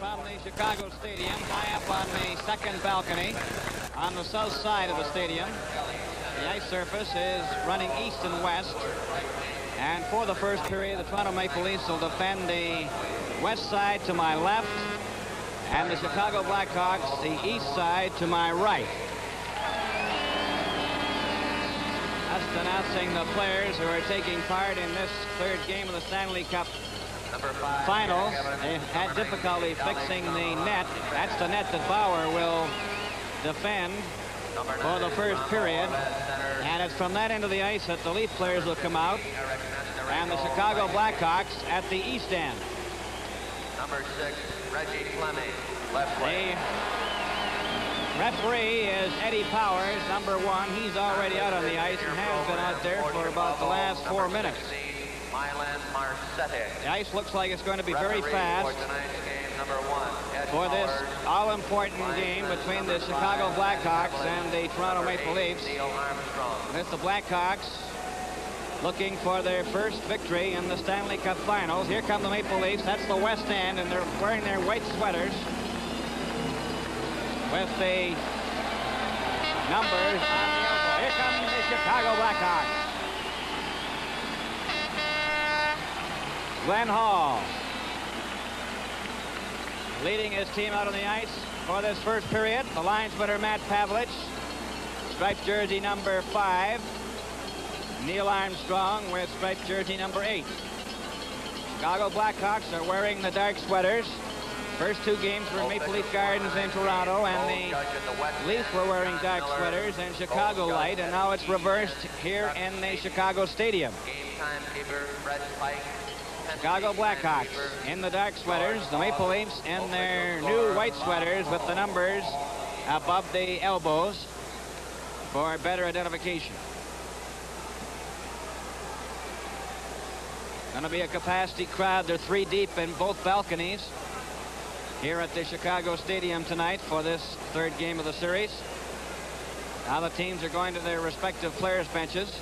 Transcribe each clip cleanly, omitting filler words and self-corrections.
from the Chicago Stadium, high up on the second balcony on the south side of the stadium. The ice surface is running east and west. And for the first period, the Toronto Maple Leafs will defend the west side to my left, and the Chicago Blackhawks the east side to my right. Just announcing the players who are taking part in this third game of the Stanley Cup Finals. They've had difficulty fixing the net. That's the net that Bauer will defend for the first period. And it's from that end of the ice that the Leaf players will come out. And the Chicago Blackhawks at the east end. Number 6, Reggie Fleming, left wing. The referee is Eddie Powers, number 1. He's already out on the ice and has been out there for about the last 4 minutes. The ice looks like it's going to be very fast for this all-important game between the Chicago Blackhawks and the Toronto Maple Leafs. It's the Blackhawks looking for their first victory in the Stanley Cup Finals. Here come the Maple Leafs. That's the west end, and they're wearing their white sweaters with the numbers on the elbow. Here come the Chicago Blackhawks. Glenn Hall leading his team out on the ice for this first period. The linesman Matt Pavlich, striped jersey number 5. Neil Armstrong with striped jersey number 8. Chicago Blackhawks are wearing the dark sweaters. First 2 games were in Maple Leaf Gardens in Toronto, and the Leafs were wearing dark sweaters and Chicago light, and now it's reversed here in the Chicago Stadium. Chicago Blackhawks in the dark sweaters, the Maple Leafs in their new white sweaters with the numbers above the elbows for better identification. Going to be a capacity crowd. They're 3 deep in both balconies here at the Chicago Stadium tonight for this third game of the series. Now the teams are going to their respective players' benches.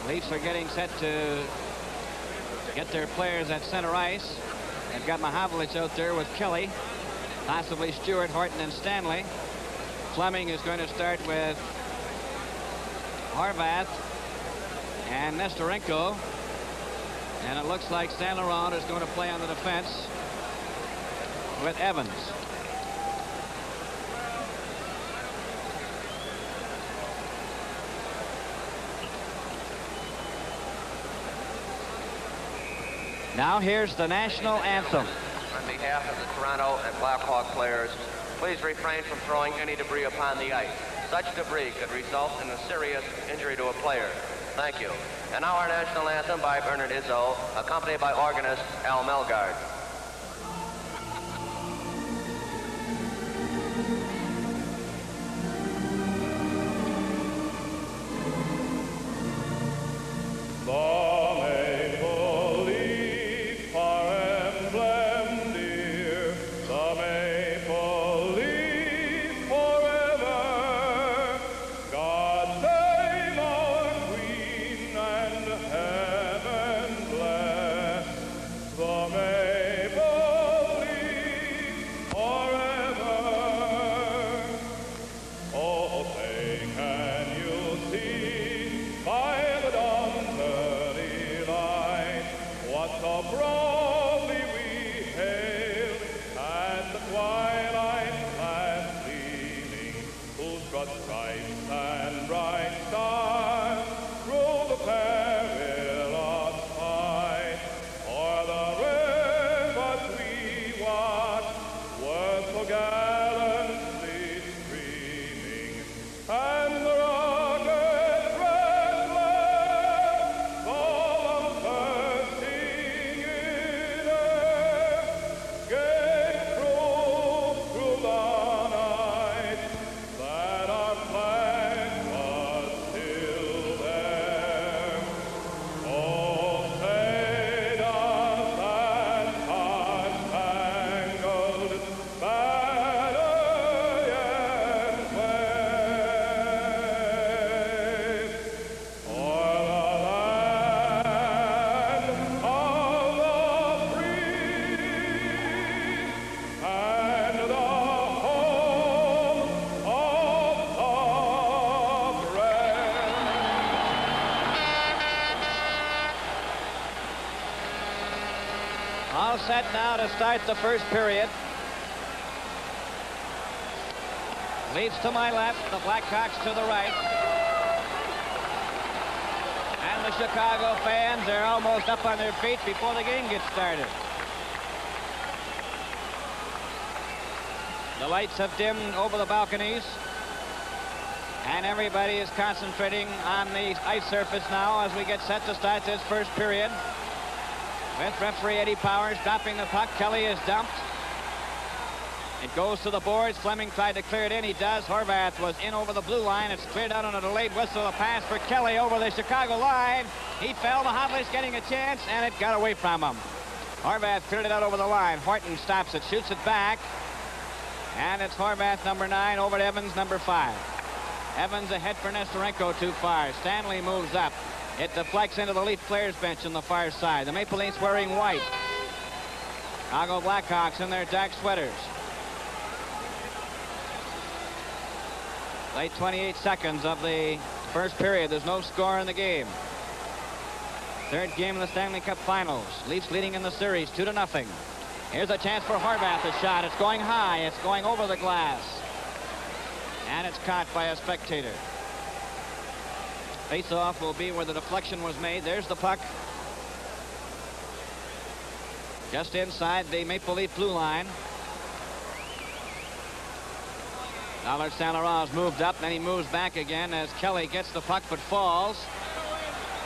Leafs are getting set to get their players at center ice. They've got Mahavlich out there with Kelly, possibly Stewart, Horton, and Stanley. Fleming is going to start with Horvath and Nestorenko. And it looks like Saint Laurent is going to play on the defense with Evans. Now here's the national anthem. On behalf of the Toronto and Blackhawk players, please refrain from throwing any debris upon the ice. Such debris could result in a serious injury to a player. Thank you. And now our national anthem by Bernard Izzo, accompanied by organist Al Melgard. all set now to start the first period. Leafs to my left, the Blackhawks to the right. And the Chicago fans are almost up on their feet before the game gets started. The lights have dimmed over the balconies. And everybody is concentrating on the ice surface now as we get set to start this first period. With referee Eddie Powers dropping the puck. Kelly is dumped. It goes to the boards. Fleming tried to clear it in. He does. Horvath was in over the blue line. It's cleared out on a delayed whistle. A pass for Kelly over the Chicago line. He fell. Mahavlich getting a chance, and it got away from him. Horvath cleared it out over the line. Horton stops it, shoots it back. And it's Horvath, number 9, over to Evans, number 5. Evans ahead for Nesterenko too far. Stanley moves up. It deflects into the Leaf players bench on the far side. The Maple Leafs wearing white. Chicago Blackhawks in their dark sweaters. Late 28 seconds of the first period. There's no score in the game. Third game in the Stanley Cup Finals. Leafs leading in the series 2-0. Here's a chance for Horvath. A shot. It's going high. It's going over the glass. And it's caught by a spectator. Face-off will be where the deflection was made. There's the puck. Just inside the Maple Leaf blue line. Allard St. Laurent's moved up, then he moves back again as Kelly gets the puck but falls.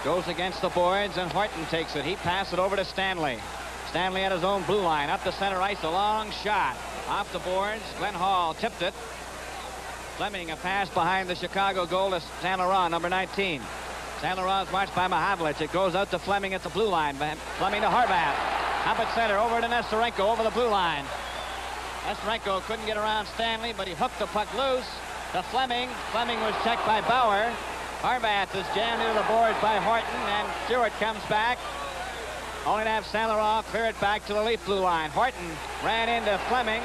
Goes against the boards, and Horton takes it. He passes it over to Stanley. Stanley at his own blue line. Up the center ice, a long shot. Off the boards, Glenn Hall tipped it. Fleming, a pass behind the Chicago goal to St. Laurent, number 19. St. Laurent's marched by Mahavlich. It goes out to Fleming at the blue line. Fleming to Horvath. Up at center, over to Nesterenko, over the blue line. Nesterenko couldn't get around Stanley, but he hooked the puck loose to Fleming. Fleming was checked by Bauer. Horvath is jammed into the boards by Horton, and Stewart comes back. Only to have St. Laurent clear it back to the Leaf blue line. Horton ran into Fleming.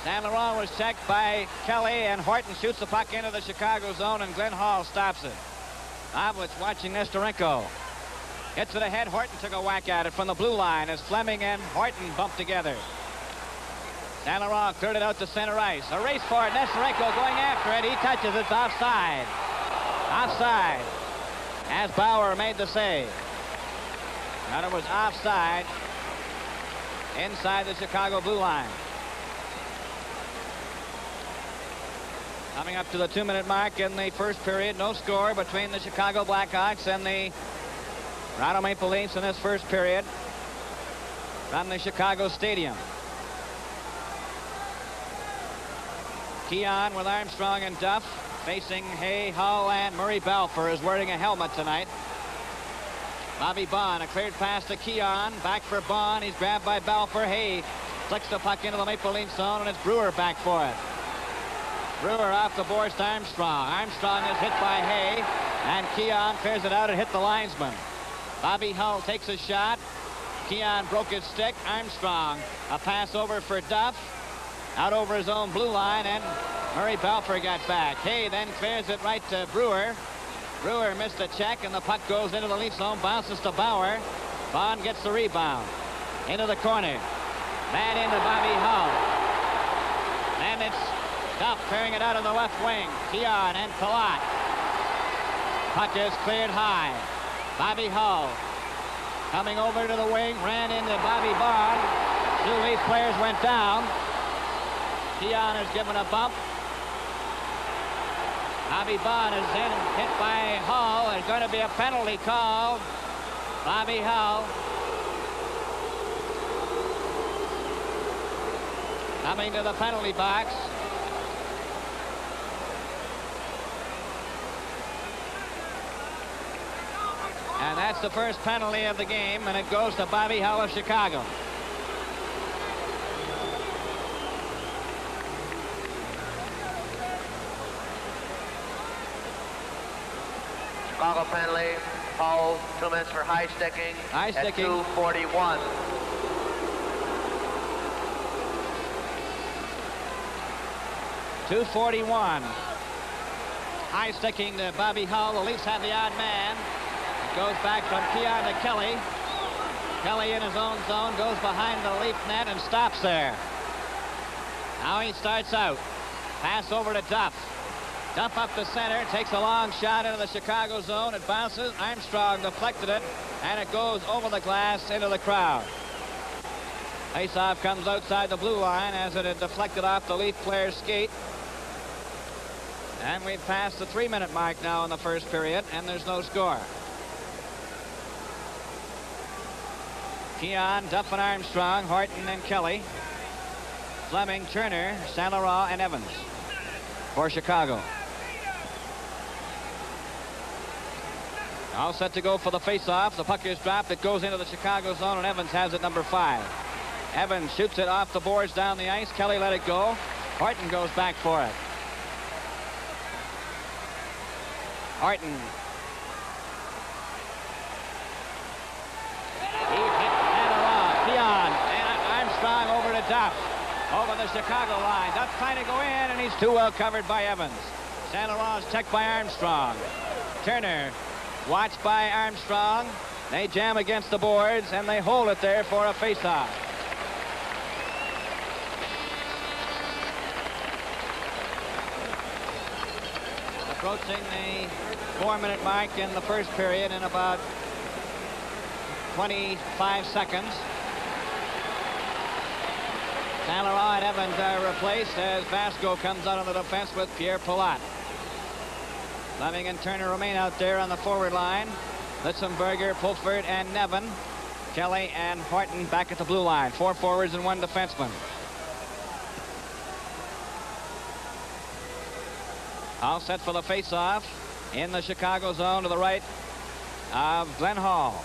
St. Laurent was checked by Kelly, and Horton shoots the puck into the Chicago zone, and Glenn Hall stops it. Mahavlich watching Nesterenko. Gets it ahead. Horton took a whack at it from the blue line as Fleming and Horton bumped together. St. Laurent cleared it out to center ice. A race for it. Nesterenko going after it. He touches it. It's offside. Offside. As Bauer made the save. And it was offside inside the Chicago blue line. Coming up to the 2-minute mark in the first period. No score between the Chicago Blackhawks and the Toronto Maple Leafs in this first period from the Chicago Stadium. Keon with Armstrong and Duff facing Hay, Hull, and Murray Balfour is wearing a helmet tonight. Bobby Baugh, a cleared pass to Keon. Back for Baugh. He's grabbed by Balfour. Hay flicks the puck into the Maple Leaf zone, and it's Brewer back for it. Brewer off the boards to Armstrong. Armstrong is hit by Hay, and Keon clears it out and hit the linesman. Bobby Hull takes a shot. Keon broke his stick. Armstrong, a pass over for Duff. Out over his own blue line, and Murray Balfour got back. Hay then clears it right to Brewer. Brewer missed a check, and the puck goes into the Leaf zone, bounces to Bauer. Bond gets the rebound. Into the corner. Man into Bobby Hull. And it's Duff clearing it out of the left wing. Keon and Palat. Puck is cleared high. Bobby Hull coming over to the wing, ran into Bobby Bond. Two Leaf players went down. Keon is given a bump. Bobby Bond is in, hit by Hull. There's going to be a penalty called. Bobby Hull coming to the penalty box. And that's the first penalty of the game, and it goes to Bobby Hull of Chicago. Chicago penalty. Hull, 2 minutes for high sticking. High sticking. At 2:41. .241. High sticking to Bobby Hull. The Leafs have the odd man. It goes back from Keon to Kelly. Kelly in his own zone, goes behind the Leaf net and stops there. Now he starts out. Pass over to Duff. Duff up the center, takes a long shot into the Chicago zone. It bounces. Armstrong deflected it, and it goes over the glass into the crowd. Faceoff comes outside the blue line as it had deflected off the Leaf player's skate. And we've passed the 3-minute mark now in the first period, and there's no score. Keon, Duff and Armstrong, Horton and Kelly, Fleming, Turner, St. Laurent and Evans for Chicago. All set to go for the face-off. The puck is dropped. It goes into the Chicago zone, and Evans has it, number 5. Evans shoots it off the boards down the ice. Kelly let it go. Horton goes back for it. Horton. He hit St. Laurent. Keon and Armstrong over to Duff. Over the Chicago line. Duff trying to go in, and he's too well covered by Evans. St. Laurent's checked by Armstrong. Turner. Watched by Armstrong. They jam against the boards, and they hold it there for a face-off. Approaching the 4-minute mark in the first period in about 25 seconds. St. Laurent and Evans are replaced as Vasco comes out on the defense with Pierre Palat. Fleming and Turner remain out there on the forward line. Litzenberger, Pulford, and Nevin. Kelly and Horton back at the blue line. 4 forwards and 1 defenseman. All set for the face-off in the Chicago zone to the right of Glenn Hall.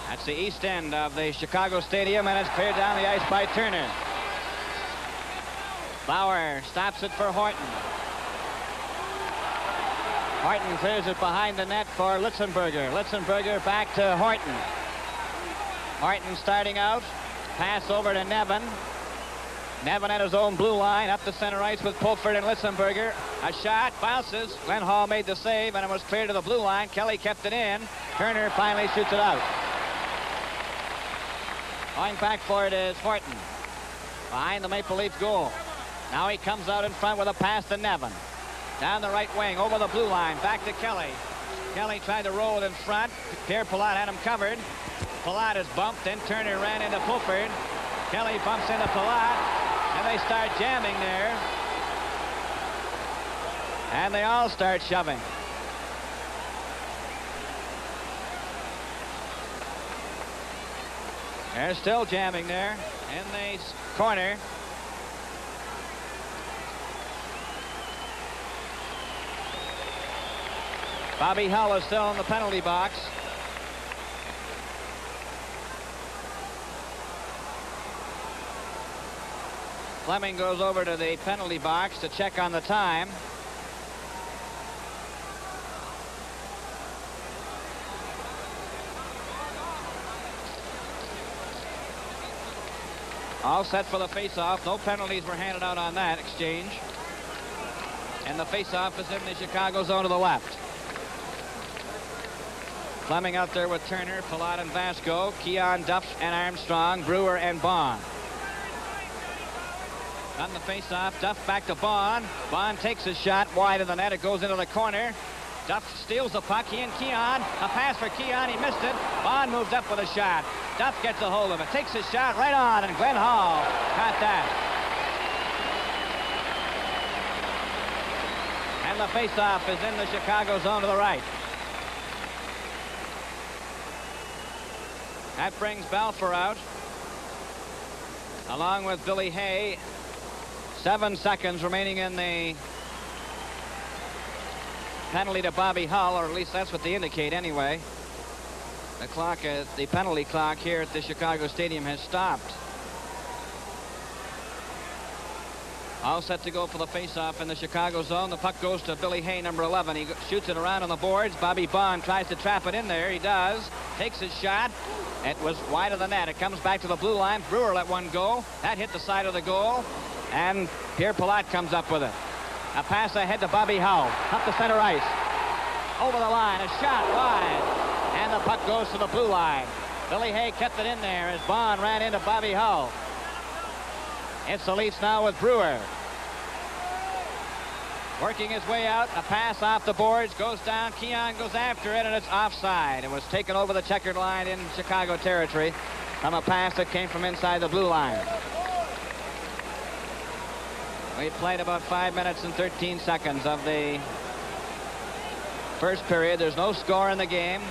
That's the east end of the Chicago Stadium, and it's cleared down the ice by Turner. Bauer stops it for Horton. Horton clears it behind the net for Litzenberger. Litzenberger back to Horton. Horton starting out. Pass over to Nevin. Nevin at his own blue line up the center ice with Pulford and Litzenberger. A shot bounces. Glenn Hall made the save, and it was clear to the blue line. Kelly kept it in. Turner finally shoots it out. Going back for it is Horton. Behind the Maple Leaf goal. Now he comes out in front with a pass to Nevin. Down the right wing, over the blue line, back to Kelly. Kelly tried to roll it in front. Pierre Palat had him covered. Palat is bumped, then Turner ran into Pulford. Kelly bumps into Palat, and they start jamming there. And they all start shoving. They're still jamming there in the corner. Bobby Hull is still in the penalty box. Fleming goes over to the penalty box to check on the time. All set for the face-off. No penalties were handed out on that exchange. And the face-off is in the Chicago zone to the left. Fleming out there with Turner, Palat and Vasco, Keon, Duff and Armstrong, Brewer and Bond. On the face-off, Duff back to Bond. Bond takes his shot wide of the net. It goes into the corner. Duff steals the puck. He and Keon. A pass for Keon. He missed it. Bond moves up with a shot. Duff gets a hold of it. Takes his shot right on, and Glenn Hall caught that. And the face-off is in the Chicago zone to the right. That brings Balfour out, along with Billy Hay. 7 seconds remaining in the penalty to Bobby Hull, or at least that's what they indicate anyway. The clock, the penalty clock here at the Chicago Stadium has stopped. All set to go for the face-off in the Chicago zone. The puck goes to Billy Hay, number 11. He shoots it around on the boards. Bobby Bond tries to trap it in there. He does. Takes his shot. It was wide of the net. It comes back to the blue line. Brewer let one go. That hit the side of the goal. And Pierre Palat comes up with it. A pass ahead to Bobby Hull. Up the center ice. Over the line. A shot wide. And the puck goes to the blue line. Billy Hay kept it in there as Bond ran into Bobby Hull. It's the Leafs now with Brewer. Working his way out, a pass off the boards, goes down, Keon goes after it, and it's offside. It was taken over the checkered line in Chicago territory from a pass that came from inside the blue line. We played about 5 minutes and 13 seconds of the first period. There's no score in the game.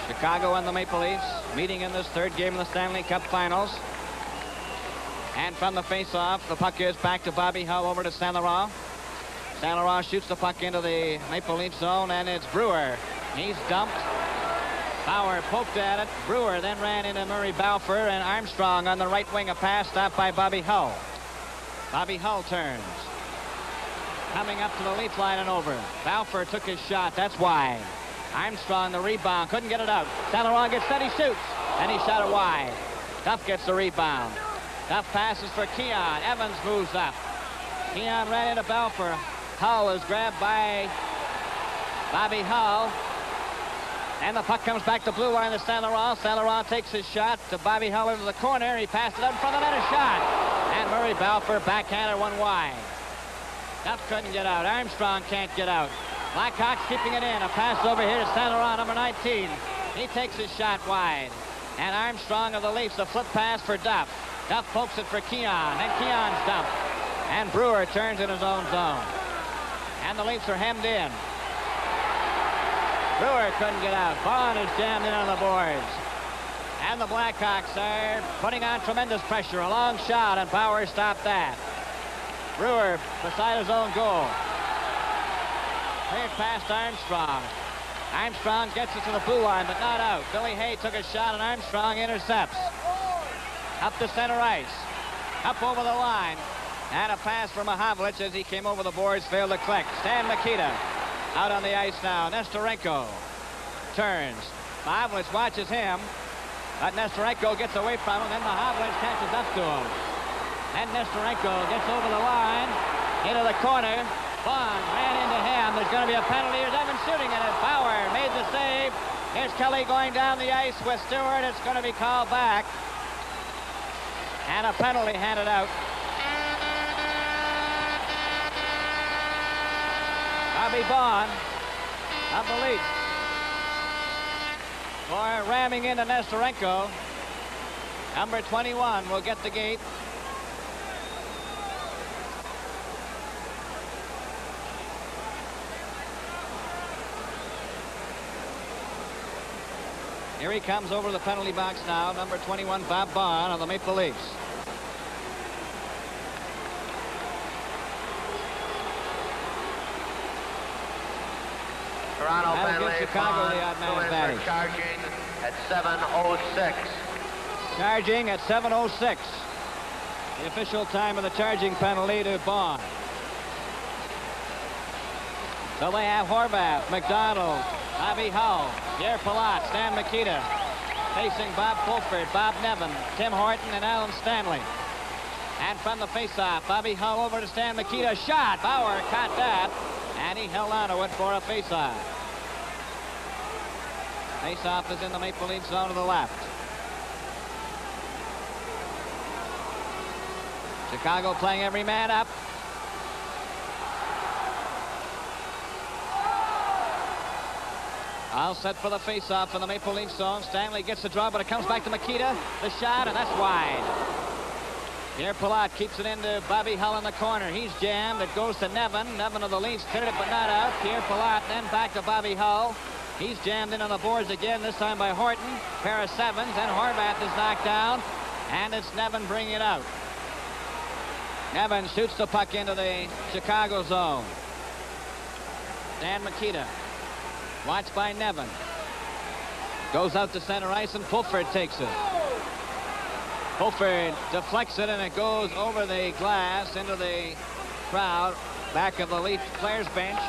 Chicago and the Maple Leafs meeting in this third game of the Stanley Cup Finals. And from the face-off, the puck is back to Bobby Hull over to Saint Laurent. Saint Laurent shoots the puck into the Maple Leaf zone, and it's Brewer. He's dumped. Bauer poked at it. Brewer then ran into Murray Balfour, and Armstrong on the right wing, a pass stopped by Bobby Hull. Bobby Hull turns. Coming up to the Leaf line and over. Balfour took his shot. That's wide. Armstrong the rebound. Couldn't get it out. Saint Laurent gets set. He shoots. And he shot it wide. Duff gets the rebound. Duff passes for Keon. Evans moves up. Keon ran into Balfour. Hull is grabbed by Bobby Hull. And the puck comes back to blue line to Saint Laurent. Saint Laurent takes his shot to Bobby Hull into the corner. He passed it up in front of the net, a shot. And Murray Balfour backhanded one wide. Duff couldn't get out. Armstrong can't get out. Blackhawks keeping it in. A pass over here to Saint Laurent, number 19. He takes his shot wide. And Armstrong of the Leafs, a flip pass for Duff. Duff pokes it for Keon. And Keon's dumped. And Brewer turns in his own zone. And the Leafs are hemmed in. Brewer couldn't get out. Bond is jammed in on the boards. And the Blackhawks are putting on tremendous pressure. A long shot, and Bauer stopped that. Brewer beside his own goal. Cleared past Armstrong. Armstrong gets it to the blue line, but not out. Billy Hay took a shot, and Armstrong intercepts. Up to center ice. Up over the line. And a pass from Mahavlich as he came over the boards, failed to click. Stan Mikita out on the ice now. Nestorenko turns. Mahavlich watches him, but Nestorenko gets away from him, and Mahavlich catches up to him. And Nestorenko gets over the line, into the corner. Bond ran into him. There's going to be a penalty. Here's Evans shooting at it. Bauer made the save. Here's Kelly going down the ice with Stewart. It's going to be called back. And a penalty handed out. Bobby Bond of the Leafs for ramming into Nestorenko. Number 21 will get the gate. Here he comes over the penalty box now, number 21, Bob Bond of the Maple Leafs. Toronto penalty. Chicago the odd man advantage. Charging at 7:06. Charging at 7:06. The official time of the charging penalty to Bond. So they have Horvath, McDonald, Bobby Hull, Pierre Palat, Stan Mikita, facing Bob Fulford, Bob Nevin, Tim Horton, and Alan Stanley. And from the faceoff, Bobby Hull over to Stan Mikita. Shot. Bauer caught that, and he held on to it for a faceoff. Faceoff is in the Maple Leaf zone to the left. Chicago playing every man up. All set for the face-off in the Maple Leaf zone. Stanley gets the draw, but it comes back to Mikita. The shot, and that's wide. Pierre Palat keeps it into Bobby Hull in the corner. He's jammed. It goes to Nevin. Nevin of the Leafs cleared it, but not out. Pierre Palat then back to Bobby Hull. He's jammed in on the boards again, this time by Horton. Pair of sevens, and Horvath is knocked down. And it's Nevin bringing it out. Nevin shoots the puck into the Chicago zone. Dan Mikita. Watched by Nevin. Goes out to center ice, and Fulford takes it. Fulford deflects it, and it goes over the glass into the crowd back of the Leaf players bench.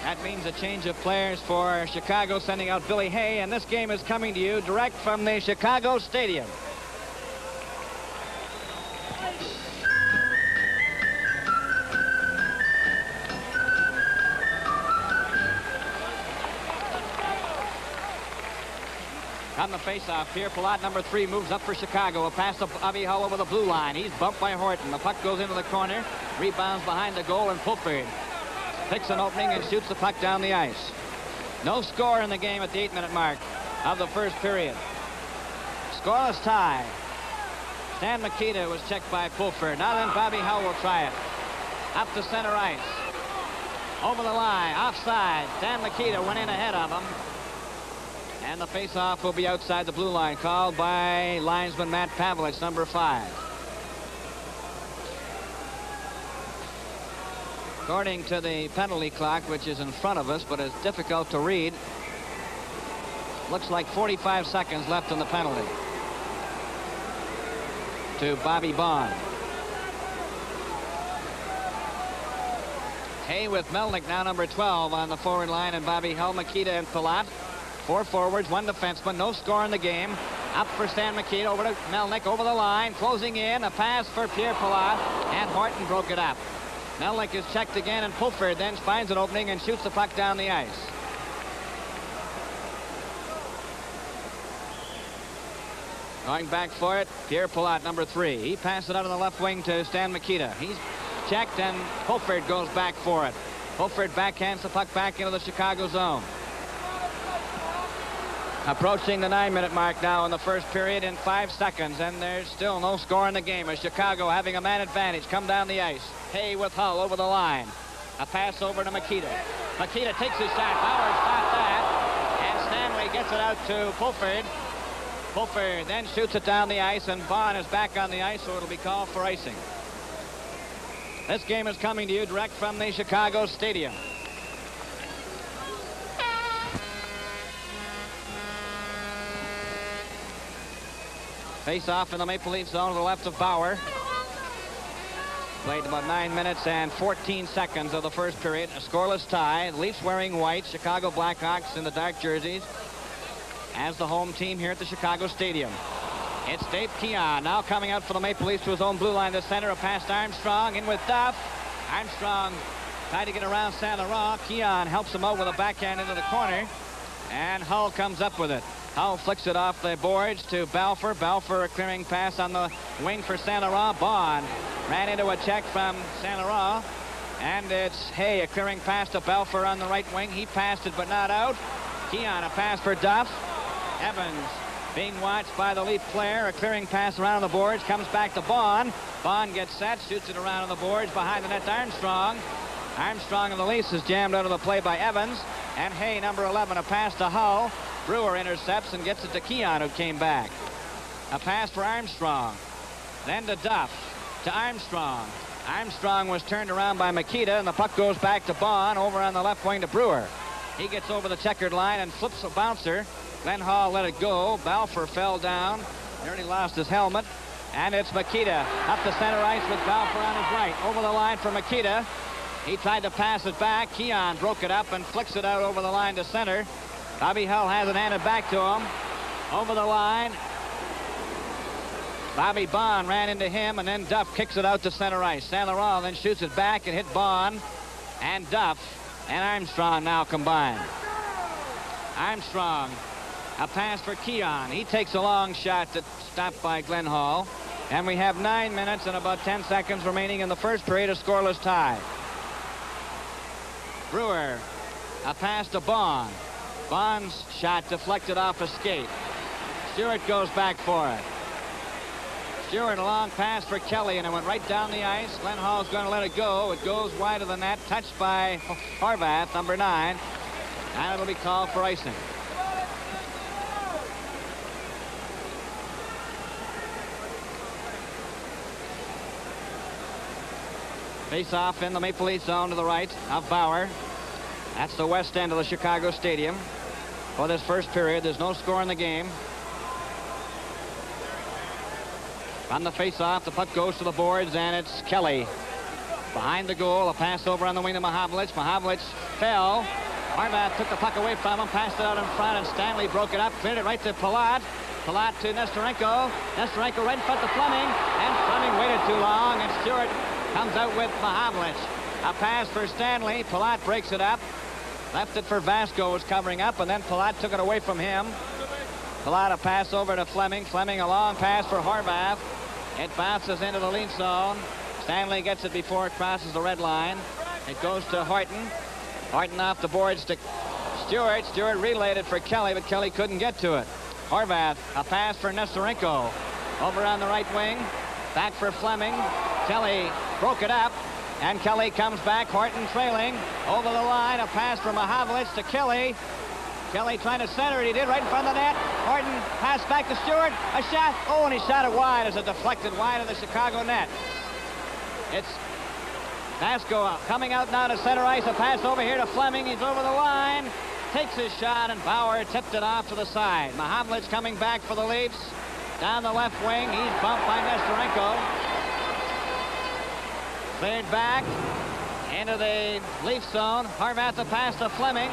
That means a change of players for Chicago, sending out Billy Hay, and this game is coming to you direct from the Chicago Stadium. On the face-off, Pierre Palat, number 3, moves up for Chicago. A pass to Bobby Hull over the blue line. He's bumped by Horton. The puck goes into the corner, rebounds behind the goal, and Pulford picks an opening and shoots the puck down the ice. No score in the game at the 8-minute mark of the first period. Scoreless tie. Stan Mikita was checked by Pulford. Now then, Bobby Hull will try it. Up to center ice. Over the line, offside. Stan Mikita went in ahead of him. And the face-off will be outside the blue line, called by linesman Matt Pavelich, number 5. According to the penalty clock, which is in front of us, but is difficult to read, looks like 45 seconds left in the penalty to Bobby Bond. Hay with Melnick, now number 12 on the forward line, and Bobby Hull, Mikita, and Palat. 4 forwards, 1 defenseman, no score in the game. Up for Stan Mikita, over to Melnick, over the line, closing in, a pass for Pierre Palat, and Horton broke it up. Melnick is checked again, and Pulford then finds an opening and shoots the puck down the ice. Going back for it, Pierre Palat, number 3. He passes it out on the left wing to Stan Mikita. He's checked, and Pulford goes back for it. Pulford backhands the puck back into the Chicago zone. Approaching the 9-minute mark now in the first period in 5 seconds, and there's still no score in the game as Chicago having a man advantage come down the ice. Hay with Hull over the line. A pass over to Mikita. Mikita takes his shot. Bauer stopped that, and Stanley gets it out to Pulford. Pulford then shoots it down the ice, and Bond is back on the ice, so it'll be called for icing. This game is coming to you direct from the Chicago Stadium. Face-off in the Maple Leaf zone to the left of Bauer. Played about 9 minutes and 14 seconds of the first period. A scoreless tie. The Leafs wearing white. Chicago Blackhawks in the dark jerseys as the home team here at the Chicago Stadium. It's Dave Keon now coming out for the Maple Leafs to his own blue line to center. A pass to Armstrong. In with Duff. Armstrong tried to get around Saint Laurent. Keon helps him out with a backhand into the corner. And Hull comes up with it. Hull flicks it off the boards to Balfour. Balfour a clearing pass on the wing for Saint Laurent. Bond ran into a check from Saint Laurent. And it's Hay, a clearing pass to Balfour on the right wing. He passed it but not out. Keon, a pass for Duff. Evans being watched by the Leaf player. A clearing pass around the boards. Comes back to Bond. Bond gets set. Shoots it around on the boards. Behind the net to Armstrong. Armstrong of the Leafs is jammed out of the play by Evans. And Hay, number 11, a pass to Hull. Brewer intercepts and gets it to Keon, who came back. A pass for Armstrong. Then to Duff. To Armstrong. Armstrong was turned around by Mikita, and the puck goes back to Bond over on the left wing to Brewer. He gets over the checkered line and flips a bouncer. Glenn Hall let it go. Balfour fell down. Nearly lost his helmet. And it's Mikita up the center ice with Balfour on his right. Over the line for Mikita. He tried to pass it back. Keon broke it up and flicks it out over the line to center. Bobby Hull has it handed back to him. Over the line. Bobby Bond ran into him, and then Duff kicks it out to center ice. Saint Laurent then shoots it back and hit Bond. And Duff and Armstrong now combined. Armstrong, a pass for Keon. He takes a long shot that's stopped by Glenn Hall. And we have 9 minutes and about 10 seconds remaining in the first period, a scoreless tie. Brewer, a pass to Bond. Bond's shot deflected off a skate. Stewart goes back for it. Stewart, a long pass for Kelly, and it went right down the ice. Glenn Hall's going to let it go. It goes wide of the net, touched by Horvath, number 9, and it'll be called for icing. Face-off in the Maple Leaf zone to the right of Bauer. That's the west end of the Chicago Stadium. For this first period, there's no score in the game. On the face-off, the puck goes to the boards, and it's Kelly behind the goal. A pass over on the wing to Mahavlich. Mahavlich fell. Horvath took the puck away from him, passed it out in front, and Stanley broke it up, cleared it right to Palat. Palat to Nestorenko. Nestorenko right in front of Fleming, and Fleming waited too long, and Stewart comes out with Mahavlich. A pass for Stanley. Palat breaks it up. Left it for Vasco, was covering up, and then Palat took it away from him. Palat a pass over to Fleming. Fleming a long pass for Horvath. It bounces into the lead zone. Stanley gets it before it crosses the red line. It goes to Horton. Horton off the boards to Stewart. Stewart relayed it for Kelly, but Kelly couldn't get to it. Horvath, a pass for Nesterenko. Over on the right wing. Back for Fleming. Kelly broke it up. And Kelly comes back. Horton trailing. Over the line. A pass from Mahavlich to Kelly. Kelly trying to center it. He did right in front of the net. Horton pass back to Stewart. A shot. Oh, and he shot it wide as it deflected wide of the Chicago net. It's Vasco coming out now to center ice. A pass over here to Fleming. He's over the line. Takes his shot, and Bauer tipped it off to the side. Mahavlich coming back for the Leafs. Down the left wing. He's bumped by Nesterenko. Cleared back into the Leaf zone. Horvath a pass to Fleming.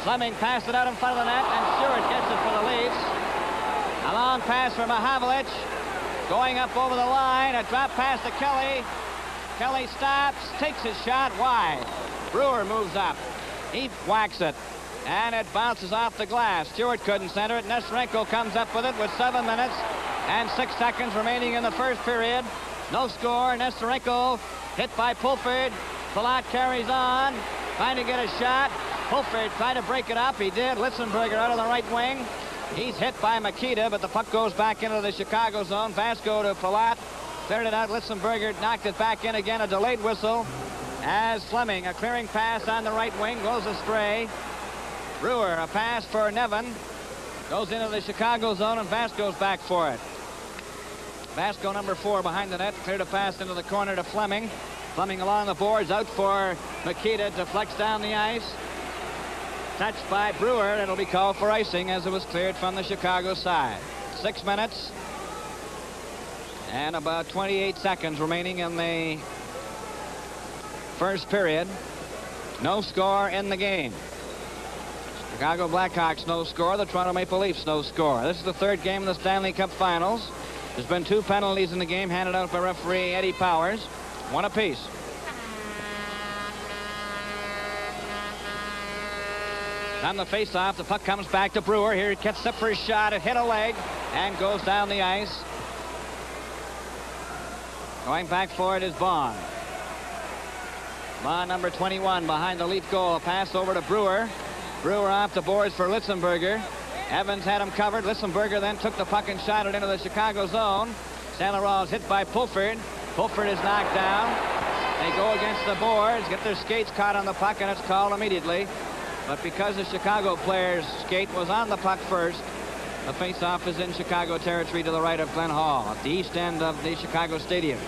Fleming passed it out in front of the net, and Stewart gets it for the Leafs. A long pass for Mahavlich. Going up over the line. A drop pass to Kelly. Kelly stops, takes his shot wide. Brewer moves up. He whacks it, and it bounces off the glass. Stewart couldn't center it. Nesterenko comes up with it with 7 minutes and 6 seconds remaining in the first period. No score. Nesterenko hit by Pulford. Palat carries on, trying to get a shot. Pulford tried to break it up. He did. Litzenberger out of the right wing. He's hit by Makita, but the puck goes back into the Chicago zone. Vasco to Palat. Cleared it out. Litzenberger knocked it back in again. A delayed whistle as Fleming, a clearing pass on the right wing, goes astray. Brewer, a pass for Nevin. Goes into the Chicago zone, and Vasco's back for it. Vasco, number 4, behind the net. Cleared a pass into the corner to Fleming. Fleming along the boards, out for Makita. Deflects down the ice. Touched by Brewer. It'll be called for icing as it was cleared from the Chicago side. 6 minutes and about 28 seconds remaining in the first period. No score in the game. Chicago Blackhawks no score. The Toronto Maple Leafs no score. This is the third game of the Stanley Cup Finals. There's been 2 penalties in the game handed out by referee Eddie Powers. 1 apiece. On the face-off, the puck comes back to Brewer. Here he gets up for his shot. It hit a leg and goes down the ice. Going back for it is Bond. Bond, number 21, behind the Leaf goal. A pass over to Brewer. Brewer off the boards for Litzenberger. Evans had him covered. Litzenberger then took the puck and shot it into the Chicago zone. St. Laurent hit by Pulford. Pulford is knocked down. They go against the boards, get their skates caught on the puck, and it's called immediately. But because the Chicago player's skate was on the puck first, the face-off is in Chicago territory to the right of Glen Hall, at the east end of the Chicago Stadium.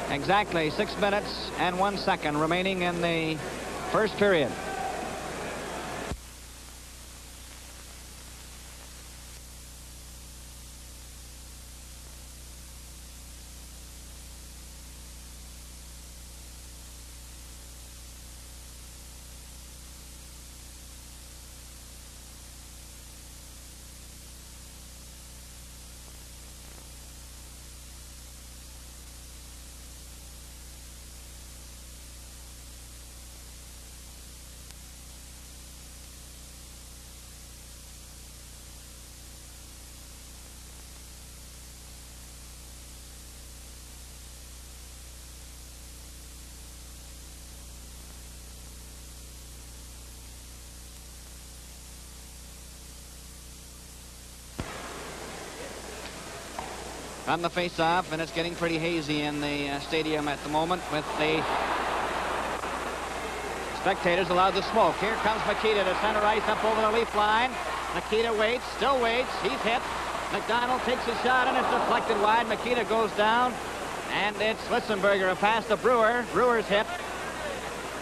Exactly 6 minutes and 1 second remaining in the first period. On the face-off, and it's getting pretty hazy in the stadium at the moment with the spectators allowed to smoke. Here comes Makita to center ice up over the Leaf line. Makita waits, still waits. He's hit. McDonald takes a shot, and it's deflected wide. Makita goes down, and it's Litzenberger. A pass to Brewer. Brewer's hit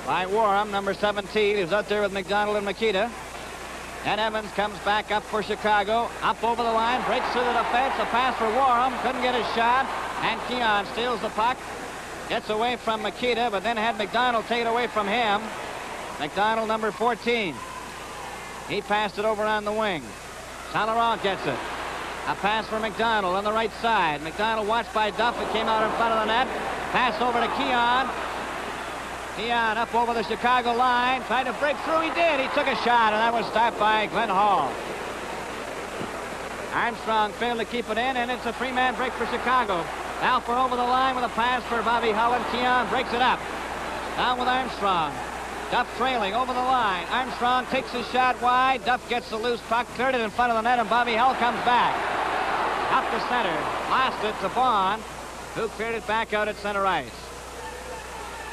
by Warham, number 17. He was out there with McDonald and Makita. And Evans comes back up for Chicago. Up over the line, breaks through the defense. A pass for Warham. Couldn't get his shot. And Keon steals the puck. Gets away from Makita, but then had McDonald take it away from him. McDonald, number 14. He passed it over on the wing. St. Laurent gets it. A pass for McDonald on the right side. McDonald watched by Duff. It came out in front of the net. Pass over to Keon. Keon up over the Chicago line, trying to break through. He did. He took a shot, and that was stopped by Glenn Hall. Armstrong failed to keep it in, and it's a three-man break for Chicago. Balfour over the line with a pass for Bobby Hull, and Keon breaks it up. Down with Armstrong. Duff trailing over the line. Armstrong takes his shot wide. Duff gets the loose puck, cleared it in front of the net, and Bobby Hull comes back. Up the center. Lost it to Vaughn, who cleared it back out at center ice.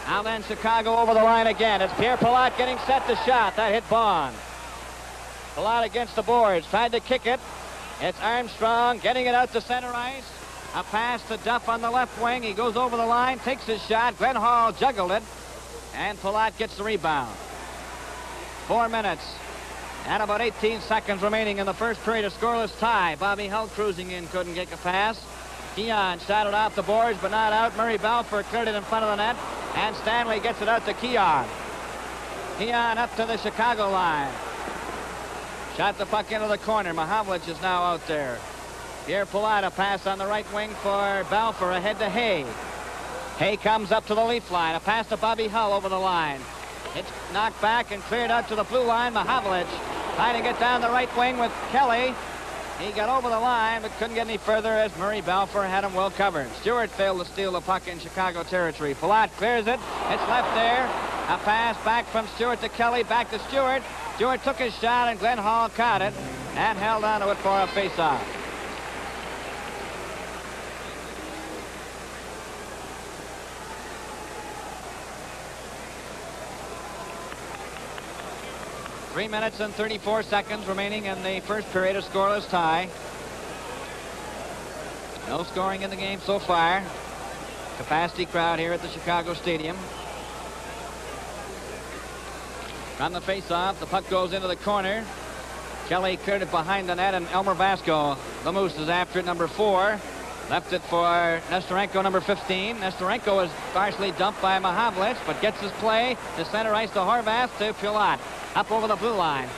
Now then, Chicago over the line again. It's Pierre Palat getting set to shot. That hit Vaughn. Palat against the boards. Tried to kick it. It's Armstrong getting it out to center ice. A pass to Duff on the left wing. He goes over the line, takes his shot. Glenn Hall juggled it, and Palat gets the rebound. 4 minutes and about 18 seconds remaining in the first period. A scoreless tie. Bobby Hull cruising in, couldn't get a pass. Keon shot it off the boards, but not out. Murray Balfour cleared it in front of the net, and Stanley gets it out to Keon. Keon up to the Chicago line. Shot the puck into the corner. Mahavlich is now out there. Pierre Palat, a pass on the right wing for Balfour, ahead to Hay. Hay comes up to the Leaf line. A pass to Bobby Hull over the line. It's knocked back and cleared out to the blue line. Mahavlich trying to get down the right wing with Kelly. He got over the line, but couldn't get any further as Murray Balfour had him well covered. Stewart failed to steal the puck in Chicago territory. Palat clears it. It's left there. A pass back from Stewart to Kelly, back to Stewart. Stewart took his shot, and Glenn Hall caught it and held on to it for a faceoff. Three minutes and 34 seconds remaining in the first period. A scoreless tie. No scoring in the game so far. Capacity crowd here at the Chicago Stadium. From the face-off, the puck goes into the corner. Kelly cleared it behind the net, and Elmer Vasco, the Moose, is after it, number 4. Left it for Nestorenko, number 15. Nestorenko is partially dumped by Mahavlich, but gets his play to center ice to Horvath to Palat. Up over the blue line.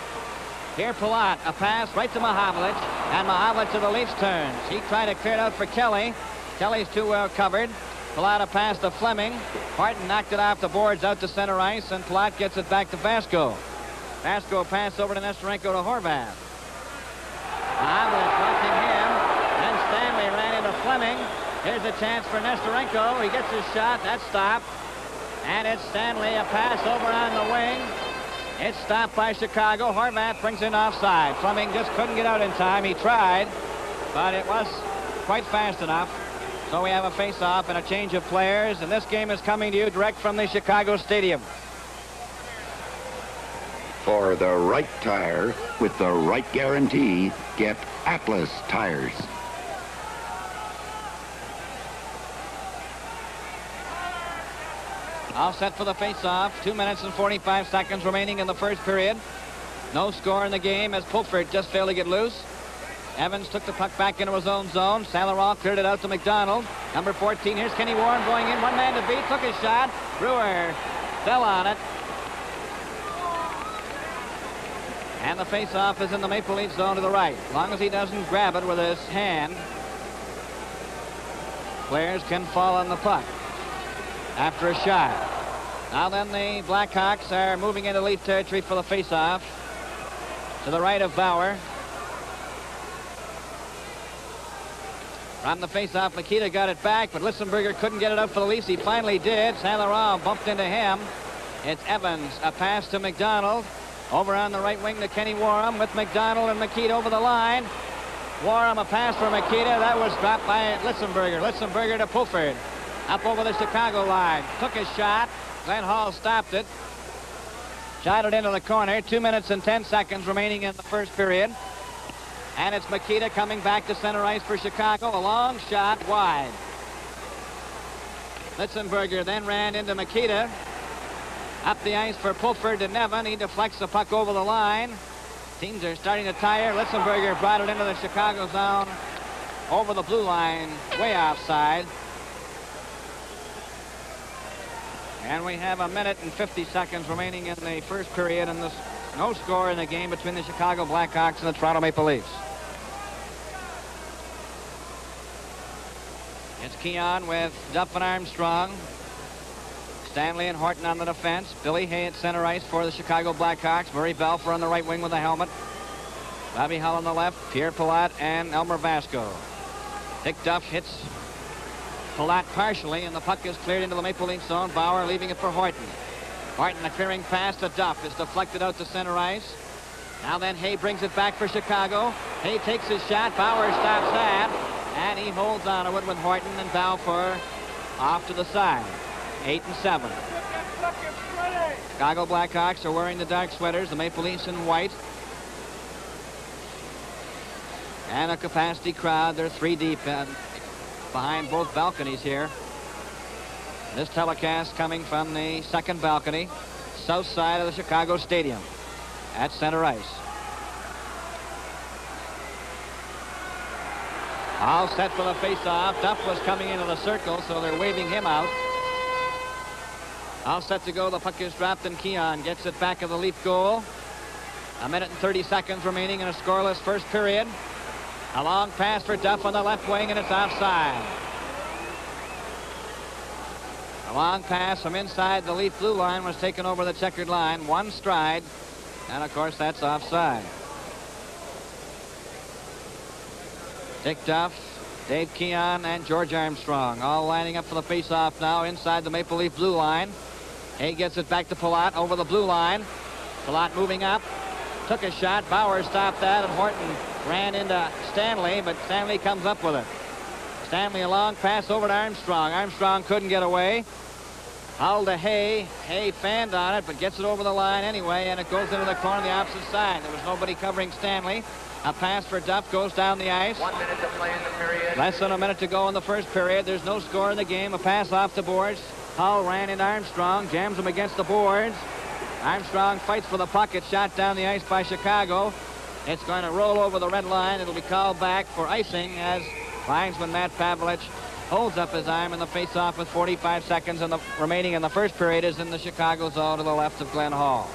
Here Palat, a pass right to Mahavlich, and Mahavlich to the Leafs turns. He tried to clear it out for Kelly. Kelly's too well covered. Palat a pass to Fleming. Martin knocked it off the boards out to center ice, and Palat gets it back to Vasco. Vasco pass over to Nestorenko to Horvath. Mahavlich watching him. Then Stanley ran into Fleming. Here's a chance for Nestorenko. He gets his shot. That's stopped. And it's Stanley, a pass over on the wing. It's stopped by Chicago. Horvath brings in offside. Fleming just couldn't get out in time. He tried, but it was quite fast enough. So we have a face-off and a change of players, and this game is coming to you direct from the Chicago Stadium. For the right tire with the right guarantee, get Atlas tires. All set for the face-off. 2 minutes and 45 seconds remaining in the first period. No score in the game as Pulford just failed to get loose. Evans took the puck back into his own zone. Saint-Laurent cleared it out to McDonald. Number 14, here's Kenny Warren going in. One man to beat, took his shot. Brewer fell on it. And the face-off is in the Maple Leaf zone to the right. As long as he doesn't grab it with his hand, players can fall on the puck after a shot. Now then, the Blackhawks are moving into Leaf territory for the face-off. To the right of Bauer. From the face-off, Nikita got it back, but Lissenberger couldn't get it out for the Leafs. He finally did. Saint-Laurent bumped into him. It's Evans, a pass to McDonald. Over on the right wing to Kenny Warham with McDonald and Nikita over the line. Warham, a pass for Nikita. That was dropped by Lissenberger. Lissenberger to Pulford. Up over the Chicago line. Took his shot. Glenn Hall stopped it. Shot it into the corner. 2 minutes and 10 seconds remaining in the first period. And it's Mikita coming back to center ice for Chicago. A long shot wide. Litzenberger then ran into Mikita. Up the ice for Pulford to Nevin. He deflects the puck over the line. Teams are starting to tire. Litzenberger brought it into the Chicago zone. Over the blue line, way offside. And we have a minute and 50 seconds remaining in the first period, and there's no score in the game between the Chicago Blackhawks and the Toronto Maple Leafs. It's Keon with Duff and Armstrong. Stanley and Horton on the defense. Billy Hay at center ice for the Chicago Blackhawks. Murray Balfour on the right wing with the helmet. Bobby Hull on the left, Pierre Palat and Elmer Vasco. Dick Duff hits Palat partially, and the puck is cleared into the Maple Leaf zone. Bauer leaving it for Horton. Horton, a clearing pass to Duff, is deflected out to center ice. Now then, Hay brings it back for Chicago. Hay takes his shot. Bauer stops that, and he holds on to it with Horton and Balfour off to the side. 8-7. Chicago Blackhawks are wearing the dark sweaters, the Maple Leafs in white. And a capacity crowd. They're 3 deep behind both balconies here. This telecast coming from the second balcony, south side of the Chicago Stadium at center ice. All set for the face-off. Duff was coming into the circle, so they're waving him out. All set to go. The puck is dropped, and Keon gets it back of the Leaf goal. 1 minute and 30 seconds remaining in a scoreless first period. A long pass for Duff on the left wing, and it's offside. A long pass from inside the Leaf blue line was taken over the checkered line. 1 stride, and of course that's offside. Dick Duff, Dave Keon, and George Armstrong all lining up for the face-off now inside the Maple Leaf blue line. Hay gets it back to Palat over the blue line. Palat moving up, took a shot. Bauer stopped that, and Horton ran into Stanley, but Stanley comes up with it. Stanley, a long pass over to Armstrong. Armstrong couldn't get away. Hull to Hay. Hay fanned on it, but gets it over the line anyway, and it goes into the corner on the opposite side. There was nobody covering Stanley. A pass for Duff goes down the ice. 1 minute to play in the period. Less than a minute to go in the first period. There's no score in the game. A pass off the boards. Hull ran into Armstrong, jams him against the boards. Armstrong fights for the puck. It's shot down the ice by Chicago. It's going to roll over the red line. It'll be called back for icing as linesman Matt Pavlich holds up his arm in the face-off with 45 seconds and the remaining in the first period is in the Chicago zone to the left of Glenn Hall.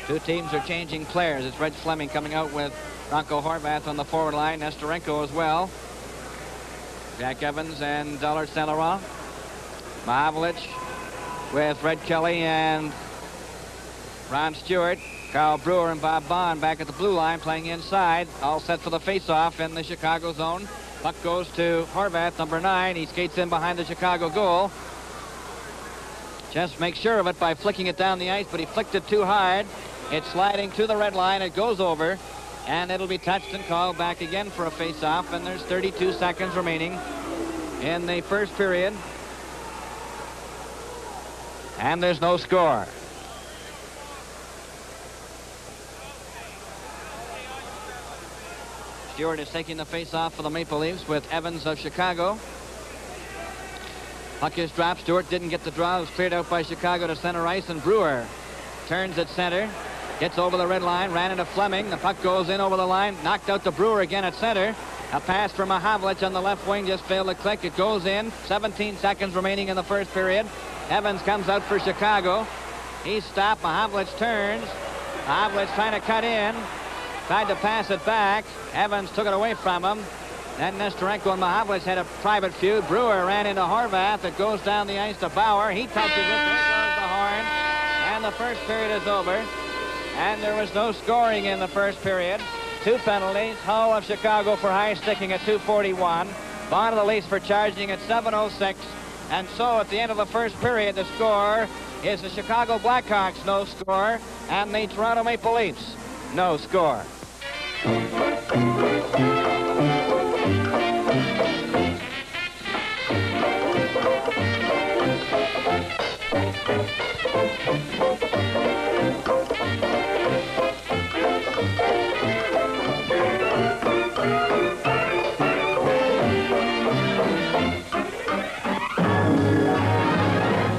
2 teams are changing players. It's Reg Fleming coming out with Bronco Horvath on the forward line. Nestorenko as well. Jack Evans and Dollar Saint Laurent. Mahavlich with Red Kelly and Ron Stewart. Carl Brewer and Bob Bond back at the blue line playing inside. All set for the face-off in the Chicago zone. Puck goes to Horvath, number 9. He skates in behind the Chicago goal. Just makes sure of it by flicking it down the ice, but he flicked it too hard. It's sliding to the red line. It goes over, and it'll be touched and called back again for a face-off, and there's 32 seconds remaining in the first period. And there's no score. Stewart is taking the face-off for the Maple Leafs with Evans of Chicago. Puck is dropped. Stewart didn't get the draw. It was cleared out by Chicago to center ice, and Brewer turns at center. Gets over the red line, ran into Fleming. The puck goes in over the line, knocked out to Brewer again at center. A pass for Mahavlich on the left wing just failed to click. It goes in. 17 seconds remaining in the first period. Evans comes out for Chicago. He's stopped. Mahavlich turns. Mahavlich trying to cut in. Tried to pass it back. Evans took it away from him. Then Nestorenko and Mahavlich had a private feud. Brewer ran into Horvath. It goes down the ice to Bauer. He touches it. There goes the horn. And the first period is over. And there was no scoring in the first period. 2 penalties. Hull of Chicago for high sticking at 2:41. Bond of the Leafs for charging at 7:06. And so at the end of the first period, the score is the Chicago Blackhawks, no score, and the Toronto Maple Leafs, no score.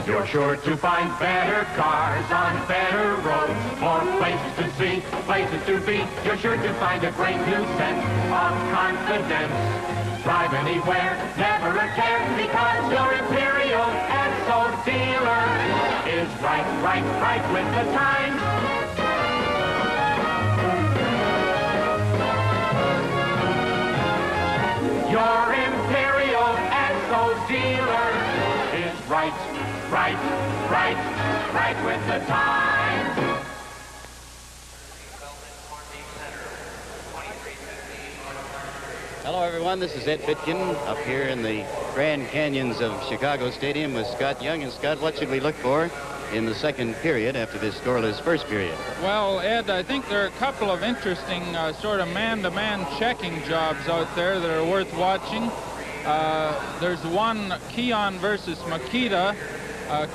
You're sure to find better cars on better roads, more places to see, places to be. You're sure to find a great new sense of confidence. Drive anywhere, never a care, because your Imperial Esso dealer is right with the times. Your Imperial Esso dealer is right with the times. Hello, everyone. This is Ed Pitkin up here in the Grand Canyons of Chicago Stadium with Scott Young. And, Scott, what should we look for in the second period after this scoreless first period? Well, Ed, I think there are a couple of interesting sort of man-to-man checking jobs out there that are worth watching. There's one, Keon versus Makita.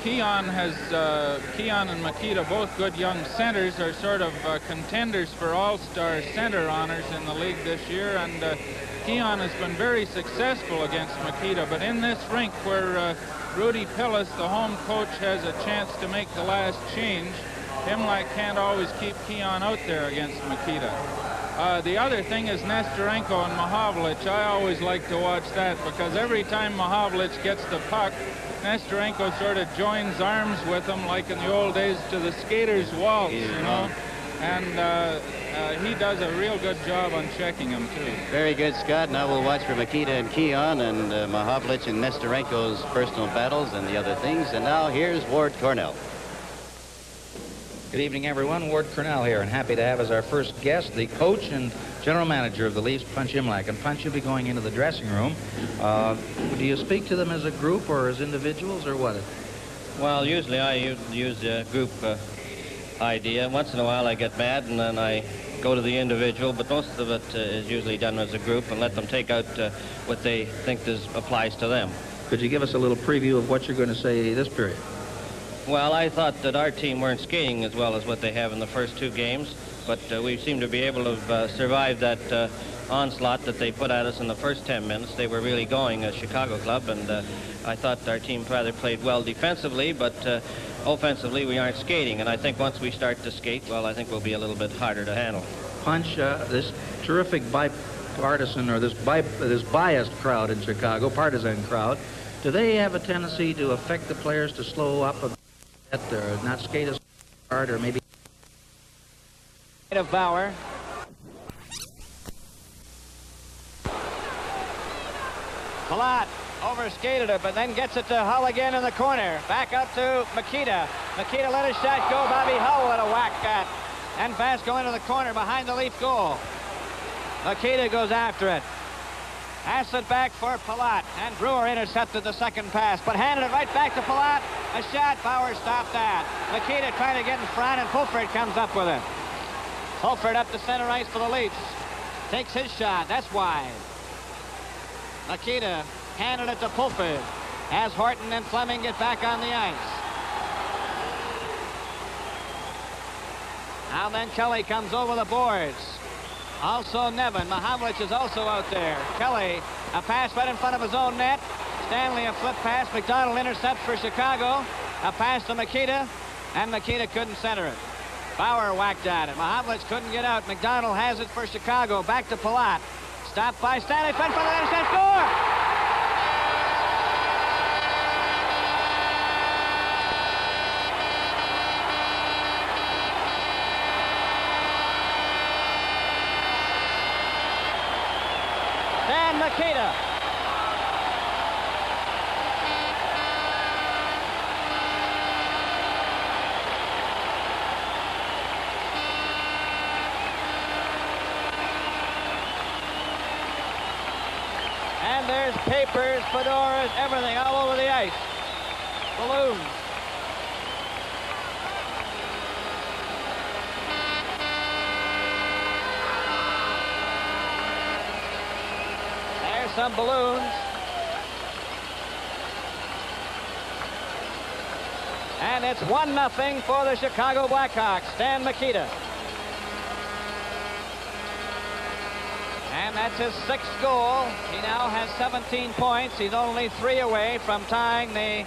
Keon and Makita, both good young centers, are sort of contenders for all-star center honors in the league this year, and Keon has been very successful against Makita, but in this rink where Rudy Pillis, the home coach, has a chance to make the last change, Imlach can't always keep Keon out there against Makita. The other thing is Nestorenko and Mahavlich. I always like to watch that because every time Mahavlich gets the puck, Nestorenko sort of joins arms with him like in the old days to the skater's waltz, you know. And he does a real good job on checking him, too. Very good, Scott. Now we'll watch for Makita and Keon and Mahavlich and Nestorenko's personal battles and the other things. And now here's Ward Cornell. Good evening, everyone. Ward Cornell here, and happy to have as our first guest the coach and general manager of the Leafs, Punch Imlach. And Punch, you'll be going into the dressing room. Do you speak to them as a group or as individuals or what? Well, usually I use a group idea. Once in a while I get mad and then I go to the individual, but most of it is usually done as a group and let them take out what they think applies to them. Could you give us a little preview of what you're going to say this period? Well, I thought that our team weren't skating as well as what they have in the first two games, but we seem to be able to survive that onslaught that they put at us in the first 10 minutes. They were really going as Chicago club, and I thought our team rather played well defensively, but offensively we aren't skating, and I think once we start to skate, well, I think we'll be a little bit harder to handle. Punch, this terrific bipartisan or this biased crowd in Chicago, partisan crowd, do they have a tendency to affect the players to slow up a bit or not skate as hard or maybe? Of Bauer. Palat overskated it, but then gets it to Hull again in the corner. Back up to Makita. Makita let his shot go. Bobby Hull at a whack at. And fast go into the corner behind the Leaf goal. Makita goes after it. Pass it back for Palat. And Brewer intercepted the second pass, but handed it right back to Palat. A shot. Bauer stopped that. Makita trying to get in front, and Fulford comes up with it. Fulford up to center ice for the Leafs. Takes his shot. That's wide. Makita handed it to Fulford as Horton and Fleming get back on the ice. Now then Kelly comes over the boards. Also Nevin. Mahavlich is also out there. Kelly, a pass right in front of his own net. Stanley, a flip pass. McDonald intercepts for Chicago. A pass to Makita, and Makita couldn't center it. Bauer whacked at it. Mahavlich couldn't get out. McDonald has it for Chicago. Back to Palat. Stopped by Stanley. Fed for the intercept. Score! Dan Makita. And there's papers, fedoras, everything all over the ice. Balloons. There's some balloons. And it's 1-0 for the Chicago Blackhawks. Stan Makita. And that's his 6th goal. He now has 17 points. He's only 3 away from tying the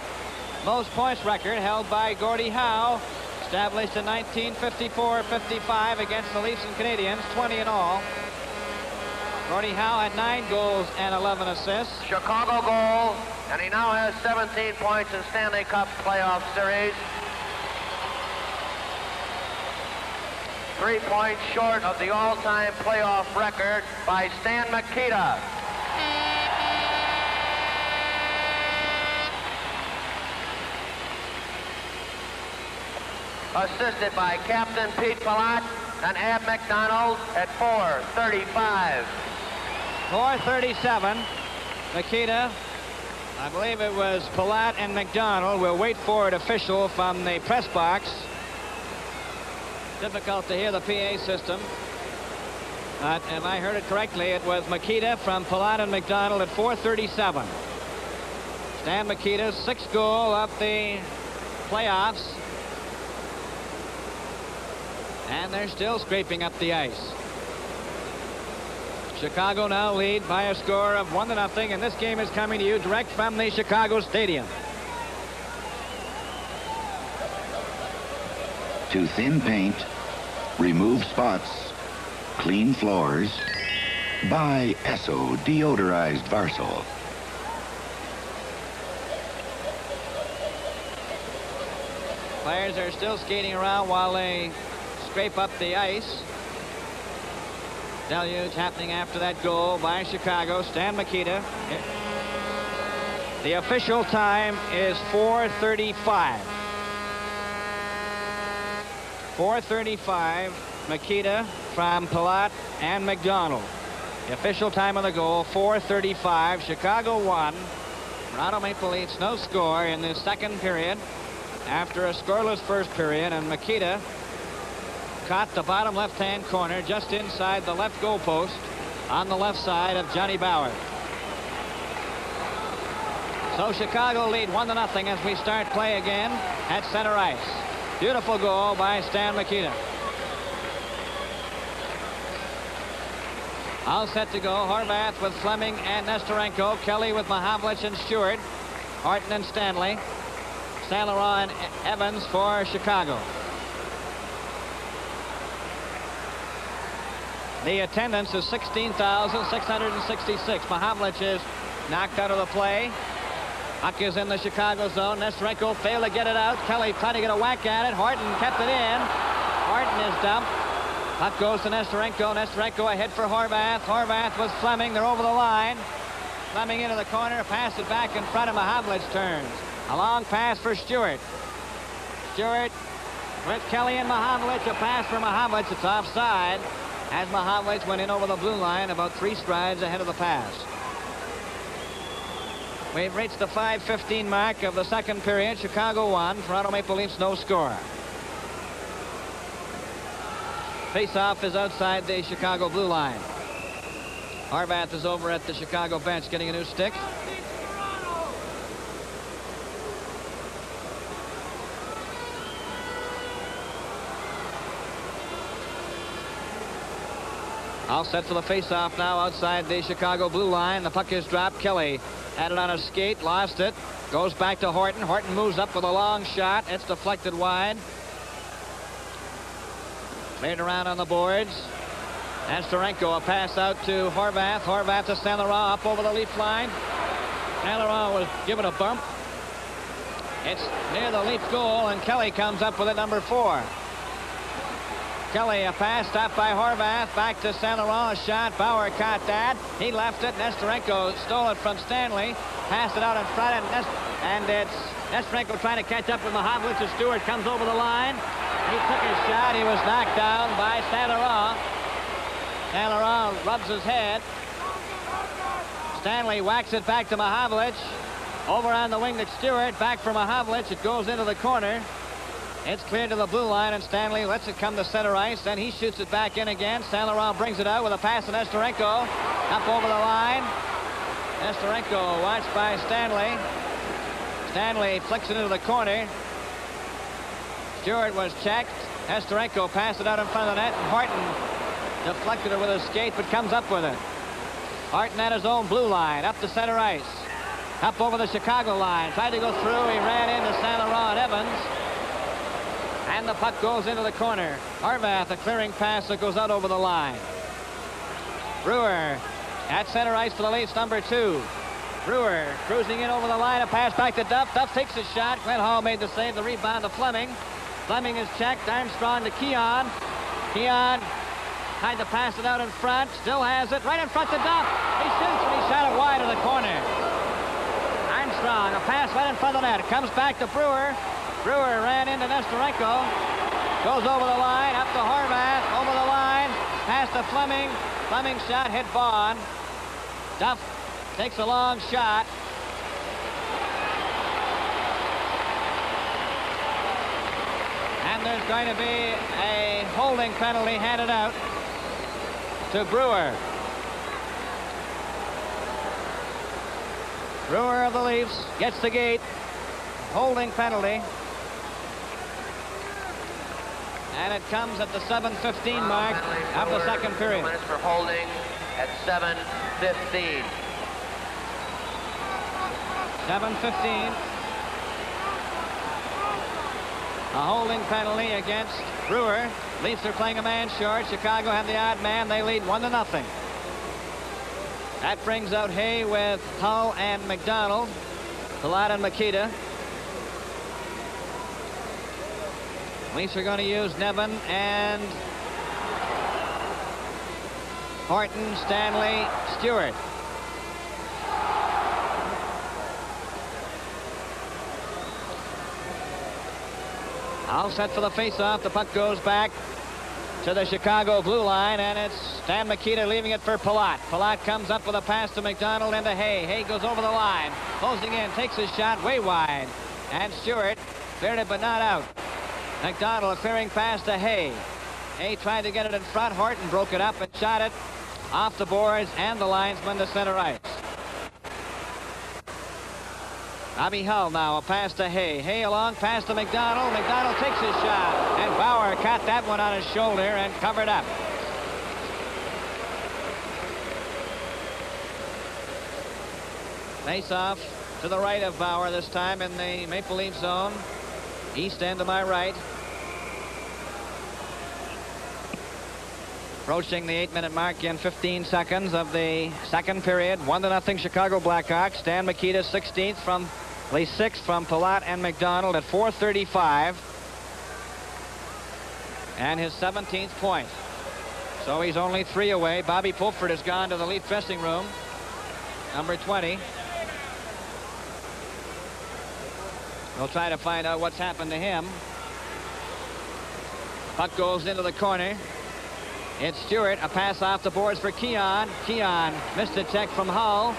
most points record held by Gordie Howe, established in 1954-55 against the Leafs and Canadiens, 20 in all. Gordie Howe had 9 goals and 11 assists. Chicago goal, and he now has 17 points in Stanley Cup playoff series. 3 points short of the all-time playoff record by Stan Makita. Assisted by Captain Pete Palat and Ab McDonald at 4:35. 4:37. Makita, I believe it was Palat and McDonald. We'll wait for an official from the press box. Difficult to hear the PA system. But if I heard it correctly, it was Makita from Palat and McDonald at 4:37. Stan Makita's 6th goal of the playoffs. And they're still scraping up the ice. Chicago now lead by a score of 1-0, and this game is coming to you direct from the Chicago Stadium. To thin paint, remove spots, clean floors, buy Esso deodorized Varsol. Players are still skating around while they scrape up the ice. Deluge happening after that goal by Chicago. Stan Makita. The official time is 4:35. 4:35. Makita from Palat and McDonald. The official time of the goal, 4:35. Chicago won. Toronto Maple Leafs no score in the second period after a scoreless first period, and Makita caught the bottom left-hand corner just inside the left goal post on the left side of Johnny Bauer. So Chicago lead 1-0 as we start play again at center ice. Beautiful goal by Stan Makita. All set to go. Horvath with Fleming and Nestorenko. Kelly with Mahavlich and Stewart. Horton and Stanley. Saint Laurent and Evans for Chicago. The attendance is 16,666. Mahavlich is knocked out of the play. Puck is in the Chicago zone. Nestorenko failed to get it out. Kelly trying to get a whack at it. Horton kept it in. Horton is dumped. Puck goes to Nestorenko. Nestorenko ahead for Horvath. Horvath with Fleming. They're over the line. Fleming into the corner. Pass it back in front of Mahavlich. Turns. A long pass for Stewart. Stewart with Kelly and Mahavlich. A pass for Mahavlich. It's offside as Mahavlich went in over the blue line about 3 strides ahead of the pass. We've reached the 5:15 mark of the second period. Chicago won. Toronto Maple Leafs no score. Face-off is outside the Chicago blue line. Horvath is over at the Chicago bench getting a new stick. All set for the face-off now outside the Chicago blue line. The puck is dropped. Kelly had it on a skate, lost it. Goes back to Horton. Horton moves up with a long shot. It's deflected wide. Cleared around on the boards. Nestorenko, a pass out to Horvath. Horvath to Saint Laurent up over the Leaf line. Saint Laurent was given a bump. It's near the Leaf goal, and Kelly comes up with it, number 4. Kelly, a pass stopped by Horvath. Back to Saint Laurent, a shot. Bauer caught that. He left it. Nestorenko stole it from Stanley. Passed it out in front, and it's Nestorenko trying to catch up with Mahavlich. Stewart comes over the line. He took his shot. He was knocked down by Saint Laurent. Saint Laurent rubs his head. Stanley whacks it back to Mahavlich. Over on the wing to Stewart. Back for Mahavlich. It goes into the corner. It's cleared to the blue line, and Stanley lets it come to center ice. Then he shoots it back in again. Saint Laurent brings it out with a pass to Nestorenko. Up over the line. Nestorenko watched by Stanley. Stanley flicks it into the corner. Stewart was checked. Nestorenko passed it out in front of the net, and Horton deflected it with a skate, but comes up with it. Horton at his own blue line, up to center ice. Up over the Chicago line. Tried to go through. He ran into Saint Laurent and Evans. And the puck goes into the corner. Horvath, a clearing pass that goes out over the line. Brewer at center ice for the Leafs, number 2. Brewer cruising in over the line. A pass back to Duff. Duff takes a shot. Glenn Hall made the save. The rebound to Fleming. Fleming is checked. Armstrong to Keon. Keon tried to pass it out in front. Still has it. Right in front to Duff. He shoots, and he shot it wide of the corner. Armstrong, a pass right in front of the net. It comes back to Brewer. Brewer ran into Nestorenko. Goes over the line, up to Horvath, over the line, pass to Fleming. Fleming shot hit Vaughn. Duff takes a long shot. And there's going to be a holding penalty handed out to Brewer. Brewer of the Leafs gets the gate. Holding penalty. And it comes at the 7:15 mark of the second period. 2 minutes for holding at 7:15. 7:15. A holding penalty against Brewer. Leafs are playing a man short. Chicago have the odd man. They lead 1-0. That brings out Hay with Hull and McDonald. Palat and Makita. Leafs are going to use Nevin and Horton, Stanley, Stewart. All set for the face-off. The puck goes back to the Chicago blue line, and it's Stan Mikita leaving it for Palat. Palat comes up with a pass to McDonald and to Hay. Hay goes over the line, closing in, takes his shot way wide, and Stewart cleared it but not out. McDonald a clearing pass to Hay. Hay tried to get it in front. Horton broke it up and shot it off the boards and the linesman to center ice. Bobby Hull now, a pass to Hay. Hay along, pass to McDonald. McDonald takes his shot, and Bauer caught that one on his shoulder and covered up. Face-off to the right of Bauer this time in the Maple Leaf zone. East end to my right. Approaching the 8-minute mark in 15 seconds of the second period. 1-0 Chicago Blackhawks. Stan Mikita 16th from the 6th from Palat and McDonald at 4:35. And his 17th point. So he's only 3 away. Bobby Pulford has gone to the Leaf dressing room. Number 20. We'll try to find out what's happened to him. Puck goes into the corner. It's Stewart, a pass off the boards for Keon. Keon missed a check from Hull.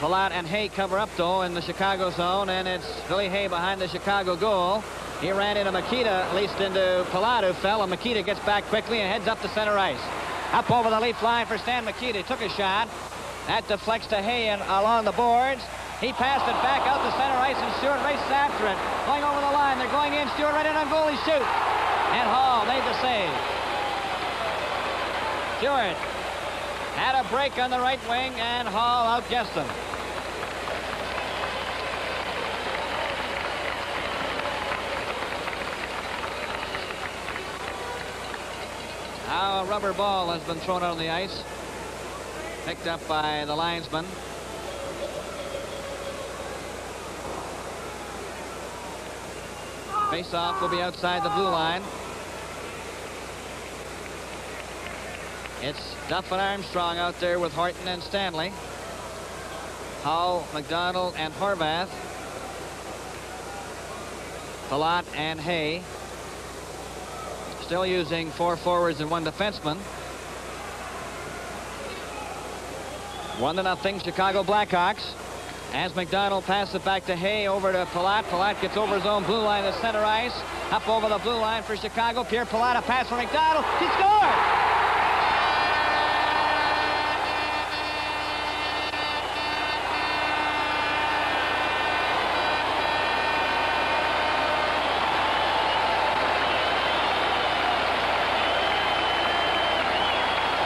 Palat and Hay cover up though in the Chicago zone, and it's Billy Hay behind the Chicago goal. He ran into Makita, at least into Palat, who fell, and Makita gets back quickly and heads up to center ice. Up over the Leaf line for Stan Mikita. Took a shot. That deflects to Hay and along the boards. He passed it back out to center ice, and Stewart races after it. Going over the line. They're going in. Stewart right in on goal. He shoots. And Hall made the save. Stewart had a break on the right wing, and Hall outguessed him. Now a rubber ball has been thrown out on the ice. Picked up by the linesman. Face-off will be outside the blue line. It's Duff and Armstrong out there with Horton and Stanley. Hull, McDonald, and Horvath. Palat and Hay. Still using 4 forwards and 1 defenseman. 1-0 Chicago Blackhawks. As McDonald passes it back to Hay, over to Palat. Palat gets over his own blue line to center ice. Up over the blue line for Chicago. Pierre Palat, a pass for McDonald. He scored!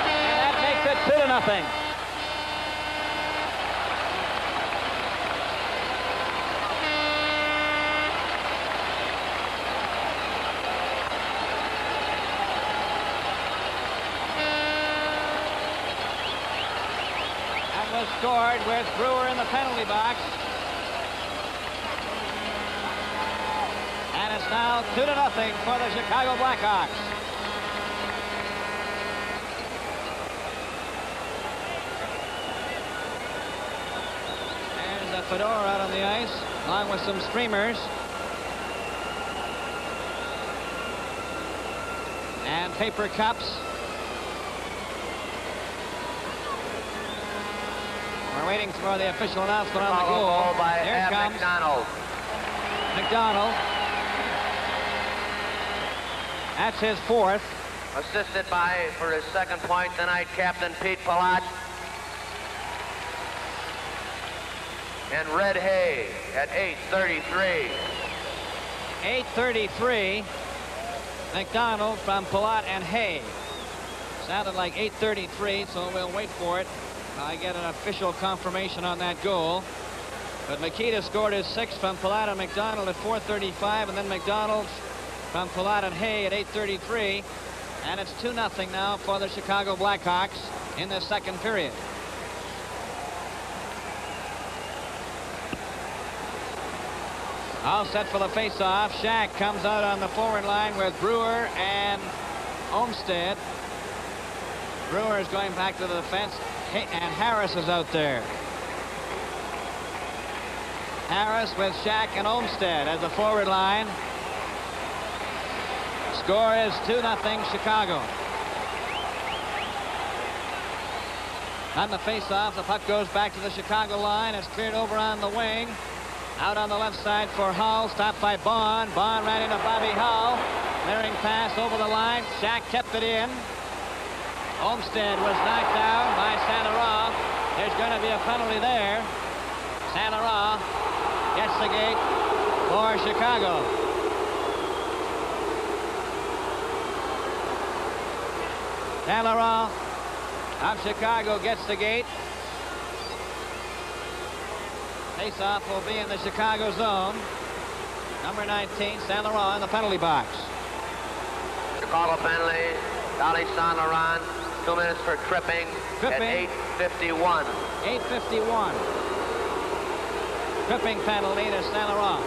And that makes it 2-0. Scored with Brewer in the penalty box. And it's now 2-0 for the Chicago Blackhawks. There's a fedora out on the ice, along with some streamers. And paper cups. We're waiting for the official announcement on the Chicago goal. goal by Here comes McDonald. McDonald. That's his fourth. Assisted by, for his second point tonight, Captain Pete Palat. And Red Hay at 8:33. 8:33. McDonald from Palat and Hay. Sounded like 8:33, so we'll wait for it. I get an official confirmation on that goal. But Makita scored his sixth from Palat and McDonald at 4:35, and then McDonald from Palat and Hay at 8:33. And it's 2-0 now for the Chicago Blackhawks in the second period. All set for the face-off. Shack comes out on the forward line with Brewer and Olmsted. Brewer is going back to the defense, and Harris is out there. Harris with Shack and Olmsted as the forward line. Score is 2-0 Chicago. On the face-off, the puck goes back to the Chicago line. It's cleared over on the wing. Out on the left side for Hull, stopped by Bond. Bond ran into Bobby Hull. Clearing pass over the line. Shack kept it in. Olmsted was knocked down by Saint-Laurent. There's going to be a penalty there. Saint-Laurent gets the gate for Chicago. Saint-Laurent of Chicago gets the gate. Face-off will be in the Chicago zone. Number 19, Saint-Laurent in the penalty box. Chicago penalty. Dolly Saint-Laurent. 2 minutes for tripping. At 8:51. 8:51. Tripping penalty to Saint-Laurent.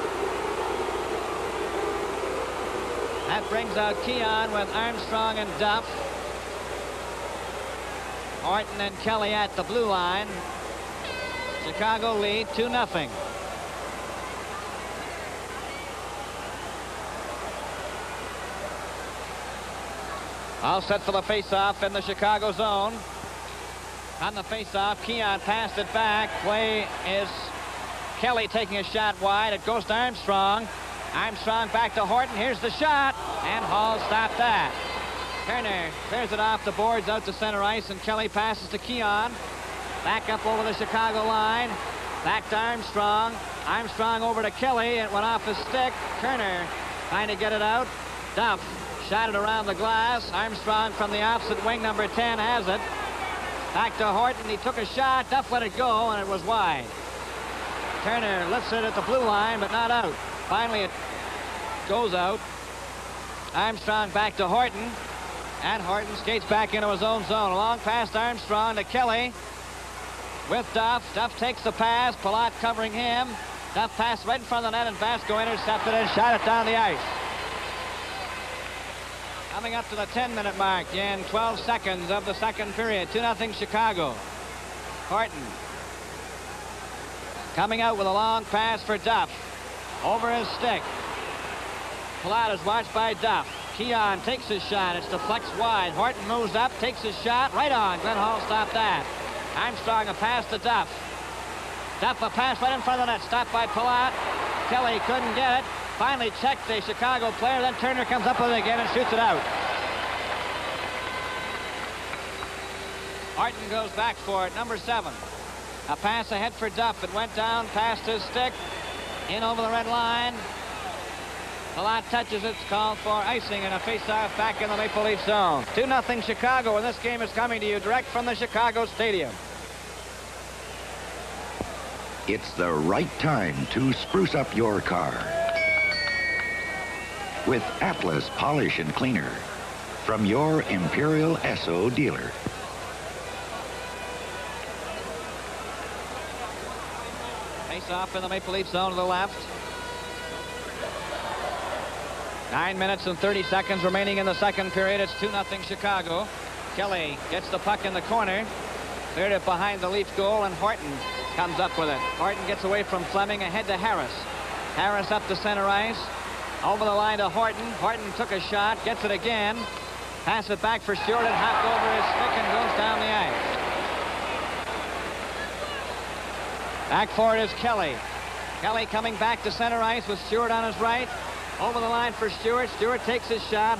That brings out Keon with Armstrong and Duff. Horton and Kelly at the blue line. Chicago lead 2-0. All set for the face-off in the Chicago zone. On the face-off, Keon passed it back. Play is Kelly taking a shot wide. It goes to Armstrong. Armstrong back to Horton. Here's the shot, and Hall stopped that. Turner clears it off the boards out to center ice, and Kelly passes to Keon. Back up over the Chicago line. Back to Armstrong. Armstrong over to Kelly. It went off his stick. Turner trying to get it out. Duff shot it around the glass. Armstrong from the opposite wing, number 10, has it. Back to Horton. He took a shot. Duff let it go, and it was wide. Turner lifts it at the blue line, but not out. Finally, it goes out. Armstrong back to Horton. And Horton skates back into his own zone. Along past Armstrong to Kelly. With Duff. Duff takes the pass. Palat covering him. Duff passed right in front of the net, and Vasco intercepted it and shot it down the ice. Coming up to the 10-minute mark in 12 seconds of the second period. 2-0 Chicago. Horton coming out with a long pass for Duff. Over his stick. Palat is watched by Duff. Keon takes his shot. It's deflects wide. Horton moves up, takes his shot. Right on. Glenn Hall stopped that. Armstrong a pass to Duff. Duff a pass right in front of the net. Stopped by Palat. Kelly couldn't get it. Finally checked the Chicago player. Then Turner comes up with it again and shoots it out. Horton goes back for it. Number 7. A pass ahead for Duff. It went down past his stick. In over the red line. Palat touches it. It's called for icing and a face-off back in the Maple Leaf zone. 2-0 Chicago, and this game is coming to you direct from the Chicago Stadium. It's the right time to spruce up your car with Atlas Polish and Cleaner from your Imperial Esso dealer. Face-off in the Maple Leaf zone to the left. 9 minutes and 30 seconds remaining in the second period. It's 2-0 Chicago. Kelly gets the puck in the corner. Cleared it behind the Leaf goal, and Horton comes up with it. Horton gets away from Fleming, ahead to Harris. Harris up to center ice. Over the line to Horton. Horton took a shot, gets it again. Pass it back for Stewart, and hopped over his stick and goes down the ice. Back for it is Kelly. Kelly coming back to center ice with Stewart on his right. Over the line for Stewart. Stewart takes his shot.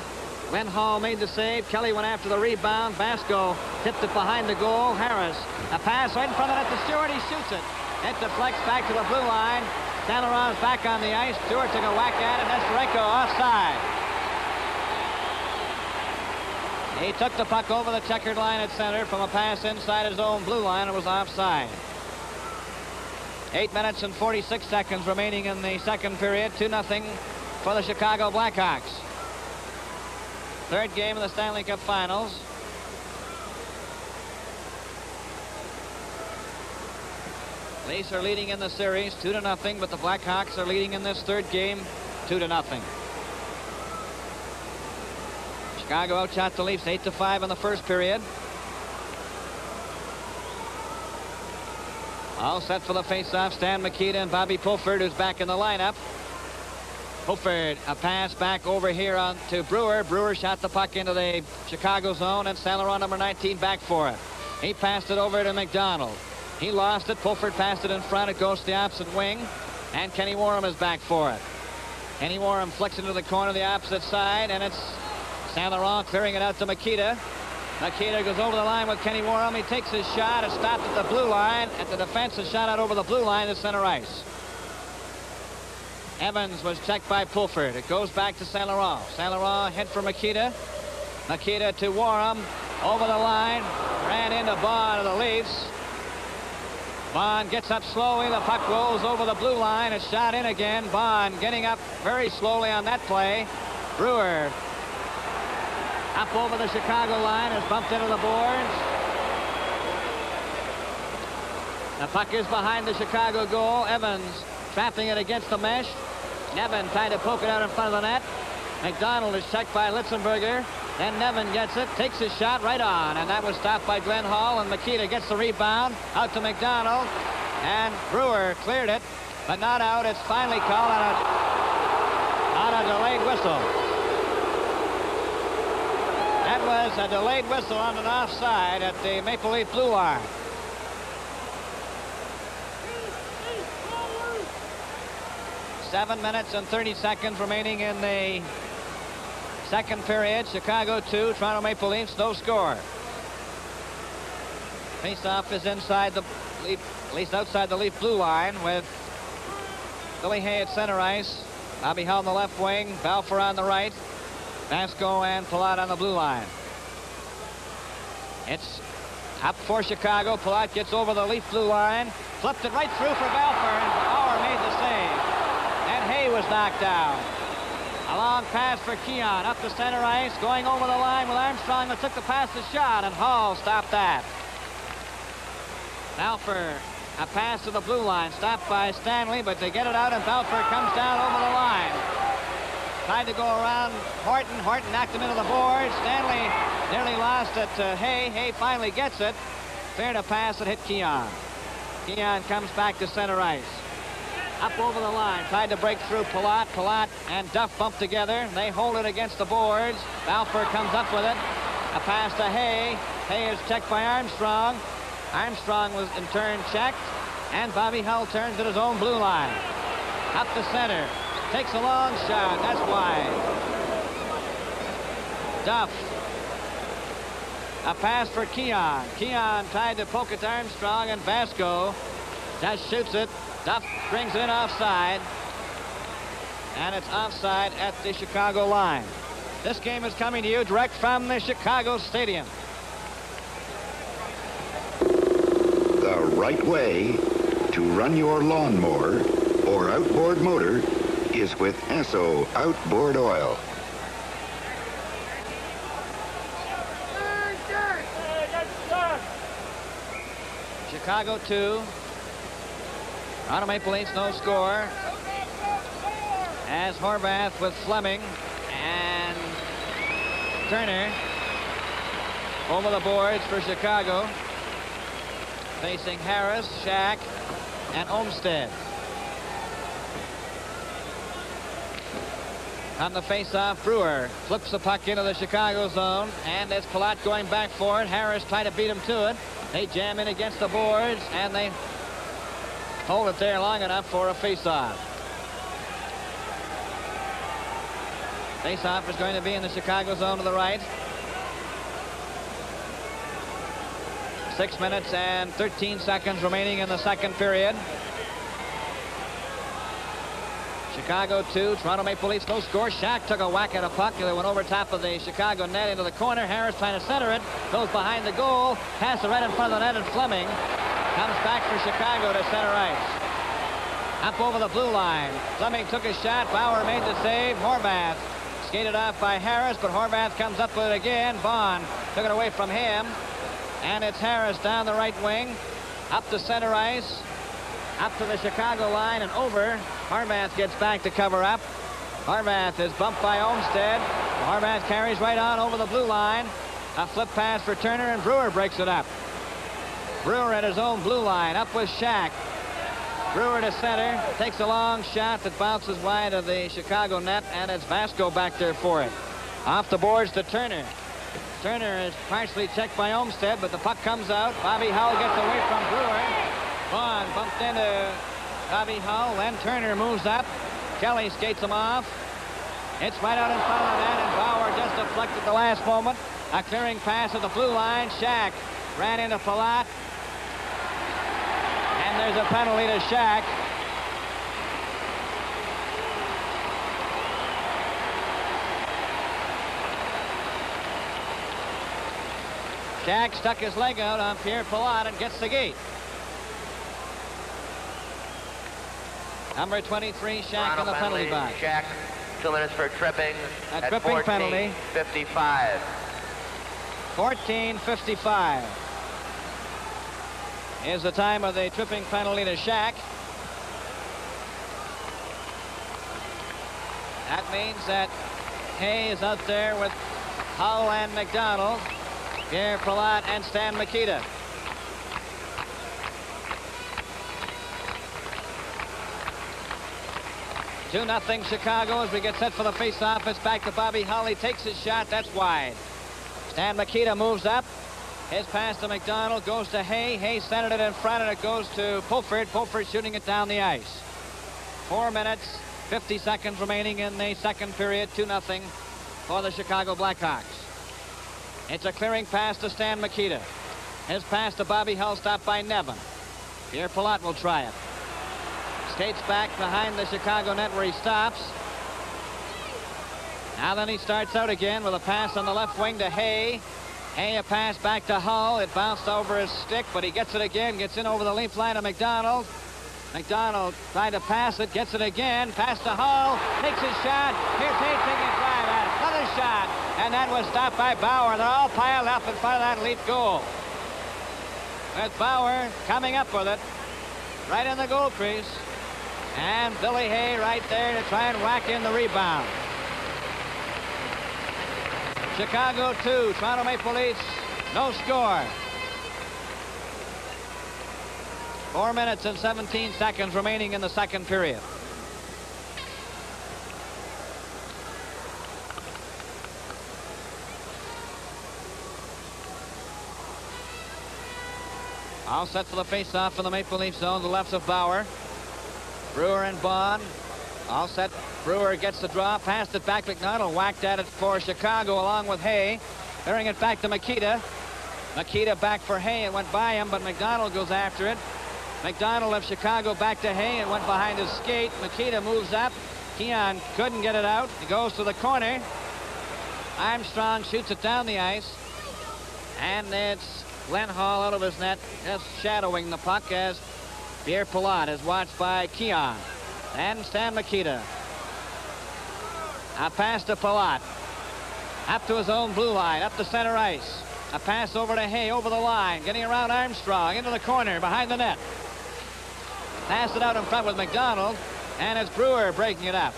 Glenn Hall made the save. Kelly went after the rebound. Vasco tipped it behind the goal. Harris, a pass right in front of it to Stewart. He shoots it. It deflects back to the blue line. Saint Laurent's back on the ice. Stewart took a whack at it. Nesterenko offside. He took the puck over the checkered line at center from a pass inside his own blue line. It was offside. 8 minutes and 46 seconds remaining in the second period. 2-0 for the Chicago Blackhawks. Third game of the Stanley Cup Finals. Leafs are leading in the series 2-0, but the Blackhawks are leading in this third game 2-0. Chicago outshot the Leafs 8-5 in the first period. All set for the face-off. Stan Mikita and Bobby Pulford, who's back in the lineup. Pulford, a pass back over here on to Brewer. Brewer shot the puck into the Chicago zone, and Saint Laurent number 19 back for it. He passed it over to McDonald. He lost it. Pulford passed it in front. It goes to the opposite wing, and Kenny Warham is back for it. Kenny Warham flicks into the corner of the opposite side, and it's Saint Laurent clearing it out to Mikita. Mikita goes over the line with Kenny Warham. He takes his shot. It stopped at the blue line. At the defense, a shot out over the blue line to center ice. Evans was checked by Pulford. It goes back to Saint Laurent. Saint Laurent hit for Mikita. Mikita to Warham. Over the line. Ran into Bond of the Leafs. Bond gets up slowly. The puck rolls over the blue line. It's shot in again. Bond getting up very slowly on that play. Brewer up over the Chicago line, is bumped into the boards. The puck is behind the Chicago goal. Evans trapping it against the mesh. Nevin trying to poke it out in front of the net. McDonald is checked by Litzenberger. Then Nevin gets it, takes his shot right on, and that was stopped by Glenn Hall, and Mikita gets the rebound out to McDonald, and Brewer cleared it, but not out. It's finally called on a delayed whistle. That was a delayed whistle on an offside at the Maple Leaf blue line. Seven minutes and 30 seconds remaining in the second period. Chicago 2, Toronto Maple Leafs, no score. Face-off is inside the Leaf, at least outside the Leaf blue line, with Billy Hay at center ice, Bobby Hull on the left wing, Balfour on the right, Vasco and Palat on the blue line. It's up for Chicago. Palat gets over the Leaf blue line, flipped it right through for Balfour, and Bauer made the save. And Hay was knocked down. A long pass for Keon up the center ice, going over the line with Armstrong that took the pass to shot, and Hall stopped that. Balfour, a pass to the blue line, stopped by Stanley, but they get it out, and Balfour comes down over the line. Tried to go around Horton. Horton knocked him into the board. Stanley nearly lost it to Hay. Hay finally gets it. Cleared a pass that hit Keon. Keon comes back to center ice. Up over the line. Tried to break through Palat. Palat and Duff bump together. They hold it against the boards. Balfour comes up with it. A pass to Hay. Hay is checked by Armstrong. Armstrong was in turn checked. And Bobby Hull turns at his own blue line. Up the center. Takes a long shot. That's wide. Duff. A pass for Keon. Keon tried to poke it to Armstrong, and Vasco just shoots it. Duff brings it in offside. And it's offside at the Chicago line. This game is coming to you direct from the Chicago Stadium. The right way to run your lawnmower or outboard motor is with Esso Outboard Oil. Chicago 2. Toronto Maple Leafs no score. As Horvath with Fleming and Turner over the boards for Chicago. Facing Harris, Shack, and Olmstead. On the face-off, Brewer flips the puck into the Chicago zone, and it's Palat going back for it. Harris trying to beat him to it. They jam in against the boards, and they hold it there long enough for a face-off. Face-off is going to be in the Chicago zone to the right. 6 minutes and 13 seconds remaining in the second period. Chicago 2, Toronto Maple Leafs no score. Shack took a whack at a puck. It went over top of the Chicago net into the corner. Harris trying to center it. Goes behind the goal. Pass it right in front of the net, and Fleming comes back for Chicago to center ice. Up over the blue line. Fleming took a shot. Bauer made the save. Horvath skated off by Harris, but Horvath comes up with it again. Vaughn took it away from him. And it's Harris down the right wing. Up to center ice. Up to the Chicago line and over. Horvath gets back to cover up. Horvath is bumped by Olmstead. Horvath carries right on over the blue line. A flip pass for Turner, and Brewer breaks it up. Brewer at his own blue line. Up with Shack. Brewer to center. Takes a long shot that bounces wide of the Chicago net, and it's Vasco back there for it. Off the boards to Turner. Turner is partially checked by Olmstead, but the puck comes out. Bobby Hull gets away from Brewer. Vaughn bumped into Bobby Hull. Then Turner moves up. Kelly skates him off. It's right out in front of the net, and Bauer just deflected the last moment. A clearing pass at the blue line. Shack ran into Palat. And there's a penalty to Shack. Shack stuck his leg out on Pierre Palat and gets the gate. Number 23, Shack on the penalty box. Shack, 2 minutes for tripping. A tripping penalty. 14:55. 14:55 is the time of the tripping penalty to Shack. That means that Hay is out there with Hull and McDonald, Pierre Palat and Stan Mikita. Two 2-0 Chicago as we get set for the face-off. It's back to Bobby Hull. He takes his shot. That's wide. Stan Mikita moves up. His pass to McDonald goes to Hay. Hay centered it in front, and it goes to Pulford. Pulford shooting it down the ice. 4 minutes, 50 seconds remaining in the second period. 2-0 for the Chicago Blackhawks. It's a clearing pass to Stan Mikita. His pass to Bobby Hull stopped by Nevin. Pierre Palat will try it. Skates back behind the Chicago net where he stops. Now then he starts out again with a pass on the left wing to Hay. Hay a pass back to Hull. It bounced over his stick, but he gets it again. Gets in over the leaf line to McDonald. McDonald tried to pass it. Gets it again. Pass to Hull. Takes his shot. Here's Hay taking a drive at it. Another shot. And that was stopped by Bauer. They're all piled up in front of that Leaf goal. With Bauer coming up with it. Right in the goal crease. And Billy Hay right there to try and whack in the rebound. Chicago 2, Toronto Maple Leafs, no score. 4 minutes and 17 seconds remaining in the second period. All set for the face-off for the Maple Leaf zone, the left of Bauer. Brewer and Bond all set. Brewer gets the draw, passed it back. McDonald whacked at it for Chicago along with Hay. Clearing it back to Mikita. Mikita back for Hay. It went by him, but McDonald goes after it. McDonald of Chicago back to Hay and went behind his skate. Mikita moves up. Keon couldn't get it out. He goes to the corner. Armstrong shoots it down the ice. And it's Glenn Hall out of his net, just shadowing the puck as Pierre Palat is watched by Keon. And Stan Mikita. A pass to Palat. Up to his own blue line, up the center ice. A pass over to Hay, over the line, getting around Armstrong, into the corner, behind the net. Pass it out in front with McDonald, and it's Brewer breaking it up.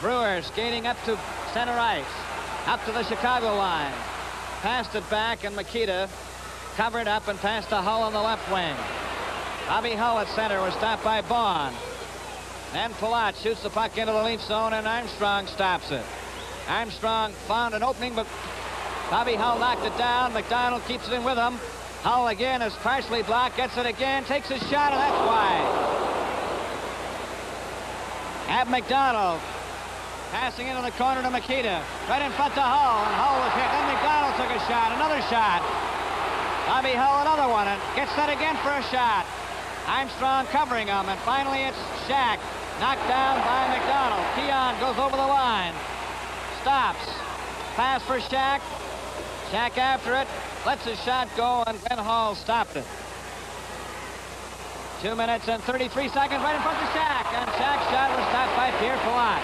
Brewer skating up to center ice, up to the Chicago line. Passed it back, and Mikita covered up and passed to Hull on the left wing. Bobby Hull at center was stopped by Bond. Then Palat shoots the puck into the Leaf zone, and Armstrong stops it. Armstrong found an opening, but Bobby Hull knocked it down. McDonald keeps it in with him. Hull again is partially blocked, gets it again, takes a shot, and that's wide. Ab McDonald passing into the corner to Makita. Right in front to Hull, and Hull was hit. Then McDonald took a shot, another shot. Bobby Hull another one, and gets set again for a shot. Armstrong covering him, and finally it's Shack. Knocked down by McDonald. Keon goes over the line. Stops. Pass for Shack. Shack after it. Lets his shot go, and Glenn Hall stopped it. 2 minutes and 33 seconds right in front of Shack. And Shack's shot was stopped by Pierre Palat.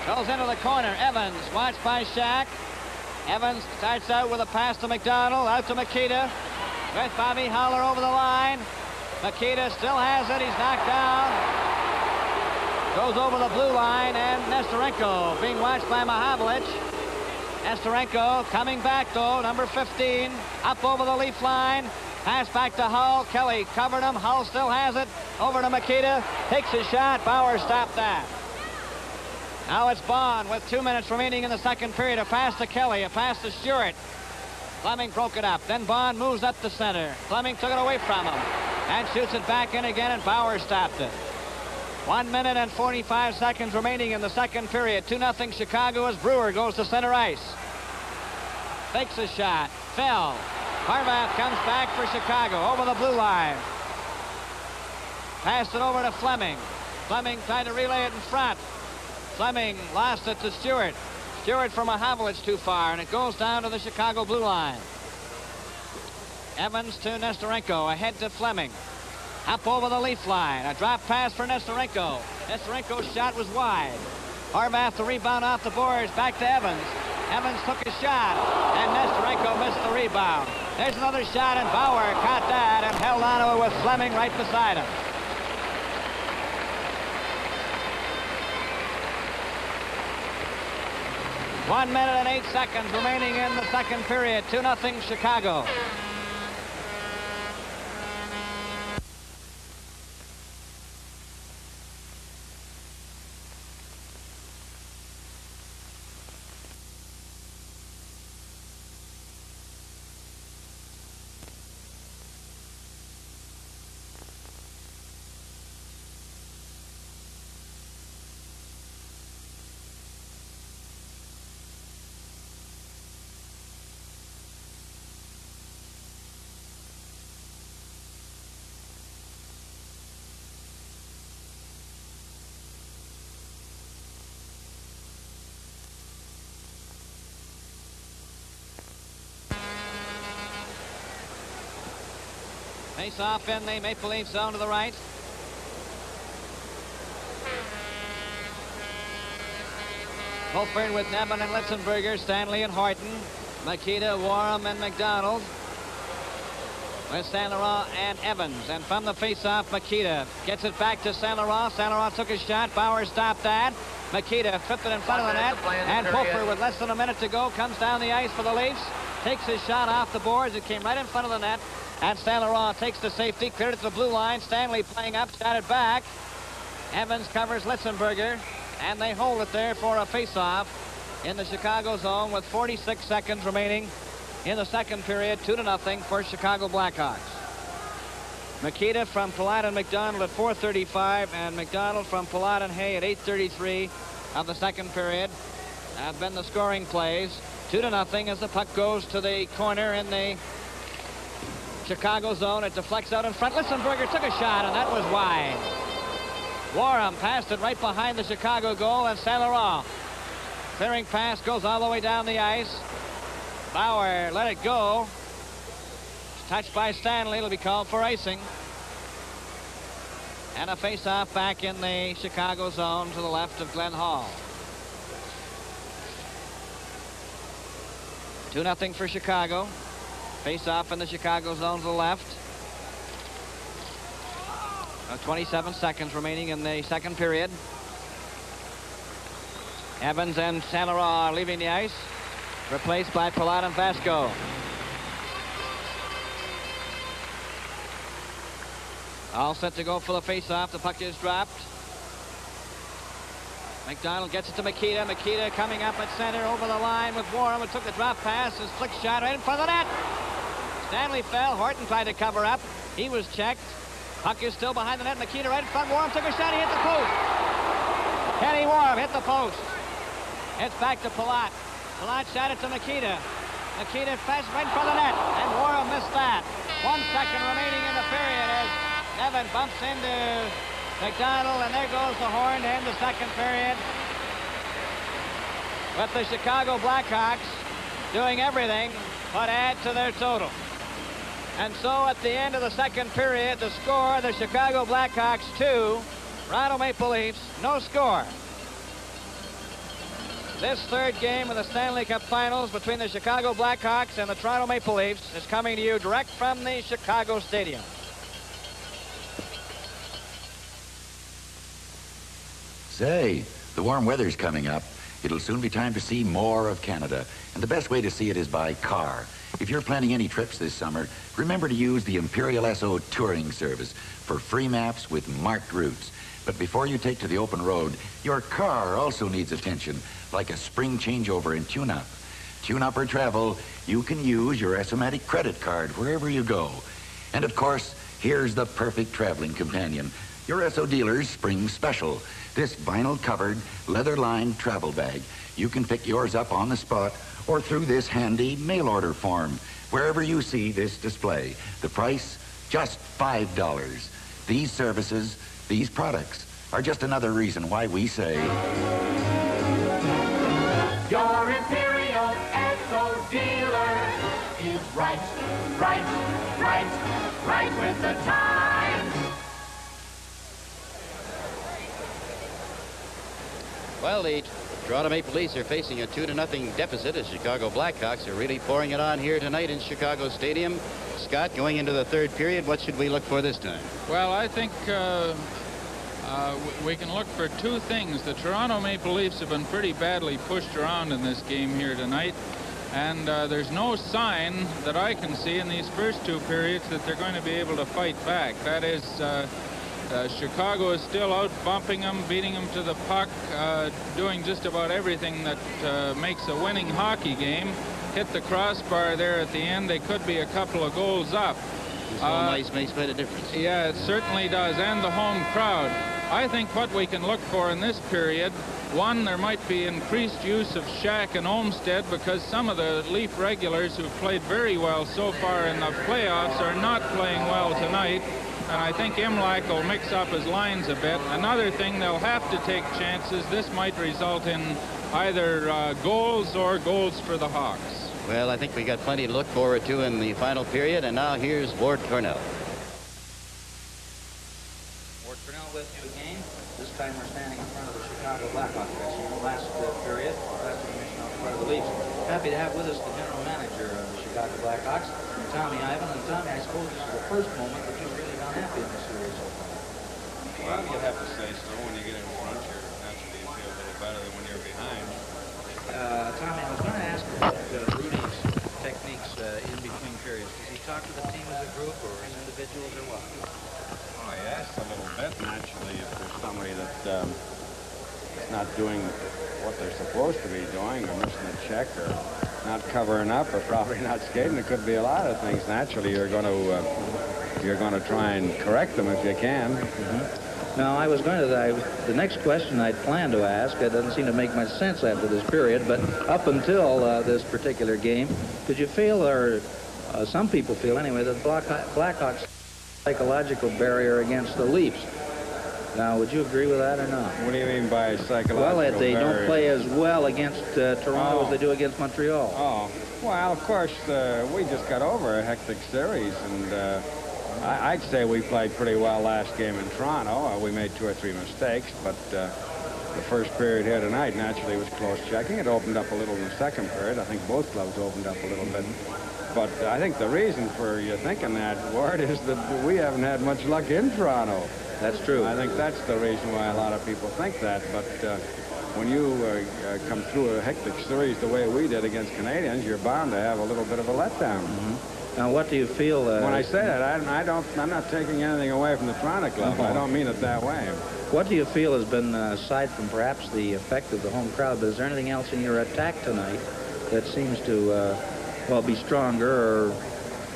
Goes into the corner. Evans watched by Shack. Evans starts out with a pass to McDonald. Out to Makita. With Bobby Howler over the line. Makita still has it. He's knocked down. Goes over the blue line, and Nestorenko being watched by Mahavlich. Nestorenko coming back, though, number 15, up over the leaf line. Pass back to Hull. Kelly covered him. Hull still has it. Over to Makita. Takes his shot. Bauer stopped that. Now it's Bond with 2 minutes remaining in the second period. A pass to Kelly. A pass to Stewart. Fleming broke it up. Then Bond moves up the center. Fleming took it away from him and shoots it back in again, and Bauer stopped it. 1 minute and 45 seconds remaining in the second period. 2-0 Chicago as Brewer goes to center ice. Fakes a shot. Fell. Harvath comes back for Chicago over the blue line. Passed it over to Fleming. Fleming tried to relay it in front. Fleming lost it to Stewart. Stewart from Mahavlich too far, and it goes down to the Chicago blue line. Evans to Nestorenko, ahead to Fleming. Up over the leaf line. A drop pass for Nestorenko. Nestorenko's shot was wide. Harvath the rebound off the boards. Back to Evans. Evans took a shot, and Nestorenko missed the rebound. There's another shot, and Bauer caught that and held on to it with Fleming right beside him. One minute and 8 seconds remaining in the second period. 2-0 Chicago. Face off in the Maple Leaf zone to the right. Fulford with Nevin and Litzenberger, Stanley and Horton, Makita, Warham, and McDonald. With Saint Laurent and Evans. And from the face-off, Makita gets it back to Saint Laurent. Saint Laurent took a shot. Bauer stopped that. Makita flipped it in front of the net. And Fulford, with less than a minute to go, comes down the ice for the Leafs. Takes his shot off the boards. It came right in front of the net. And Saint Laurent takes the safety, cleared it to the blue line. Stanley playing up, shot it back. Evans covers Litzenberger, and they hold it there for a face-off in the Chicago zone with 46 seconds remaining in the second period. 2-0 for Chicago Blackhawks. Makita from Palat and McDonald at 4:35, and McDonald from Palat and Hay at 8:33 of the second period have been the scoring plays. 2-0 as the puck goes to the corner in the Chicago zone. It deflects out in front. Litzenberger took a shot, and that was wide. Warham passed it right behind the Chicago goal, and Saint Laurent. Clearing pass goes all the way down the ice. Bauer let it go. Touched by Stanley. It'll be called for icing. And a face-off back in the Chicago zone to the left of Glenn Hall. 2-0 for Chicago. Face-off in the Chicago zone to the left. 27 seconds remaining in the second period. Evans and Saint Laurent are leaving the ice, replaced by Palat and Vasco. All set to go for the face-off. The puck is dropped. McDonald gets it to Makita. Makita coming up at center over the line with Warham, who took the drop pass. His flick shot right in front of the net. Stanley fell. Horton tried to cover up. He was checked. Puck is still behind the net. Nikita right in front. Warren took a shot. He hit the post. Kenny Warren hit the post. It's back to Palat. Palat shot it to Nikita. Nikita fast right in front of the net. And Warren missed that. 1 second remaining in the period as Nevin bumps into McDonald. And there goes the horn to end the second period. With the Chicago Blackhawks doing everything but add to their total. And so at the end of the second period, the score, the Chicago Blackhawks 2, Toronto Maple Leafs, no score. This third game of the Stanley Cup Finals between the Chicago Blackhawks and the Toronto Maple Leafs is coming to you direct from the Chicago Stadium. Say, the warm weather's coming up. It'll soon be time to see more of Canada, and the best way to see it is by car. If you're planning any trips this summer, remember to use the Imperial SO touring service for free maps with marked routes. But before you take to the open road, your car also needs attention, like a spring changeover and tune-up. Tune-up or travel, you can use your SO-matic credit card wherever you go. And of course, here's the perfect traveling companion, your SO dealer's spring special. This vinyl-covered, leather-lined travel bag. You can pick yours up on the spot or through this handy mail-order form, wherever you see this display. The price, just $5. These services, these products, are just another reason why we say... Your Imperial SO dealer is right with the times. Well, the Toronto Maple Leafs are facing a 2-0 deficit as Chicago Blackhawks are really pouring it on here tonight in Chicago Stadium. Scott, going into the third period, what should we look for this time? Well, I think we can look for two things. The Toronto Maple Leafs have been pretty badly pushed around in this game here tonight, and there's no sign that I can see in these first two periods that they're going to be able to fight back. That is, Chicago is still out bumping them, beating them to the puck, doing just about everything that makes a winning hockey game. Hit the crossbar there at the end. They could be a couple of goals up. This home ice makes quite a difference. Yeah, it certainly does, and the home crowd. I think what we can look for in this period, one, there might be increased use of Shack and Olmsted because some of the Leaf regulars who've played very well so far in the playoffs are not playing well tonight. And I think Imlach will mix up his lines a bit. Another thing, they'll have to take chances. This might result in either goals or goals for the Hawks. Well, I think we got plenty to look forward to in the final period. And now here's Ward Cornell. Ward Cornell with you again. This time we're standing in front of the Chicago Blackhawks dressing room. Last period, last intermission on the part of the Leafs. Happy to have with us the general manager of the Chicago Blackhawks, Tommy Ivan. And Tommy, I suppose this is the first moment that you've really been happy in the series so far. Well, you'd have to say so. When you get in front, naturally you feel a little better than when you're behind. Tommy, I was going to ask about Rudy's techniques in between periods. Does he talk to the team as a group or as individuals or what? Oh, yes, a little bit, naturally. If there's somebody that is not doing what they're supposed to be doing or missing a check or not covering up or probably not skating, it could be a lot of things. Naturally, you're going to try and correct them if you can. Mm-hmm. Now, I was going to, the next question I'd planned to ask, it doesn't seem to make much sense after this period, but up until this particular game, did you feel, or some people feel anyway, that Blackhawks psychological barrier against the Leafs? Now, would you agree with that or not? What do you mean by psychological Well, that they barrier? don't play as well against Toronto as they do against Montreal. Oh, well, of course, we just got over a hectic series, and I'd say we played pretty well last game in Toronto. We made 2 or 3 mistakes, but the first period here tonight naturally was close checking. It opened up a little in the second period. I think both clubs opened up a little bit. But I think the reason for you thinking that, Ward, is that we haven't had much luck in Toronto. That's true. I think that's the reason why a lot of people think that. But when you come through a hectic series the way we did against Canadians, you're bound to have a little bit of a letdown. Mm-hmm. Now, what do you feel? When I say that, I'm not taking anything away from the Toronto club. I don't mean it that way. What do you feel has been, aside from perhaps the effect of the home crowd, but is there anything else in your attack tonight that seems to, well, be stronger or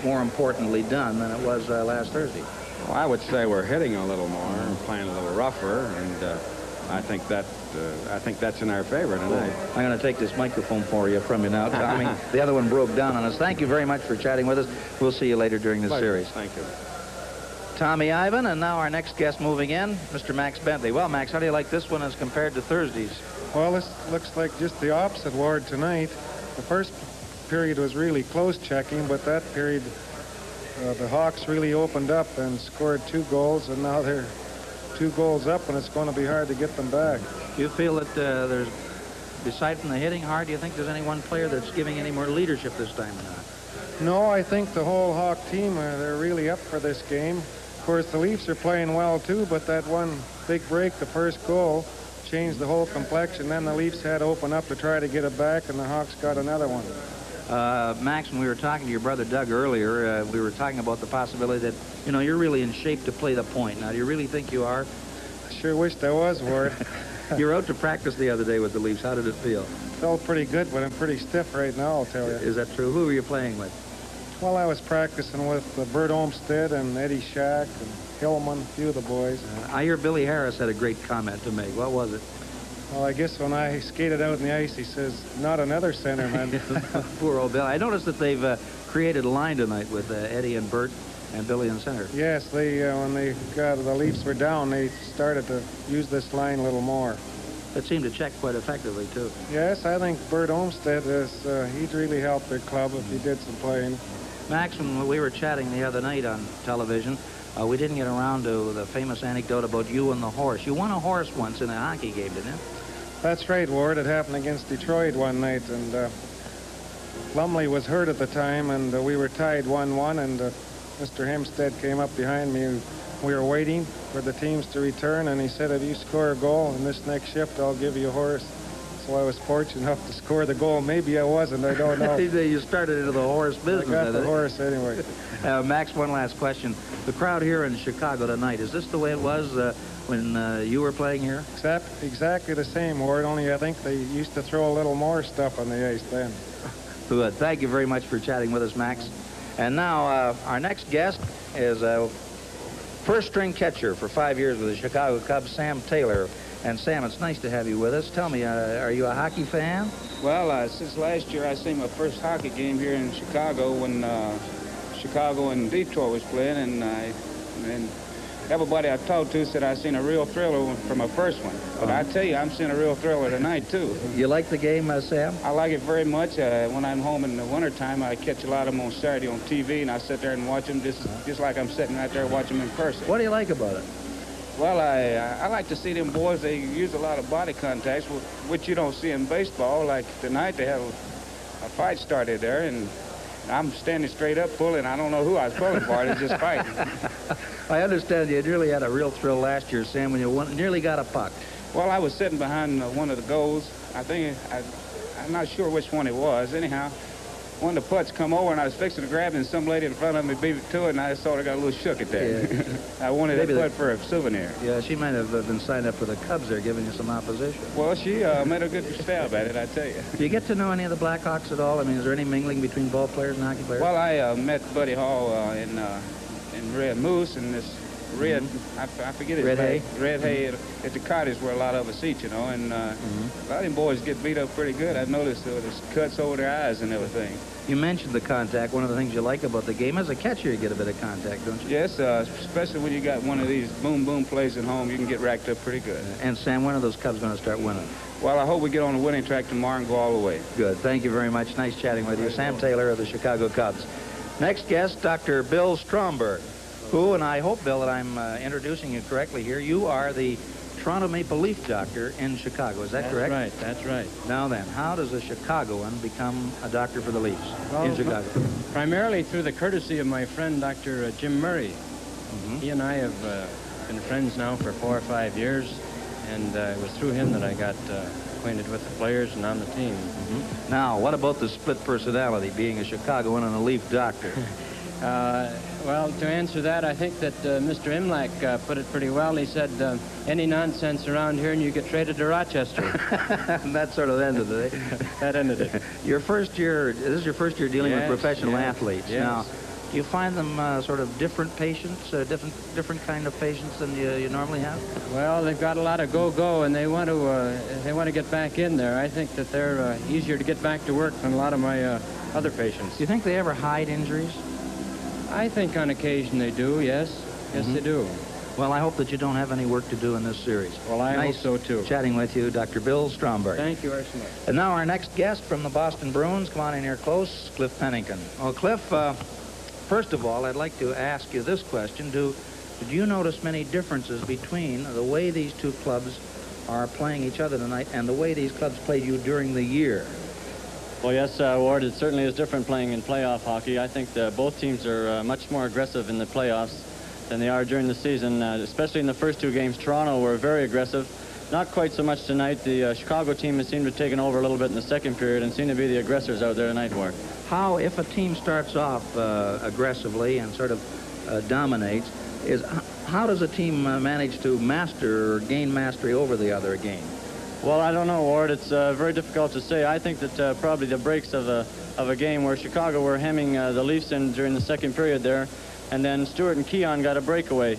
more importantly done than it was last Thursday? Well, I would say we're hitting a little more, playing a little rougher, and I think that's in our favor tonight. I'm going to take this microphone for you from you now, Tommy. The other one broke down on us. Thank you very much for chatting with us. We'll see you later during this series. Thank you. Tommy Ivan, and now our next guest moving in, Mr. Max Bentley. Well, Max, how do you like this one as compared to Thursday's? Well, this looks like just the opposite, Ward, tonight. The first period was really close checking, but that period the Hawks really opened up and scored 2 goals, and now they're 2 goals up, and it's going to be hard to get them back. Do you feel that there's, beside from the hitting hard, do you think there's any one player that's giving any more leadership this time or not? No, I think the whole Hawk team, they're really up for this game. Of course, the Leafs are playing well, too, but that one big break, the first goal, changed the whole complexion. Then the Leafs had to open up to try to get it back, and the Hawks got another one. Max, when we were talking to your brother Doug earlier, we were talking about the possibility that, you know, you're really in shape to play the point. Now, do you really think you are? I sure wished I was, Ward. You were out to practice the other day with the Leafs. How did it feel? Felt pretty good, but I'm pretty stiff right now, I'll tell you. Is that true? Who were you playing with? Well, I was practicing with Bert Olmsted and Eddie Shack and Hillman, a few of the boys. I hear Billy Harris had a great comment to make. What was it? Well, I guess when I skated out in the ice, he says, not another centerman. Poor old Bill. I noticed that they've created a line tonight with Eddie and Bert and Billy in center. Yes, they when the Leafs were down, they started to use this line a little more. That seemed to check quite effectively, too. Yes, I think Bert Olmsted, he'd really helped their club if he did some playing. Max, when we were chatting the other night on television, we didn't get around to the famous anecdote about you and the horse. You won a horse once in a hockey game, didn't you? That's right, Ward. It happened against Detroit one night, and Lumley was hurt at the time, and we were tied 1-1, and Mr. Hempstead came up behind me. We were waiting for the teams to return, and he said, if you score a goal in this next shift, I'll give you a horse. So I was fortunate enough to score the goal. Maybe I wasn't, I don't know. You started into the horse business. I got the horse anyway. Max, one last question. The crowd here in Chicago tonight, is this the way it was when you were playing here? Exactly the same, Ward, only I think they used to throw a little more stuff on the ice then. Good. Thank you very much for chatting with us, Max. And now our next guest is first-string catcher for 5 years with the Chicago Cubs, Sam Taylor. And Sam, it's nice to have you with us. Tell me, are you a hockey fan? Well, since last year I seen my first hockey game here in Chicago when Chicago and Detroit was playing, and everybody I talked to said I seen a real thriller from my first one. But I tell you, I'm seeing a real thriller tonight, too. You like the game, Sam? I like it very much. When I'm home in the wintertime, I catch a lot of them on Saturday on TV, and I sit there and watch them just like I'm sitting right there watching them in person. What do you like about it? Well, I like to see them boys. They use a lot of body contacts, which you don't see in baseball. Like tonight, they have a fight started there, and I'm standing straight up pulling. I don't know who I was pulling for. It's just fighting. I understand you really had a real thrill last year, Sam, when you nearly got a puck. Well, I was sitting behind one of the goals. I'm not sure which one it was. Anyhow, one of the putts come over, and I was fixing to grab it, and some lady in front of me beat it to it, and I sort of got a little shook at that. Yeah. I wanted a putt for a souvenir. Yeah, she might have been signed up for the Cubs there, giving you some opposition. Well, she made a good stab at it, I tell you. Do you get to know any of the Blackhawks at all? I mean, is there any mingling between ball players and hockey players? Well, I met Buddy Hall in Red Moose, and this Red, I forget his name. Red Hay at the cottage where a lot of us eat, you know, and a lot of them boys get beat up pretty good. I've noticed there's cuts over their eyes and everything. You mentioned the contact. One of the things you like about the game, as a catcher, you get a bit of contact, don't you? Yes, especially when you got one of these boom plays at home, you can get racked up pretty good. And Sam, when are those Cubs going to start winning? Well, I hope we get on the winning track tomorrow and go all the way. Good. Thank you very much. Nice chatting with you. Sam Taylor of the Chicago Cubs. Next guest, Dr. Bill Stromberg, who, and I hope, Bill, that I'm introducing you correctly here, you are the Toronto Maple Leaf doctor in Chicago. Is that correct? That's right. That's right. Now then, how does a Chicagoan become a doctor for the Leafs in Chicago? Primarily through the courtesy of my friend, Dr. Jim Murray. He and I have been friends now for 4 or 5 years, and it was through him that I got acquainted with the players and on the team. Now, what about the split personality, being a Chicagoan and a Leaf doctor? Well, to answer that, I think that Mr. Imlach put it pretty well. He said, any nonsense around here and you get traded to Rochester. And that sort of ended it. That ended it. This is your first year dealing with professional athletes. Yes. Now, Do you find them sort of different patients, different kind of patients than you normally have? Well, they've got a lot of go-go, and they want to get back in there. I think that they're easier to get back to work than a lot of my other patients. Do you think they ever hide injuries? I think on occasion they do, yes. Yes, they do. Well, I hope that you don't have any work to do in this series. Well, I hope so, too. Chatting with you, Dr. Bill Stromberg. Thank you very much. And now our next guest from the Boston Bruins. Come on in here close, Cliff Pennington. Well, Cliff, first of all, I'd like to ask you this question. Did you notice many differences between the way these two clubs are playing each other tonight and the way these clubs played you during the year? Well, yes, Ward, it certainly is different playing in playoff hockey. I think both teams are much more aggressive in the playoffs than they are during the season, especially in the first two games. Toronto were very aggressive. Not quite so much tonight. The Chicago team has seemed to have taken over a little bit in the second period and seem to be the aggressors out there tonight, Ward. How, if a team starts off aggressively and sort of dominates, how does a team manage to master or gain mastery over the other again? Well, I don't know, Ward. It's very difficult to say. I think that probably the breaks of a game where Chicago were hemming the Leafs in during the second period there, and then Stewart and Keon got a breakaway.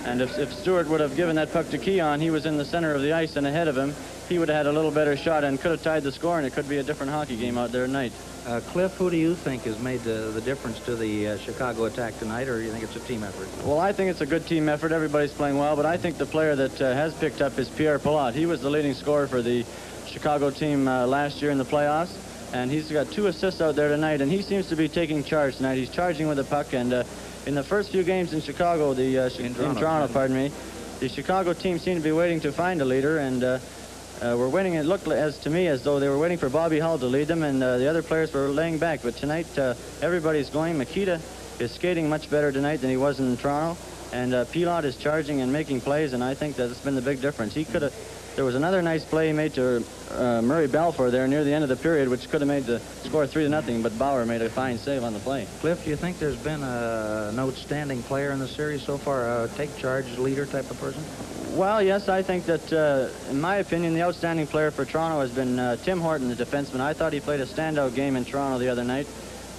And if Stewart would have given that puck to Keon, he was in the center of the ice and ahead of him, he would have had a little better shot and could have tied the score, and it could be a different hockey game out there tonight. Cliff, who do you think has made the difference to the Chicago attack tonight, or do you think it's a team effort? Well, I think it's a good team effort. Everybody's playing well, but I think the player that has picked up is Pierre Pilote. He was the leading scorer for the Chicago team last year in the playoffs, and he's got 2 assists out there tonight, and he seems to be taking charge tonight. He's charging with the puck, and in the first few games in Chicago, in Toronto, pardon me, the Chicago team seemed to be waiting to find a leader, and we're waiting. It looked to me as though they were waiting for Bobby Hull to lead them, and the other players were laying back. But tonight, everybody's going. Makita is skating much better tonight than he was in Toronto, and Pilote is charging and making plays, and I think that's been the big difference. He could have. There was another nice play made to Murray Balfour there near the end of the period, which could have made the score 3-0, but Bauer made a fine save on the play. Cliff, do you think there's been an outstanding player in the series so far, a take charge leader type of person? Well, yes, I think that, in my opinion, the outstanding player for Toronto has been Tim Horton, the defenseman. I thought he played a standout game in Toronto the other night.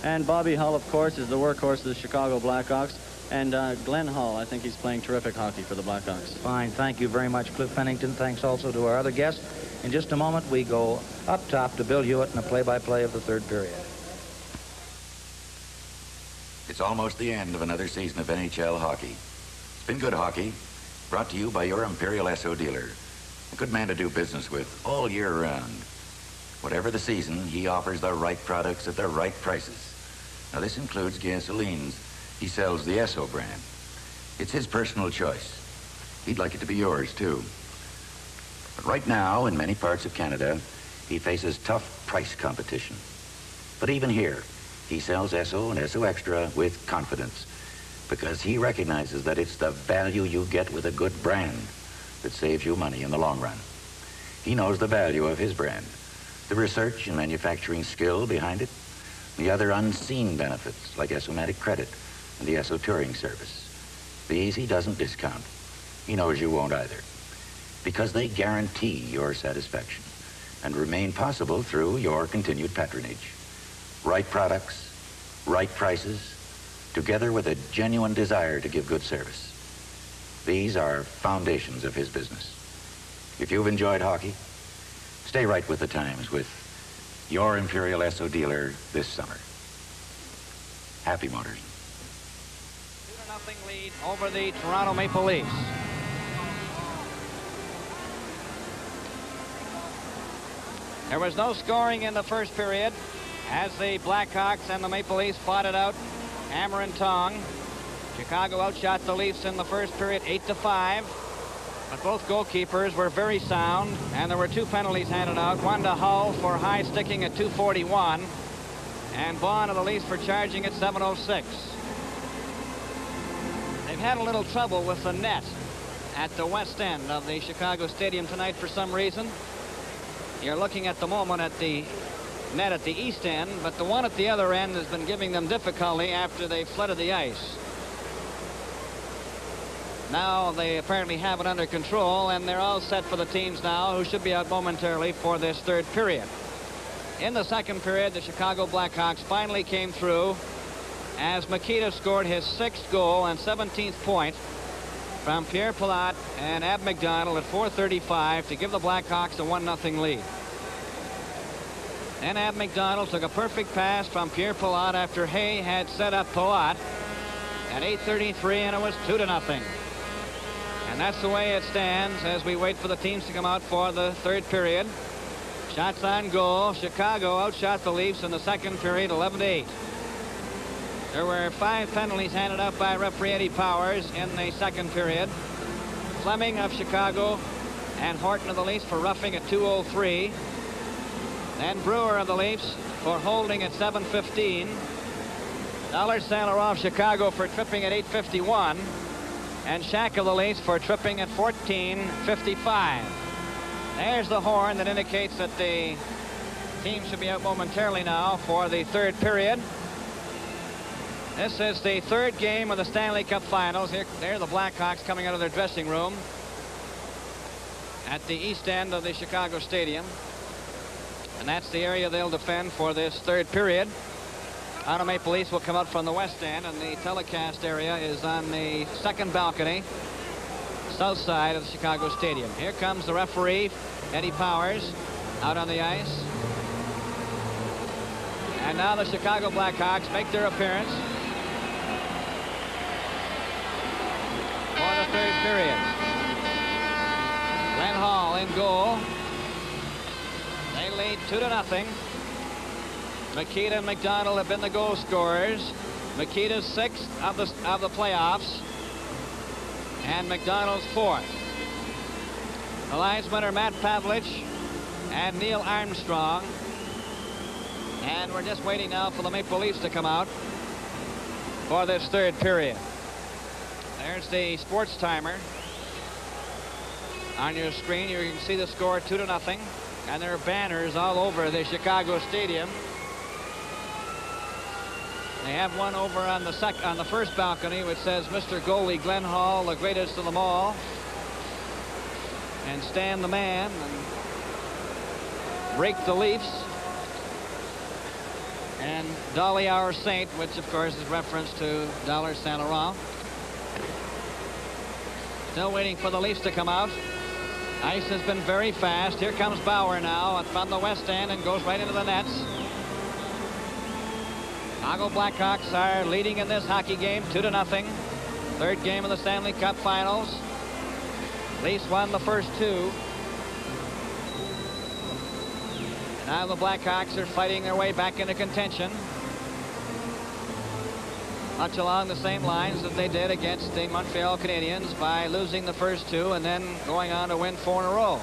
And Bobby Hull, of course, is the workhorse of the Chicago Blackhawks. And Glenn Hall, I think he's playing terrific hockey for the Blackhawks. Fine. Thank you very much, Cliff Pennington. Thanks also to our other guests. In just a moment, we go up top to Bill Hewitt in a play-by-play of the third period. It's almost the end of another season of NHL hockey. It's been good hockey, brought to you by your Imperial Esso dealer. A good man to do business with all year round. Whatever the season, he offers the right products at the right prices. Now, this includes gasolines. He sells the Esso brand. It's his personal choice. He'd like it to be yours, too. But right now, in many parts of Canada, he faces tough price competition. But even here, he sells Esso and Esso Extra with confidence because he recognizes that it's the value you get with a good brand that saves you money in the long run. He knows the value of his brand, the research and manufacturing skill behind it, the other unseen benefits like Essomatic credit and the Esso Touring service. These he doesn't discount. He knows you won't either, because they guarantee your satisfaction and remain possible through your continued patronage. Right products, right prices, together with a genuine desire to give good service. These are foundations of his business. If you've enjoyed hockey, stay right with the times with your Imperial Esso dealer this summer. Happy Motors. 2-0 lead over the Toronto Maple Leafs. There was no scoring in the first period as the Blackhawks and the Maple Leafs fought it out hammer and tong. Chicago outshot the Leafs in the first period 8-5. But both goalkeepers were very sound, and there were 2 penalties handed out. One to Hull for high sticking at 2:41, and Vaughn of the Leafs for charging at 7:06. They've had a little trouble with the net at the west end of the Chicago Stadium tonight for some reason. You're looking at the moment at the net at the east end, but the one at the other end has been giving them difficulty after they flooded the ice. Now they apparently have it under control, and they're all set for the teams now, who should be out momentarily for this third period. In the second period, the Chicago Blackhawks finally came through as Makita scored his 6th goal and 17th point from Pierre Pilote and Ab McDonald at 4:35 to give the Blackhawks a 1-0 lead. And Ab McDonald took a perfect pass from Pierre Pilote after Hay had set up Pilote at 8:33, and it was 2-0. And that's the way it stands as we wait for the teams to come out for the 3rd period. Shots on goal. Chicago outshot the Leafs in the 2nd period, 11-8. There were 5 penalties handed out by referee Eddie Powers in the 2nd period. Fleming of Chicago and Horton of the Leafs for roughing at 2:03. Then Brewer of the Leafs for holding at 7:15. Saint Laurent of Chicago for tripping at 8:51. And Shack of the Leafs for tripping at 14:55. There's the horn that indicates that the team should be out momentarily now for the 3rd period. This is the 3rd game of the Stanley Cup Finals. Here, there are the Blackhawks coming out of their dressing room at the east end of the Chicago Stadium. And that's the area they'll defend for this 3rd period. Toronto Maple Leafs will come out from the west end, and the telecast area is on the 2nd balcony, south side of the Chicago Stadium. Here comes the referee, Eddie Powers, out on the ice. And now the Chicago Blackhawks make their appearance for the 3rd period. Glenn Hall in goal. They lead 2-0. Makita and McDonald have been the goal scorers. Makita's 6th of the playoffs, and McDonald's 4th. The linesmen are Matt Pavlich and Neil Armstrong. And we're just waiting now for the Maple Leafs to come out for this 3rd period. There's the sports timer on your screen. You can see the score 2-0. And there are banners all over the Chicago Stadium. They have one over on the 1st balcony which says Mr. Goalie Glenn Hall, the greatest of them all, and Stan the Man, and Rake the Leafs, and Dolly Our Saint, which of course is reference to Saint Laurent. Still waiting for the Leafs to come out. Ice has been very fast. Here comes Bauer now from the west end and goes right into the nets. Chicago Blackhawks are leading in this hockey game 2-0. 3rd game of the Stanley Cup Finals. Leafs won the first 2. Now the Blackhawks are fighting their way back into contention, much along the same lines that they did against the Montreal Canadiens by losing the first 2 and then going on to win 4 in a row.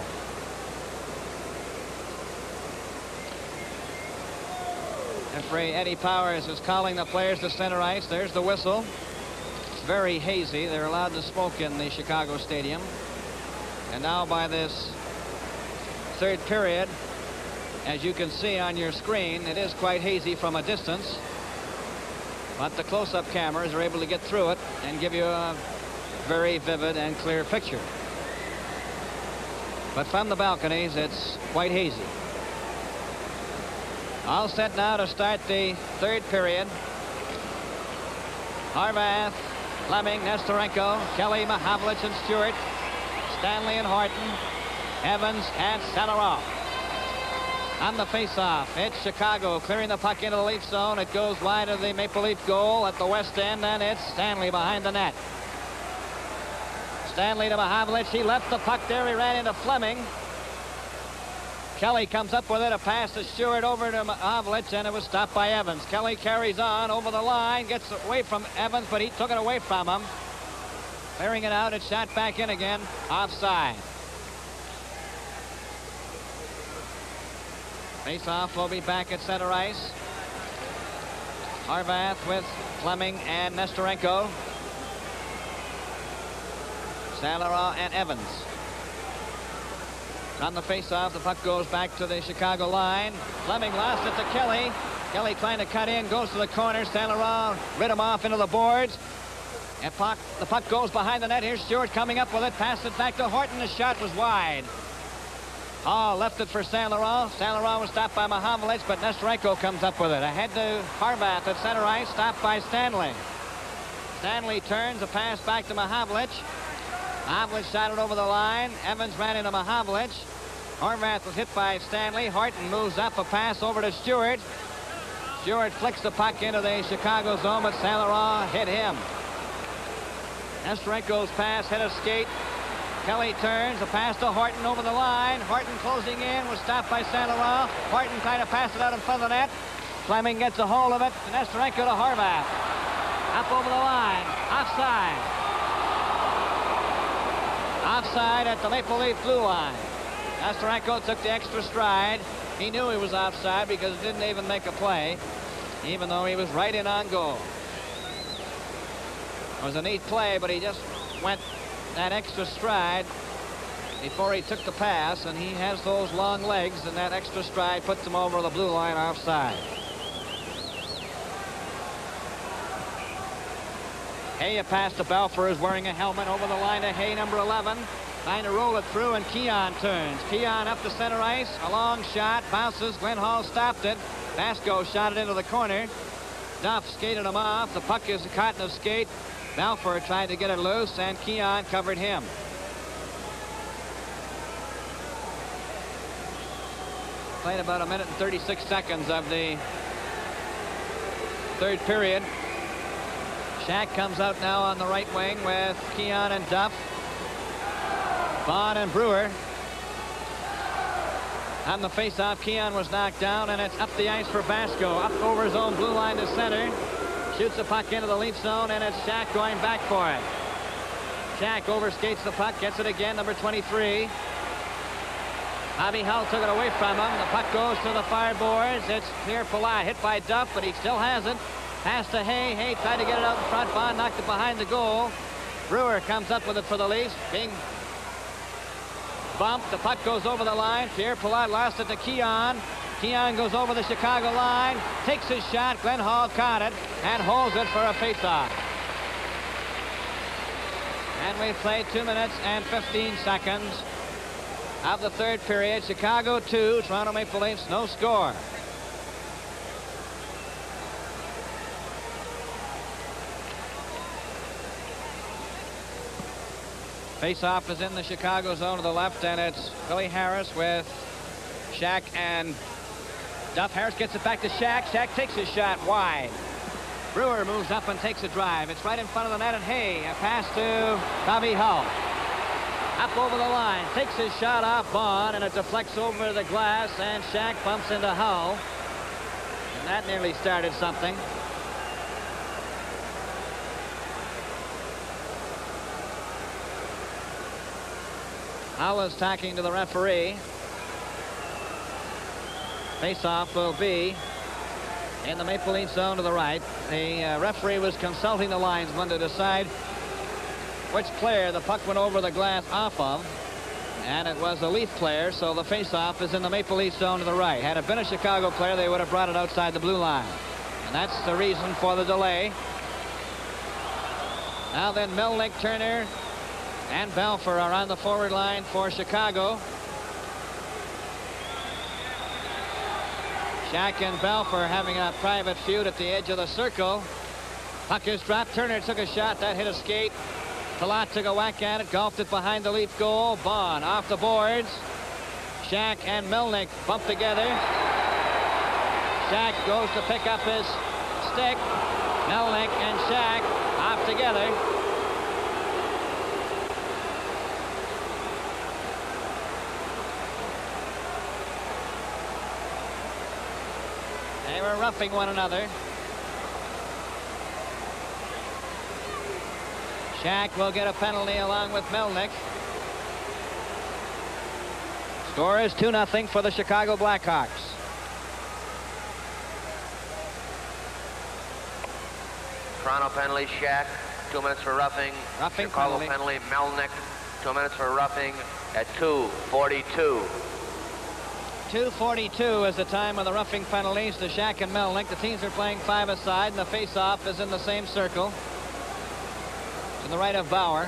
Referee Eddie Powers is calling the players to center ice. There's the whistle. It's very hazy. They're allowed to smoke in the Chicago Stadium. And now by this 3rd period, as you can see on your screen, it is quite hazy from a distance. But the close-up cameras are able to get through it and give you a very vivid and clear picture. But from the balconies, it's quite hazy. All set now to start the 3rd period. Harvath, Fleming, Nestorenko, Kelly, Mahavlich, and Stewart, Stanley and Horton, Evans and Saint Laurent. On the face-off, it's Chicago clearing the puck into the Leaf zone. It goes wide of the Maple Leaf goal at the west end, and it's Stanley behind the net. Stanley to Mahavlich. He left the puck there. He ran into Fleming. Kelly comes up with it. A pass to Stewart over to Mahavlich, and it was stopped by Evans. Kelly carries on over the line, gets away from Evans, but he took it away from him. Clearing it out, it's shot back in again, offside. Face-off will be back at center ice. Harvath with Fleming and Nestorenko. Saint Laurent and Evans. On the face-off, the puck goes back to the Chicago line. Fleming lost it to Kelly. Kelly trying to cut in, goes to the corner. Saint Laurent rid him off into the boards. And the puck goes behind the net. Here's Stewart coming up with it. Passed it back to Horton. The shot was wide. Hall left it for Saint Laurent. Saint Laurent was stopped by Mahavlich, but Nesterenko comes up with it. Ahead to Harbath at center ice, stopped by Stanley. Stanley turns, a pass back to Mahavlich. Mahavlich shot it over the line. Evans ran into Mahavlich. Horvath was hit by Stanley. Horton moves up, a pass over to Stewart. Stewart flicks the puck into the Chicago zone, but Saint Laurent hit him. Nesterenko's pass hit a skate. Kelly turns, a pass to Horton over the line. Horton closing in, was stopped by Saint Laurent. Horton trying to pass it out in front of the net. Fleming gets a hold of it. Nesterenko to Horvath. Up over the line. Offside. Offside at the Maple Leaf blue line. Nesterenko took the extra stride. He knew he was offside because he didn't even make a play, even though he was right in on goal. It was a neat play, but he just went that extra stride before he took the pass, and he has those long legs, and that extra stride puts him over the blue line offside. Hay, a pass to Balfour, is wearing a helmet over the line to Hay, number 11. Trying to roll it through, and Keon turns. Keon up the center ice. A long shot. Bounces. Glenn Hall stopped it. Vasco shot it into the corner. Duff skated him off. The puck is caught in a skate. Balfour tried to get it loose, and Keon covered him. Played about 1 minute and 36 seconds of the third period. Shack comes out now on the right wing with Keon and Duff. Bond and Brewer. On the faceoff, Keon was knocked down, and it's up the ice for Vasco. Up over his own blue line to center. Shoots the puck into the Leaf zone, and it's Shack going back for it. Shack overskates the puck, gets it again, number 23. Bobby Hull took it away from him. The puck goes to the far boards. It's Pierre Palat, hit by Duff, but he still has it. Pass to Hay. Hay tried to get it out in front. Bond knocked it behind the goal. Brewer comes up with it for the Leafs. Being bumped. The puck goes over the line. Pierre Palat lost it to Keon. Keon goes over the Chicago line. Takes his shot. Glenn Hall caught it and holds it for a faceoff. And we've played 2 minutes and 15 seconds of the third period. Chicago 2, Toronto Maple Leafs no score. Face-off is in the Chicago zone to the left, and it's Billy Harris with Shack and Duff. Harris gets it back to Shack. Shack takes his shot wide. Brewer moves up and takes a drive. It's right in front of the net, and Hay, a pass to Bobby Hull. Up over the line, takes his shot off Bond, and it deflects over the glass, and Shack bumps into Hull. And that nearly started something. Hull is talking to the referee. Face-off will be in the Maple Leaf zone to the right. The referee was consulting the linesman to decide which player the puck went over the glass off of, and it was a Leaf player, so the face-off is in the Maple Leaf zone to the right. Had it been a Chicago player, they would have brought it outside the blue line, and that's the reason for the delay. Now then, Melnick, Turner, and Balfour are on the forward line for Chicago. Shack and Balfour having a private feud at the edge of the circle. Puck is dropped. Turner took a shot. That hit a skate. Palat took a whack at it. Golfed it behind the Leaf goal. Bond off the boards. Shack and Melnick bump together. Shack goes to pick up his stick. Melnick and Shack off together. They were roughing one another. Shack will get a penalty along with Melnick. Score is 2-0 for the Chicago Blackhawks. Toronto penalty, Shack. 2 minutes for roughing. Chicago penalty, Melnick. 2 minutes for roughing at 2:42. 2:42 is the time of the roughing penalties to Shack and Melnick. The teams are playing five-a-side, and the face-off is in the same circle to the right of Bauer.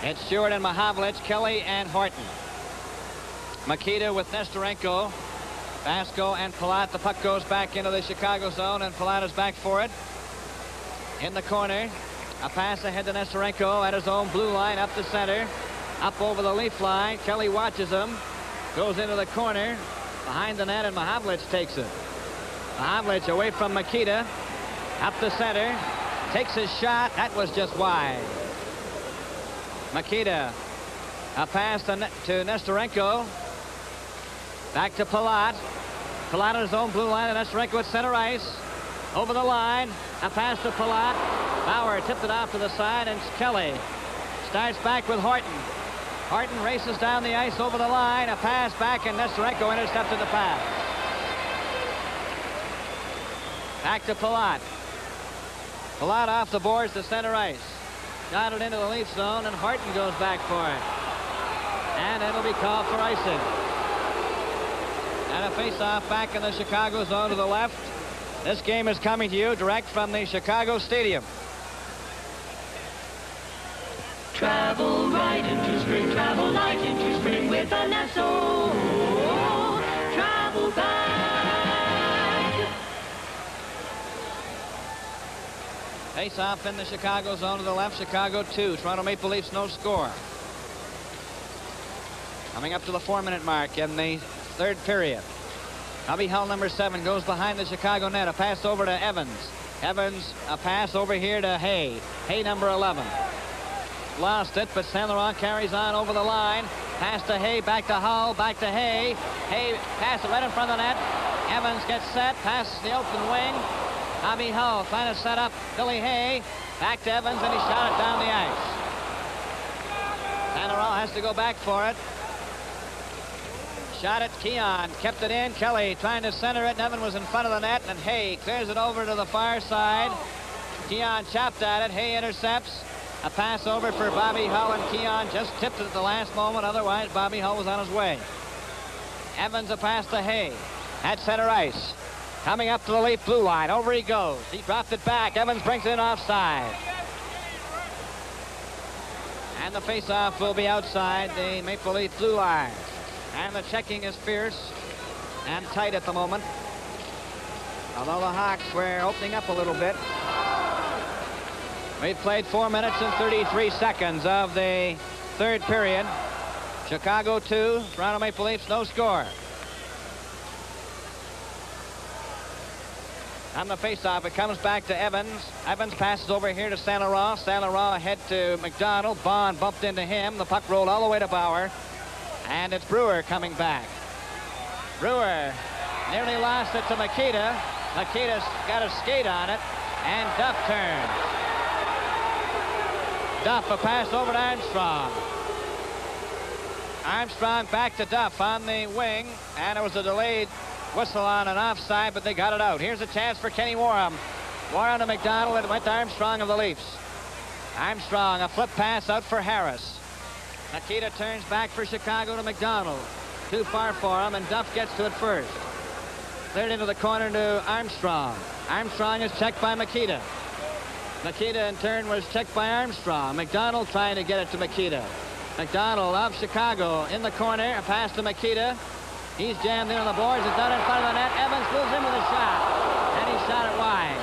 It's Stewart and Mahavlich, Kelly and Horton. Makita with Nestorenko, Vasco and Palat. The puck goes back into the Chicago zone, and Palat is back for it. In the corner, a pass ahead to Nestorenko at his own blue line, up the center, up over the Leaf line. Kelly watches him, goes into the corner, behind the net, and Mahavlich takes it. Mahavlich away from Makita, up the center, takes his shot. That was just wide. Makita, a pass to Nestorenko. Back to Palat. Palat on his own blue line, and Nestorenko at center ice. Over the line, a pass to Palat. Bauer tipped it off to the side, and Kelly starts back with Horton. Horton races down the ice over the line. A pass back, and Nestorenko intercepted the pass. Back to Palat. Palat off the boards to center ice. Got it into the Leaf zone, and Horton goes back for it. And it'll be called for icing. And a face-off back in the Chicago zone to the left. This game is coming to you direct from the Chicago Stadium. Travel right into spring, travel light into spring with a Nassau. Travel bag. Face-off in the Chicago zone to the left. Chicago 2. Toronto Maple Leafs no score. Coming up to the 4-minute mark in the third period. Bobby Hull, number 7, goes behind the Chicago net. A pass over to Evans. Evans, a pass over here to Hay. Hay, number 11. Lost it, but Saint Laurent carries on over the line. Pass to Hay, back to Hull, back to Hay. Hay pass it right in front of the net. Evans gets set, passes the open wing. Bobby Hull trying to set up Billy Hay. Back to Evans, and he shot it down the ice. Saint Laurent has to go back for it. Shot it, Keon kept it in. Kelly trying to center it, and Evan was in front of the net, and Hay clears it over to the far side. Keon chopped at it. Hay intercepts. A pass over for Bobby Hull, and Keon just tipped it at the last moment. Otherwise, Bobby Hull was on his way. Evans, a pass to Hay at center ice. Coming up to the Leaf blue line. Over he goes. He dropped it back. Evans brings it in offside. And the face-off will be outside the Maple Leaf blue line. And the checking is fierce and tight at the moment. Although the Hawks were opening up a little bit. We've played 4 minutes and 33 seconds of the third period. Chicago 2, Toronto Maple Leafs no score. On the faceoff, it comes back to Evans. Evans passes over here to Saint Laurent. Saint Laurent ahead to McDonald. Bond bumped into him. The puck rolled all the way to Bauer. And it's Brewer coming back. Brewer nearly lost it to Makita. Makita's got a skate on it. And Duff turns. Duff, a pass over to Armstrong. Armstrong back to Duff on the wing. And it was a delayed whistle on an offside, but they got it out. Here's a chance for Kenny Warham. Warham to McDonald. It went to Armstrong of the Leafs. Armstrong, a flip pass out for Harris. Makita turns back for Chicago to McDonald. Too far for him, and Duff gets to it first. Cleared into the corner to Armstrong. Armstrong is checked by Makita. Makita in turn was checked by Armstrong. McDonald trying to get it to Makita. McDonald of Chicago in the corner. A pass to Makita. He's jammed in on the boards. It's done in front of the net. Evans moves in with a shot. And he shot it wide.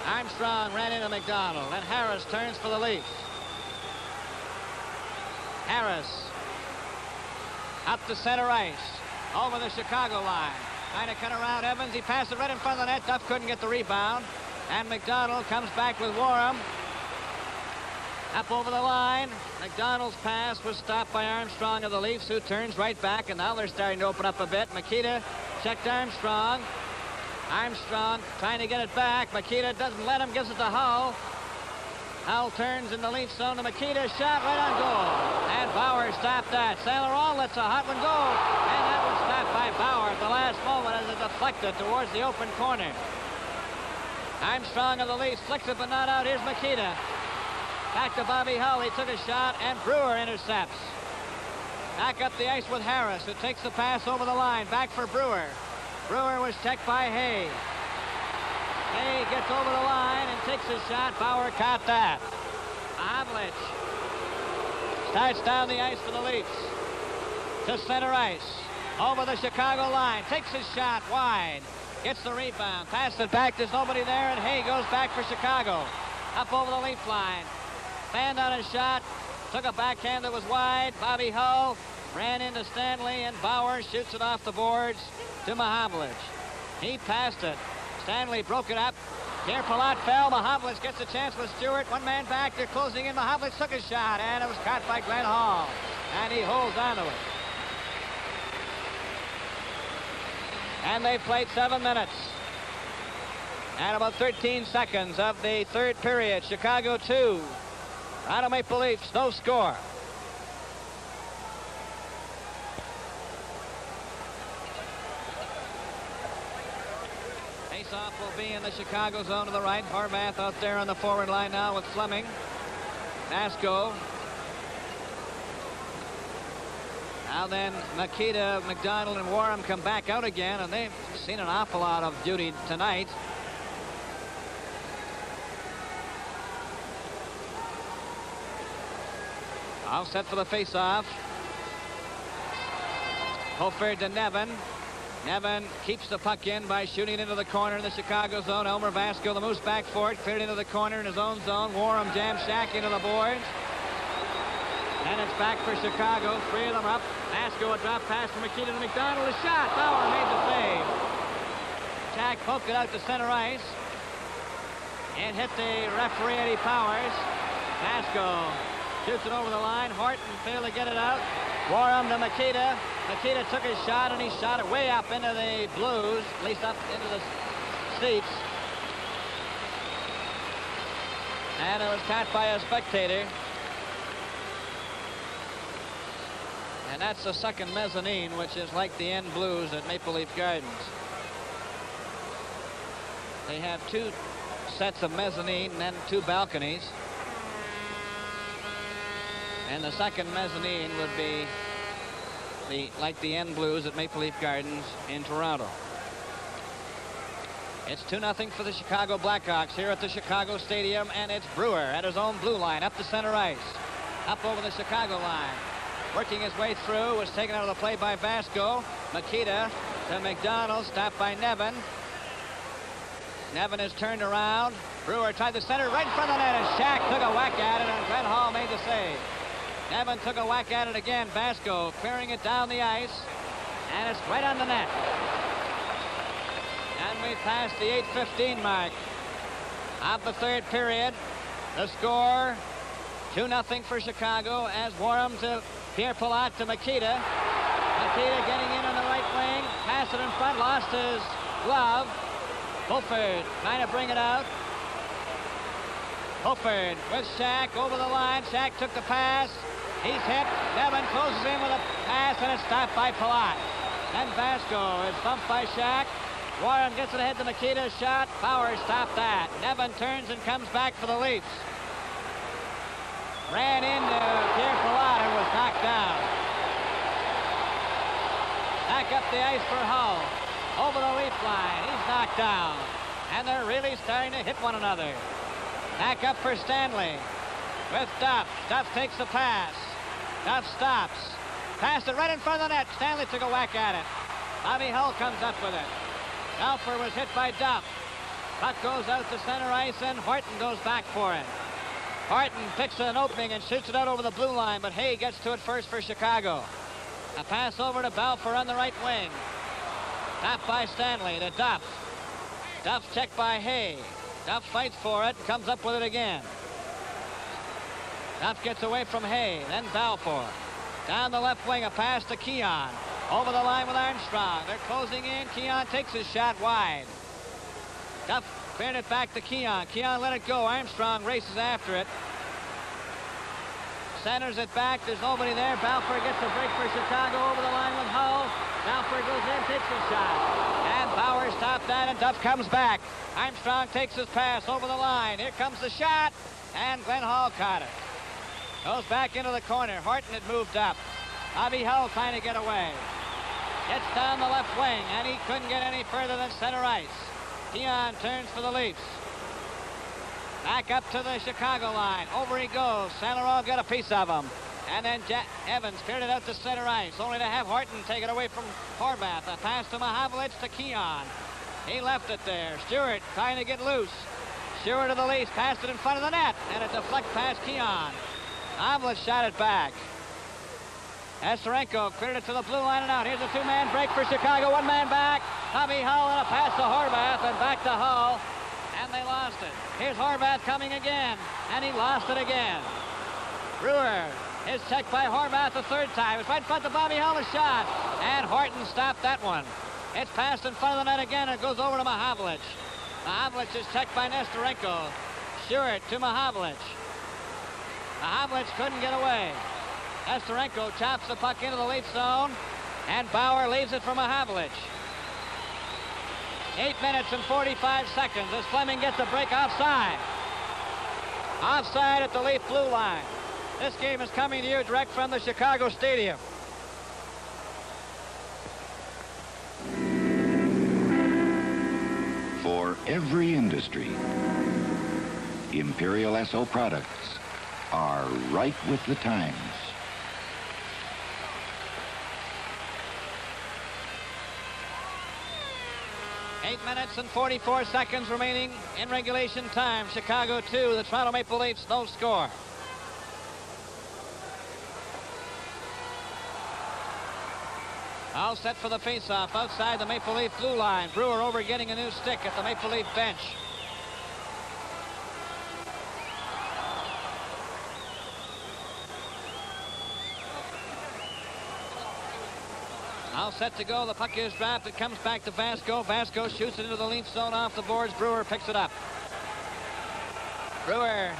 Armstrong ran into McDonald. And Harris turns for the Leafs. Harris up the center ice. Over the Chicago line. Trying to cut around Evans. He passed it right in front of the net. Duff couldn't get the rebound. And McDonald comes back with Warham. Up over the line. McDonald's pass was stopped by Armstrong of the Leafs, who turns right back, and now they're starting to open up a bit. Makita checked Armstrong. Armstrong trying to get it back. Makita doesn't let him, gives it to Hull. Hull turns in the Leaf zone to Makita. Shot right on goal. And Bauer stopped that. Saint Laurent lets a hot one go. And that was stopped by Bauer at the last moment as it deflected towards the open corner. Armstrong of the Leafs flicks it, but not out. Here's Makita. Back to Bobby Hull. He took a shot, and Brewer intercepts. Back up the ice with Harris, who takes the pass over the line. Back for Brewer. Brewer was checked by Hay. Hay gets over the line and takes his shot. Bauer caught that. Mahavlich starts down the ice for the Leafs. To center ice. Over the Chicago line. Takes his shot wide. Gets the rebound. Passes it back. There's nobody there, and Hay goes back for Chicago. Up over the Leaf line. Fanned on his shot. Took a backhand that was wide. Bobby Hull ran into Stanley, and Bauer shoots it off the boards to Mahavlich. He passed it. Stanley broke it up. Pierre Palat fell. Mahavlich gets a chance with Stewart. One man back. They're closing in. Mahavlich took a shot, and it was caught by Glenn Hall. And he holds on to it. And they've played 7 minutes. And about 13 seconds of the third period. Chicago 2. Toronto Maple Leafs, no score. Faceoff will be in the Chicago zone to the right. Horvath out there on the forward line now with Fleming. Vasco. Now then, Makita, McDonald, and Warham come back out again, and they've seen an awful lot of duty tonight. All set for the face-off. Hofer to Nevin. Nevin keeps the puck in by shooting into the corner in the Chicago zone. Elmer Vasco, the moose back for it, cleared into the corner in his own zone. Warham jams Shack into the boards. And it's back for Chicago. 3 of them up. Vasco a drop pass from Makita to McDonald. A shot. Bauer made the save. Shack poked it out to center ice. And hit the referee Eddie Powers. Vasco shoots it over the line. Horton failed to get it out. Warham to Makita. Makita took his shot, and he shot it way up into the Blues, at least up into the seats. And it was caught by a spectator. And that's the second mezzanine, which is like the end Blues at Maple Leaf Gardens. They have 2 sets of mezzanine and then 2 balconies. And the second mezzanine would be like the end Blues at Maple Leaf Gardens in Toronto. It's 2-0 for the Chicago Blackhawks here at the Chicago Stadium, and it's Brewer at his own blue line up the center ice. Up over the Chicago line. Working his way through, was taken out of the play by Vasco. Makita to McDonald, stopped by Nevin. Nevin is turned around. Brewer tried the center right in front of the net, and Shack took a whack at it, and Glenn Hall made the save. Nevin took a whack at it again. Vasco clearing it down the ice, and it's right on the net. And we passed the 8:15 mark of the third period. The score, 2-0 for Chicago, as Warham to Pierre Palat to Makita. Makita getting in on the right wing. Passed it in front, lost his glove. Fulford trying to bring it out. Fulford with Shack over the line. Shack took the pass. He's hit. Nevin closes in with a pass, and it's stopped by Palat. Then Vasco is bumped by Shack. Warren gets it ahead to Makita's shot. Bauer stopped that. Nevin turns and comes back for the Leafs. Ran into Pierre Palat and was knocked down. Back up the ice for Hull. Over the Leaf line. He's knocked down. And they're really starting to hit one another. Back up for Stanley. With Duff. Duff takes the pass. Duff stops. Passed it right in front of the net. Stanley took a whack at it. Bobby Hull comes up with it. Alford was hit by Duff. Puck goes out to center ice, and Horton goes back for it. Horton picks an opening and shoots it out over the blue line, but Hay gets to it first for Chicago. A pass over to Balfour on the right wing. Tapped by Stanley to Duff. Duff checked by Hay. Duff fights for it, comes up with it again. Duff gets away from Hay, then Balfour. Down the left wing, a pass to Keon. Over the line with Armstrong. They're closing in. Keon takes his shot wide. Duff cleared it back to Keon. Keon let it go. Armstrong races after it. Centers it back. There's nobody there. Balfour gets a break for Chicago over the line with Hull. Balfour goes in, takes his shot. And Bauer stopped that, and Duff comes back. Armstrong takes his pass over the line. Here comes the shot, and Glenn Hall caught it. Goes back into the corner. Horton had moved up. Bobby Hull trying to get away. Gets down the left wing, and he couldn't get any further than center ice. Keon turns for the Leafs. Back up to the Chicago line. Over he goes. St. Laurent got a piece of him. And then Evans cleared it out to center ice, only to have Horton take it away from Horvath. A pass to Mahavlich to Keon. He left it there. Stewart trying to get loose. Stewart of the Leafs passed it in front of the net, and it deflects past Keon. Mahavlich shot it back. Esterenko cleared it to the blue line and out. Here's a two-man break for Chicago. One man back. Tommy Hull and a pass to Horvath and back to Hull. And they lost it. Here's Horvath coming again, and he lost it again. Brewer is checked by Horvath the third time. It's right in front of Bobby Hull, a shot. And Horton stopped that one. It's passed in front of the net again, and it goes over to Mahavlich. Mahavlich is checked by Nesterenko. Stewart to Mahavlich. Mahavlich couldn't get away. Nesterenko chops the puck into the Leaf zone, and Bauer leaves it for Mahavlich. 8 minutes and 45 seconds as Fleming gets a break offside. Offside at the Leaf blue line. This game is coming to you direct from the Chicago Stadium. For every industry, Imperial Esso products are right with the times. Eight minutes and 44 seconds remaining in regulation time. Chicago 2, the Toronto Maple Leafs, no score. All set for the faceoff outside the Maple Leaf blue line. Brewer over getting a new stick at the Maple Leaf bench. All set to go. The puck is dropped. It comes back to Vasco. Vasco shoots it into the Leaf zone off the boards. Brewer picks it up. Brewer,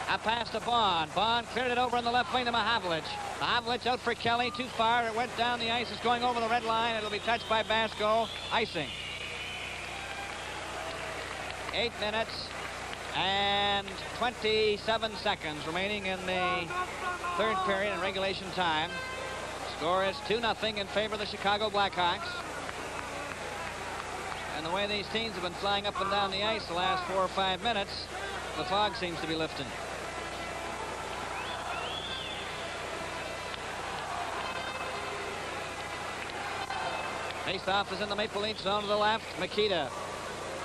a pass to Bond. Bond cleared it over on the left wing to Mahavlich. Mahavlich out for Kelly. Too far. It went down the ice. It's going over the red line. It'll be touched by Vasco. Icing. 8 minutes and 27 seconds remaining in the third period in regulation time. Score is 2-0 in favor of the Chicago Blackhawks. And the way these teams have been flying up and down the ice the last 4 or 5 minutes, the fog seems to be lifting. Face-off is in the Maple Leaf zone to the left. Makita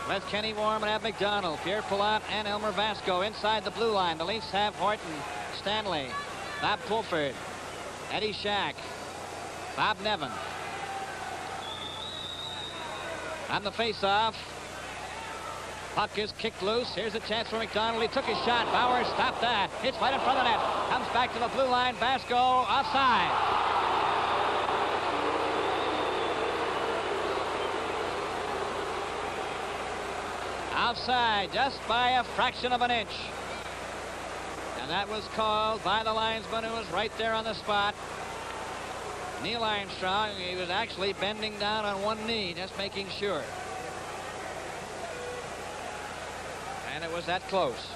with Kenny Warm and Ab McDonald. Pierre Palat and Elmer Vasco inside the blue line. The Leafs have Horton, Stanley, Bob Pulford, Eddie Shack, Bob Nevin. On the face-off, puck is kicked loose. Here's a chance for McDonald. He took his shot. Bauer stopped that. Hits right in front of the net. Comes back to the blue line. Vasco offside. Offside just by a fraction of an inch. And that was called by the linesman who was right there on the spot. Neil Armstrong, he was actually bending down on one knee, just making sure. And it was that close.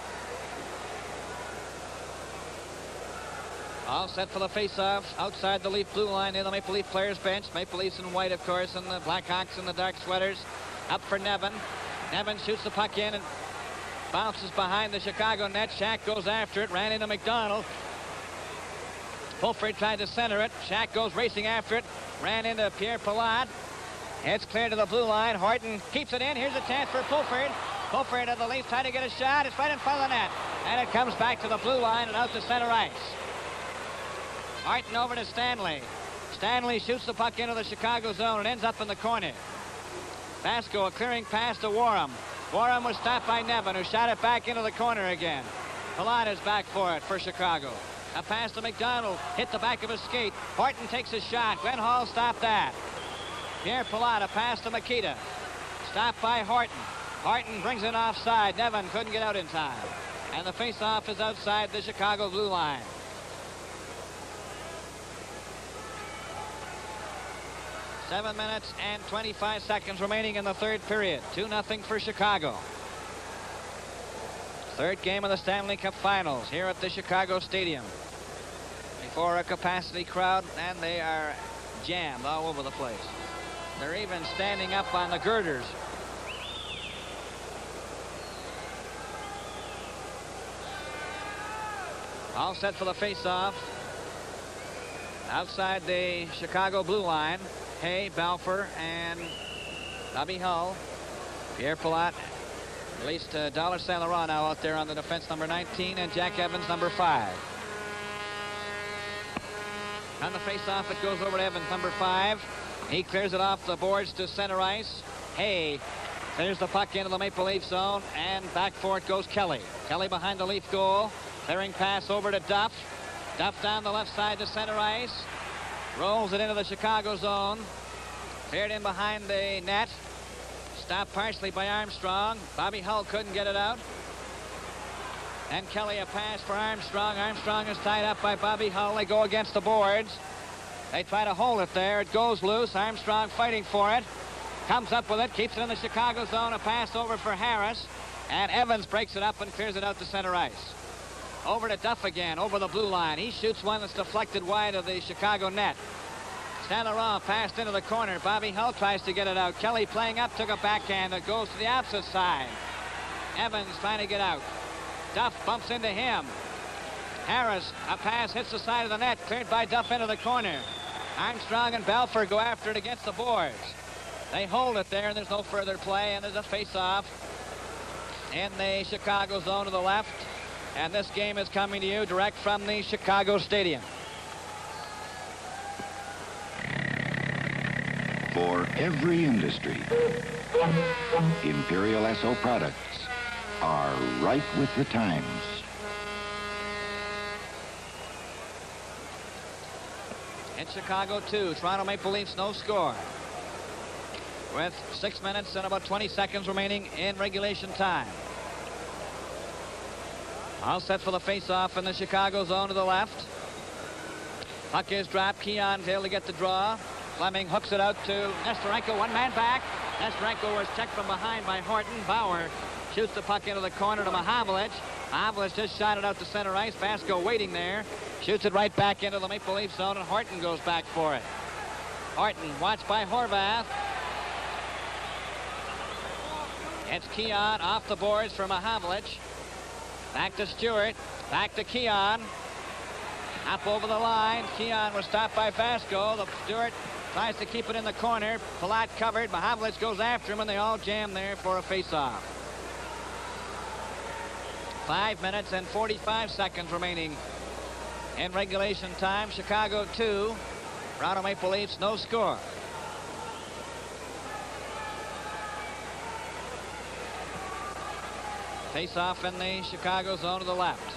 All set for the face-off outside the Leaf blue line near the Maple Leaf players bench. Maple Leafs in white, of course, and the Blackhawks in the dark sweaters. Up for Nevin. Nevin shoots the puck in and bounces behind the Chicago net. Shack goes after it, ran into McDonald. Pulford tried to center it. Shack goes racing after it. Ran into Pierre Palat. It's clear to the blue line. Horton keeps it in. Here's a chance for Pulford. Pulford of the Leafs trying to get a shot. It's right in front of the net. And it comes back to the blue line and out to center ice. Horton over to Stanley. Stanley shoots the puck into the Chicago zone and ends up in the corner. Vasco, a clearing pass to Warham. Warham was stopped by Nevin, who shot it back into the corner again. Palat is back for it for Chicago. A pass to McDonald, hit the back of his skate. Horton takes a shot. Glenn Hall stopped that. Pierre Palat, a pass to Makita. Stopped by Horton. Horton brings it offside. Nevin couldn't get out in time. And the face-off is outside the Chicago blue line. Seven minutes and 25 seconds remaining in the third period. 2-0 for Chicago. Third game of the Stanley Cup Finals here at the Chicago Stadium. Before a capacity crowd, and they are jammed all over the place. They're even standing up on the girders. All set for the face-off. Outside the Chicago blue line, Hay, Balfour, and Bobby Hull. Pierre Palat, at least Dollar Saint Laurent now out there on the defense, number 19, and Jack Evans, number 5. On the face-off, it goes over to Evans, number 5. He clears it off the boards to center ice. Hay clears the puck into the Maple Leaf zone, and back for it goes Kelly. Kelly behind the Leaf goal. Clearing pass over to Duff. Duff down the left side to center ice. Rolls it into the Chicago zone. Cleared in behind the net. Stopped partially by Armstrong. Bobby Hull couldn't get it out. And Kelly a pass for Armstrong. Armstrong is tied up by Bobby Hull. They go against the boards. They try to hold it there. It goes loose. Armstrong fighting for it. Comes up with it. Keeps it in the Chicago zone. A pass over for Harris. And Evans breaks it up and clears it out to center ice. Over to Duff again, over the blue line. He shoots one that's deflected wide of the Chicago net. Saint Laurent passed into the corner. Bobby Hull tries to get it out. Kelly playing up, took a backhand that goes to the opposite side. Evans trying to get out. Duff bumps into him. Harris, a pass hits the side of the net, cleared by Duff into the corner. Armstrong and Balfour go after it against the boards. They hold it there, and there's no further play, and there's a face-off in the Chicago zone to the left. And this game is coming to you direct from the Chicago Stadium. For every industry, Imperial SO products are right with the times. In Chicago 2, Toronto Maple Leafs no score. With 6 minutes and about 20 seconds remaining in regulation time. All set for the face-off in the Chicago zone to the left. Puck is dropped. Keon's able to get the draw. Fleming hooks it out to Nestorenko. One man back. Nestorenko was checked from behind by Horton. Bauer shoots the puck into the corner to Mahavlich. Mahavlich just shot it out to center ice. Vasco waiting there. Shoots it right back into the Maple Leaf zone, and Horton goes back for it. Horton watched by Horvath. It's Keon off the boards for Mahavlich. Back to Stewart. Back to Keon. Up over the line. Keon was stopped by Vasco. The Stewart tries to keep it in the corner. Palat covered. Mahavlich goes after him, and they all jam there for a face-off. 5 minutes and 45 seconds remaining in regulation time. Chicago 2. Toronto Maple Leafs no score. Face-off in the Chicago zone to the left.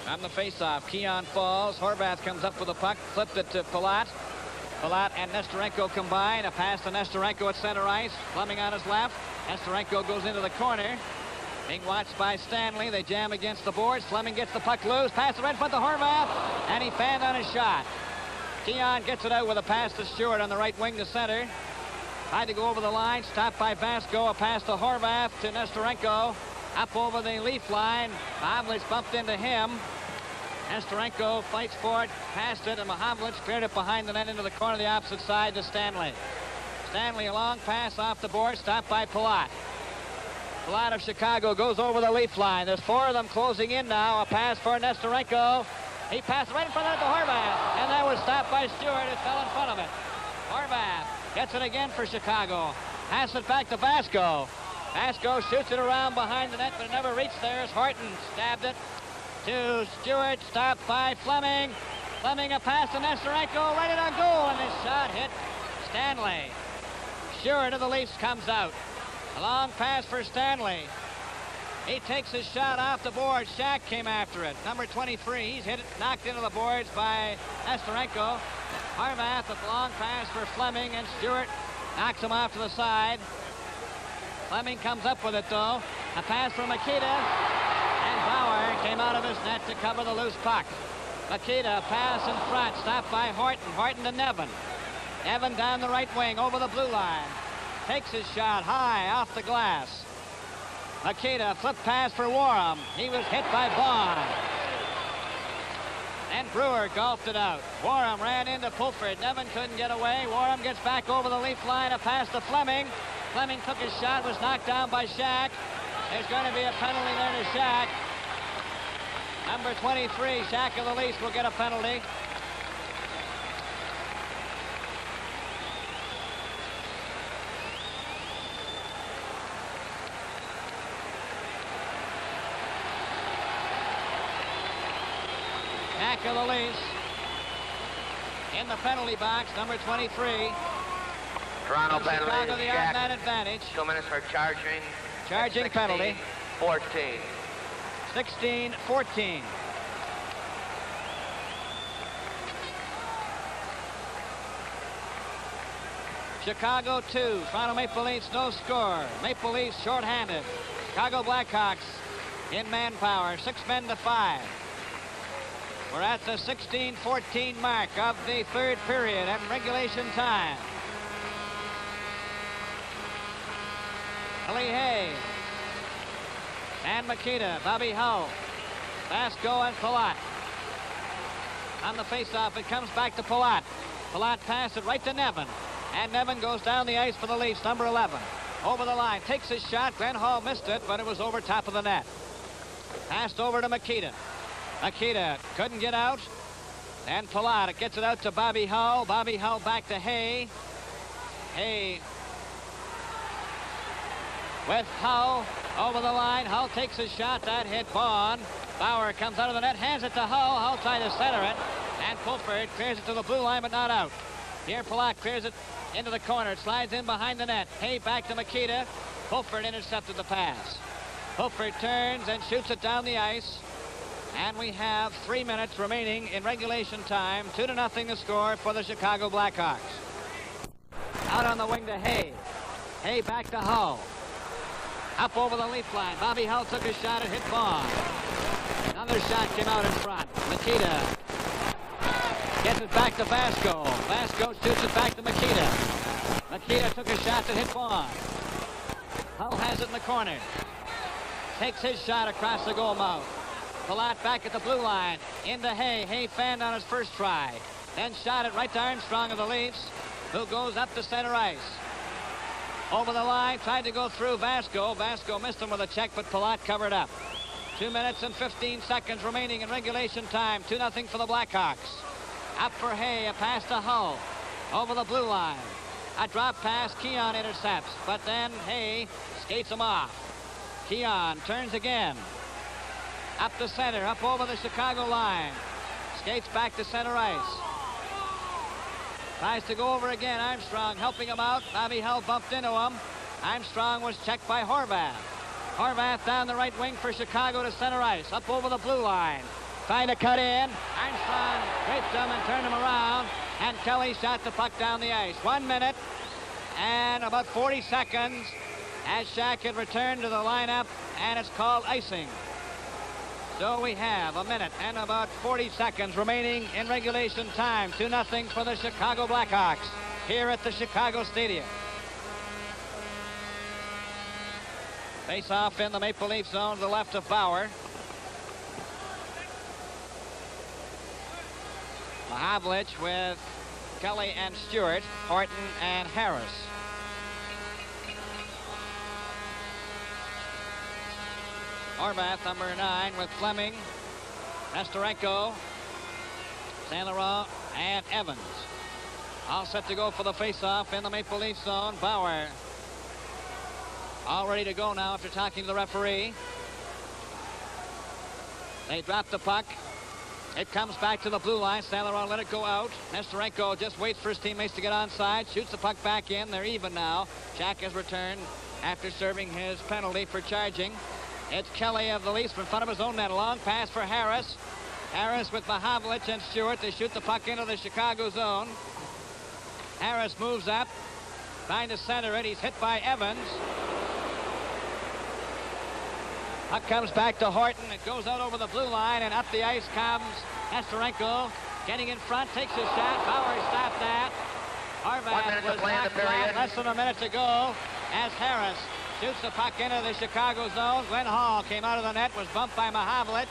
On the face-off, Keon falls. Horvath comes up with a puck, flipped it to Palat. Palat and Nestorenko combine. A pass to Nestorenko at center ice. Fleming on his left. Nestorenko goes into the corner. Being watched by Stanley. They jam against the boards. Fleming gets the puck loose. Pass it right front to Horvath. And he fanned on his shot. Keon gets it out with a pass to Stewart on the right wing to center. Tried to go over the line, stopped by Vasco. A pass to Horvath to Nestorenko. Up over the Leaf line. Mahavlich bumped into him. Nestorenko fights for it, passed it, and Mahavlich cleared it behind the net into the corner of the opposite side to Stanley. Stanley, a long pass off the board, stopped by Palat. Palat of Chicago goes over the Leaf line. There's 4 of them closing in now. A pass for Nestorenko. He passed right in front of it to Horvath, and that was stopped by Stewart. It fell in front of it. Horvath gets it again for Chicago. Pass it back to Vasco. Vasco shoots it around behind the net, but it never reached there as Horton stabbed it to Stewart. Stopped by Fleming. Fleming a pass to Nestorenko. Right it on goal, and this shot hit Stanley. Stewart of the Leafs comes out. A long pass for Stanley. He takes his shot off the board. Shack came after it. Number 23. He's hit it, knocked into the boards by Nestorenko. Horvath, a long pass for Fleming, and Stewart knocks him off to the side. Fleming comes up with it, though. A pass for Makita, and Bauer came out of his net to cover the loose puck. Makita, pass in front, stopped by Horton. Horton to Nevin. Nevin down the right wing, over the blue line. Takes his shot high off the glass. Makita, flip pass for Warham. He was hit by Bond. And Brewer golfed it out. Warham ran into Pulford. Nevin couldn't get away. Warham gets back over the Leaf line. A pass to Fleming. Fleming took his shot, was knocked down by Shack. There's going to be a penalty there to Shack. Number 23, Shack of the Leafs, will get a penalty. Shack of the Leafs in the penalty box, number 23. Toronto penalty. Chicago, the Shack. man advantage. 2 minutes for charging. Charging 16, penalty. 14. 16-14. Chicago 2, Toronto Maple Leafs no score. Maple Leafs shorthanded. Chicago Blackhawks in manpower, 6 men to 5. We're at the 16-14 mark of the third period and regulation time. Lee Hay and Makita, Bobby Hull, Vasco and Palat. On the faceoff, it comes back to Palat. Palat passed it right to Nevin, and Nevin goes down the ice for the Leafs, number 11. Over the line, takes his shot. Glenn Hall missed it, but it was over top of the net. Passed over to Makita. Makita couldn't get out. And Palat gets it out to Bobby Hull. Bobby Hull back to Hay. Hay with Hull over the line. Hull takes his shot. That hit Vaughn. Bauer comes out of the net, hands it to Hull. Hull trying to center it. And Pulford clears it to the blue line, but not out. Here Palat clears it into the corner. It slides in behind the net. Hay back to Makita. Pulford intercepted the pass. Pulford turns and shoots it down the ice. And we have 3 minutes remaining in regulation time. 2-0 the score for the Chicago Blackhawks. Out on the wing to Hay. Hay back to Hull. Up over the Leaf line. Bobby Hull took a shot and hit Vaughn. Another shot came out in front. Makita gets it back to Vasco. Vasco shoots it back to Makita. Makita took a shot that hit Vaughn. Hull has it in the corner. Takes his shot across the goal mouth. Palat back at the blue line. Into Hay. Hay fanned on his first try. Then shot it right to Armstrong of the Leafs, who goes up to center ice. Over the line, tried to go through Vasco. Vasco missed him with a check, but Palat covered up. 2 minutes and 15 seconds remaining in regulation time. 2-0 for the Blackhawks. Up for Hay, a pass to Hull. Over the blue line. A drop pass, Keon intercepts, but then Hay skates him off. Keon turns again. Up the center, up over the Chicago line. Skates back to center ice. Tries to go over again. Armstrong helping him out. Bobby Hull bumped into him. Armstrong was checked by Horvath. Horvath down the right wing for Chicago to center ice. Up over the blue line. Trying to cut in. Armstrong draped him and turned him around. And Kelly shot the puck down the ice. 1 minute and about 40 seconds as Shack had returned to the lineup, and it's called icing. So we have 1 minute and about 40 seconds remaining in regulation time. 2-0 for the Chicago Blackhawks here at the Chicago Stadium. Face off in the Maple Leaf zone to the left of Bauer. Mahavlich with Kelly and Stewart, Horton and Harris. Horvath, number 9, with Fleming, Nestorenko, Saint Laurent, and Evans. All set to go for the face-off in the Maple Leaf zone. Bauer all ready to go now after talking to the referee. They drop the puck. It comes back to the blue line. Saint Laurent let it go out. Nestorenko just waits for his teammates to get onside. Shoots the puck back in. They're even now. Jack has returned after serving his penalty for charging. It's Kelly of the Leafs in front of his own net. A long pass for Harris. Harris with Mahavlich and Stewart. They shoot the puck into the Chicago zone. Harris moves up, trying to center it. He's hit by Evans. Puck comes back to Horton. It goes out over the blue line, and up the ice comes Nestorenko. Getting in front, takes his shot. Bauer stopped that. Horvath was knocked out. Less than a minute to go as Harris shoots the puck into the Chicago zone. Glenn Hall came out of the net, was bumped by Mahavlich.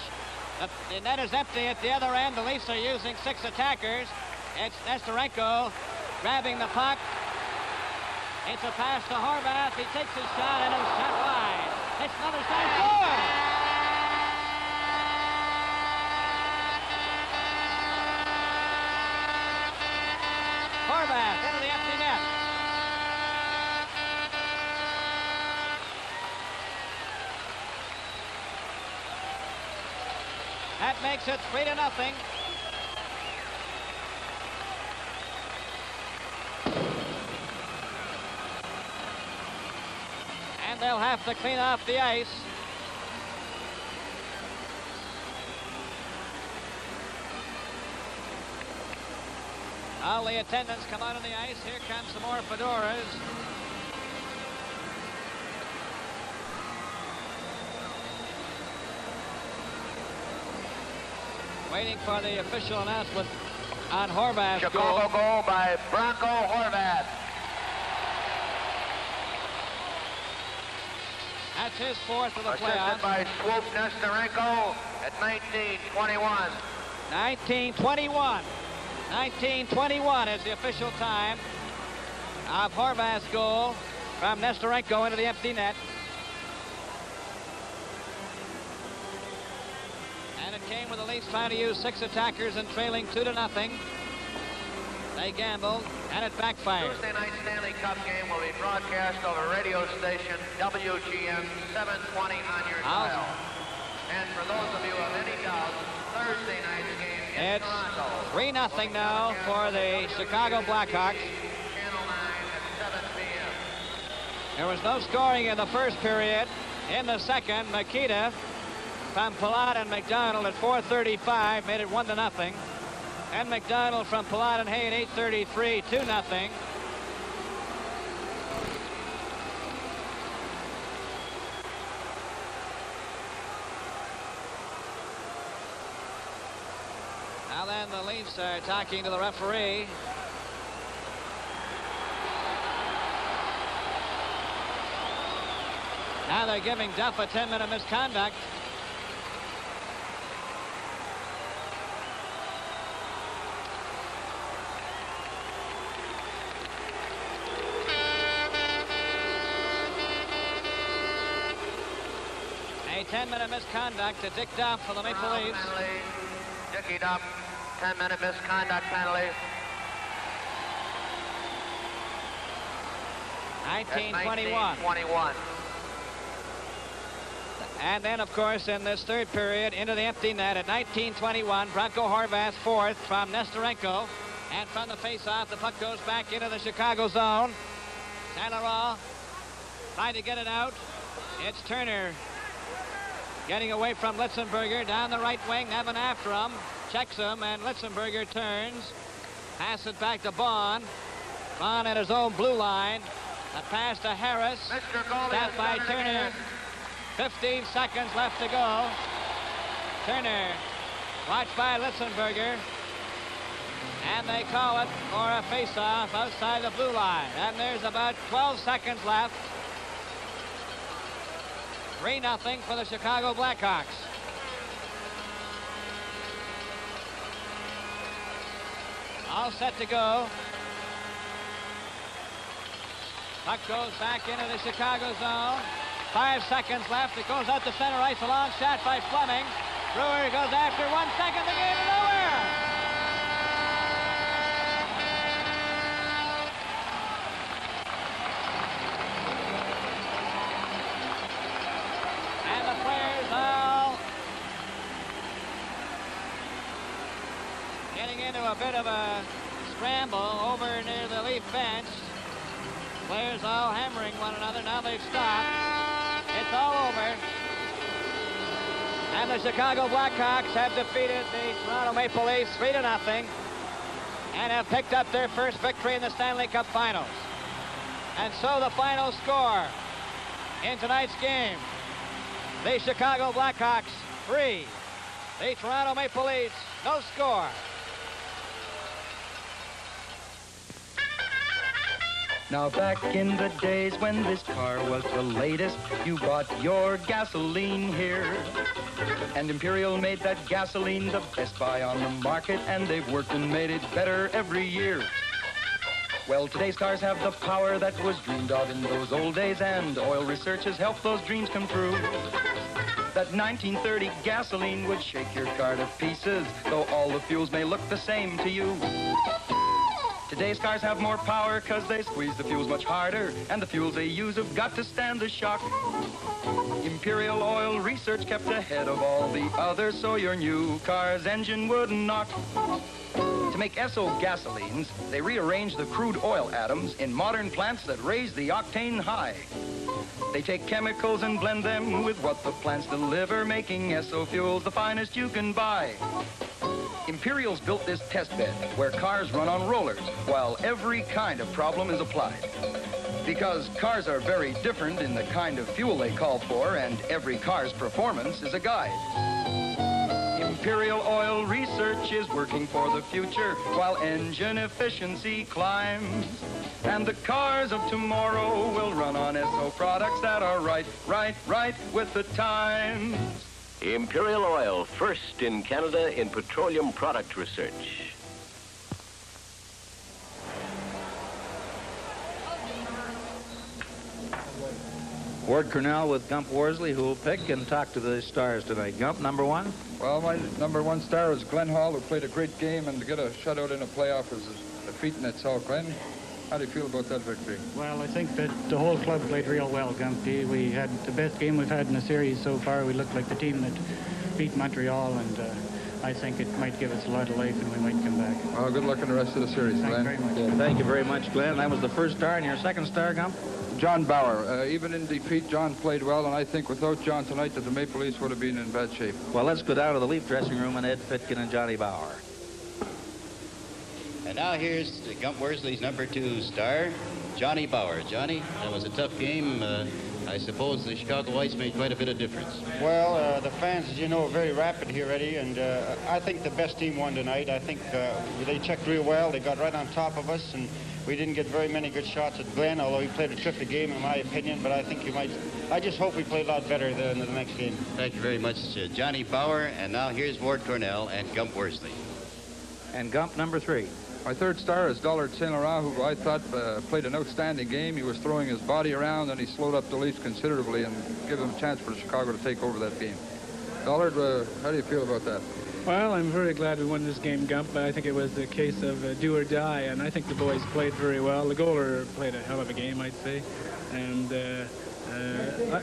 The net is empty at the other end. The Leafs are using 6 attackers. It's Nestorenko grabbing the puck. It's a pass to Horvath. He takes his shot, and it was shot wide. It's another side score. Horvath into the empty net. That makes it 3-0. And they'll have to clean off the ice. All the attendants come out on the ice. Here comes some more fedoras. Waiting for the official announcement on Horvath's goal. Chicago goal by Bronco Horvath. That's his fourth of the playoffs. Assisted by Swoop Nesterenko at 19:21. 19:21. 19:21 is the official time of Horvath's goal from Nesterenko into the empty net. And it came with the Leafs trying to use 6 attackers and trailing 2-0. They gambled, and it backfired. Tuesday night Stanley Cup game will be broadcast over radio station WGN 720 on your dial. And for those of you who have any doubt, Thursday night's game in It's Toronto. 3-0 now for the Chicago Blackhawks. Channel 9 at 7 p.m. There was no scoring in the first period. In the second, Makita from Palat and McDonald at 4:35 made it 1-0. And McDonald from Palat and Hay at 8:33, 2-0. Now then, the Leafs are talking to the referee. Now they're giving Duff a 10-minute misconduct. A 10-minute misconduct to Dick Duff for the Maple Leafs. Penalty. Dickie Duff, 10-minute misconduct penalty. 19:21. 19:21. And then, of course, in this third period, into the empty net at 19:21, Bronco Horvath fourth from Nesterenko. And from the face-off, the puck goes back into the Chicago zone. St. Laurent trying to get it out. It's Turner getting away from Litzenberger down the right wing. Nevin after him, checks him, and Litzenberger turns. Pass it back to Bond. Bond at his own blue line. A pass to Harris. Stopped by Turner. 15 seconds left to go. Turner watched by Litzenberger. And they call it for a face-off outside the blue line. And there's about 12 seconds left. 3-0 for the Chicago Blackhawks. All set to go. Puck goes back into the Chicago zone. 5 seconds left. It goes out to center ice. A long shot by Fleming. Brewer goes after 1 second. The game is over. And the players all getting into a bit of a scramble over near the Leaf bench. Players all hammering one another. Now they've stopped. It's all over. And the Chicago Blackhawks have defeated the Toronto Maple Leafs 3-0 and have picked up their first victory in the Stanley Cup Finals. And so the final score in tonight's game: the Chicago Blackhawks 3, the Toronto Maple Leafs no score. Now back in the days when this car was the latest, you bought your gasoline here. And Imperial made that gasoline the best buy on the market, and they've worked and made it better every year. Well, today's cars have the power that was dreamed of in those old days, and oil research has helped those dreams come true. That 1930 gasoline would shake your car to pieces, though all the fuels may look the same to you. Today's cars have more power because they squeeze the fuels much harder, and the fuels they use have got to stand the shock. Imperial Oil Research kept ahead of all the others, so your new car's engine wouldn't knock. To make SO gasolines, they rearrange the crude oil atoms in modern plants that raise the octane high. They take chemicals and blend them with what the plants deliver, making SO fuels the finest you can buy. Imperial's built this test bed where cars run on rollers while every kind of problem is applied. Because cars are very different in the kind of fuel they call for, and every car's performance is a guide. Imperial Oil Research is working for the future while engine efficiency climbs. And the cars of tomorrow will run on SO products that are right with the times. Imperial Oil, first in Canada in petroleum product research. Ward Cornell with Gump Worsley, who will pick and talk to the stars tonight. Gump, number one? Well, my number one star is Glenn Hall, who played a great game, and to get a shutout in a playoff is a feat in itself. Glenn, how do you feel about that victory? Well, I think that the whole club played real well, Gumpy. We had the best game we've had in the series so far. We looked like the team that beat Montreal, and I think it might give us a lot of life, and we might come back. Well, good luck in the rest of the series, Glenn. Thank you very much. Thank you very much, Glenn. That was the first star, and your second star, Gump? John Bauer. Even in defeat, John played well, and I think without John tonight that the Maple Leafs would have been in bad shape. Well, let's go down to the Leaf dressing room and Ed Fitkin and Johnny Bauer. And now here's Gump Worsley's number two star, Johnny Bauer. Johnny, that was a tough game. I suppose the Chicago Ice made quite a bit of difference. Well, the fans, as you know, are very rapid here, Eddie, and I think the best team won tonight. I think they checked real well. They got right on top of us, and we didn't get very many good shots at Glenn, although he played a terrific game, in my opinion, but I think you might... I just hope we play a lot better than the next game. Thank you very much, Johnny Bauer. And now here's Ward Cornell and Gump Worsley. And Gump, number three. My third star is Dollard St. Laurent, who I thought played an outstanding game. He was throwing his body around, and he slowed up the Leafs considerably and gave them a chance for Chicago to take over that game. Dollard, how do you feel about that? Well, I'm very glad we won this game, Gump. I think it was a case of do or die, and I think the boys played very well. The goaler played a hell of a game, I'd say. And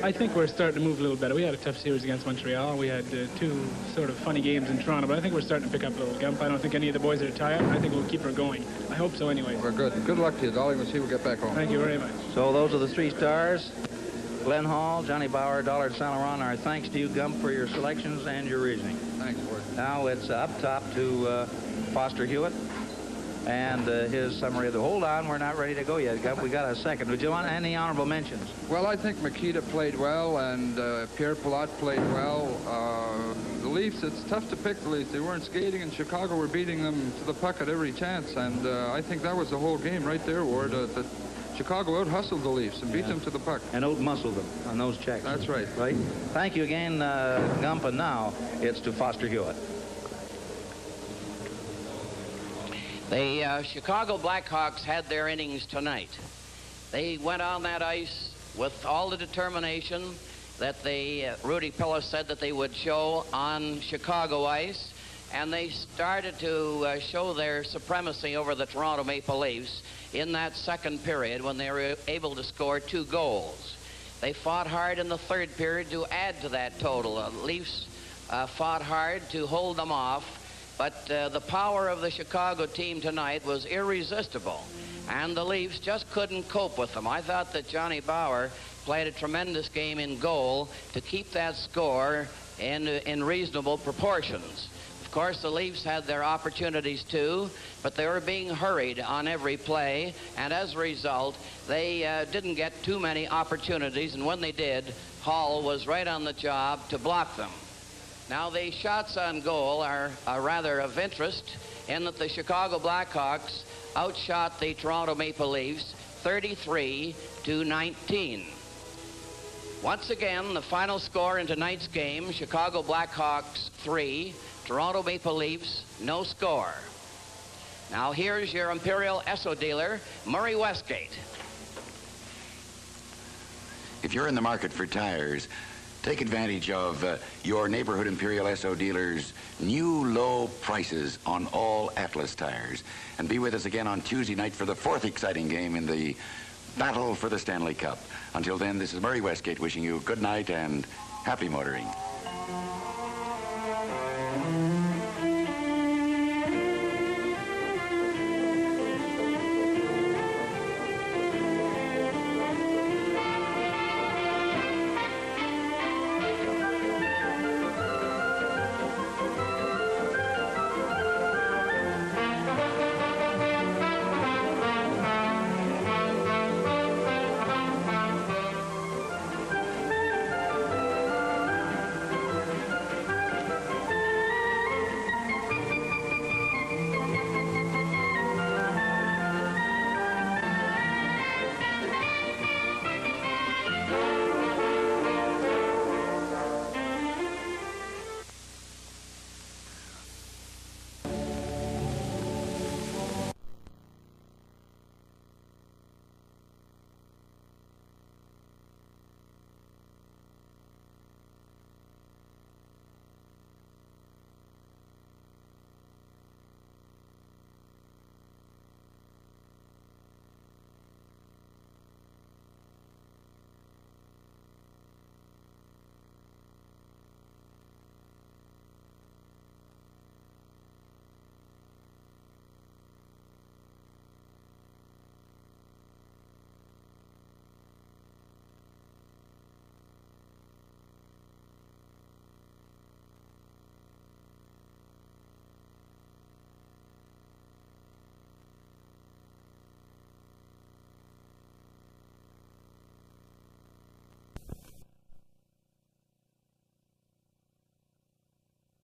I think we're starting to move a little better. We had a tough series against Montreal. We had two sort of funny games in Toronto, but I think we're starting to pick up a little, Gump. I don't think any of the boys are tired. I think we'll keep her going. I hope so anyway. We're good. Good luck to you, Dolly. We'll see you get back home. Thank you very much. So those are the three stars. Glenn Hall, Johnny Bauer, Dollard St. Laurent. Our thanks to you, Gump, for your selections and your reasoning. Thanks, Ward. Now it's up top to Foster Hewitt and his summary of the... Hold on, we're not ready to go yet, Gump. We got a second. Would you want any honorable mentions? Well, I think Makita played well, and Pierre Pilote played well. The Leafs, it's tough to pick the Leafs. They weren't skating, and Chicago were beating them to the puck at every chance, and I think that was the whole game right there, Ward. That Chicago out-hustled the Leafs and beat them to the puck. And out-muscled them on those checks. That's right. Right? Thank you again, Gump, and now it's to Foster Hewitt. The Chicago Blackhawks had their innings tonight. They went on that ice with all the determination that Rudy Pillis said that they would show on Chicago ice, and they started to show their supremacy over the Toronto Maple Leafs in that second period when they were able to score 2 goals. They fought hard in the third period to add to that total. The Leafs fought hard to hold them off, but the power of the Chicago team tonight was irresistible, and the Leafs just couldn't cope with them. I thought that Johnny Bauer played a tremendous game in goal to keep that score in reasonable proportions. Of course, the Leafs had their opportunities too, but they were being hurried on every play, and as a result, they didn't get too many opportunities, and when they did, Hall was right on the job to block them. Now, the shots on goal are rather of interest in that the Chicago Blackhawks outshot the Toronto Maple Leafs 33-19. Once again, the final score in tonight's game, Chicago Blackhawks 3, Toronto Maple Leafs no score. Now here's your Imperial Esso dealer, Murray Westgate. If you're in the market for tires, take advantage of your neighborhood Imperial Esso dealer's new low prices on all Atlas tires. And be with us again on Tuesday night for the 4th exciting game in the battle for the Stanley Cup. Until then, this is Murray Westgate wishing you good night and happy motoring.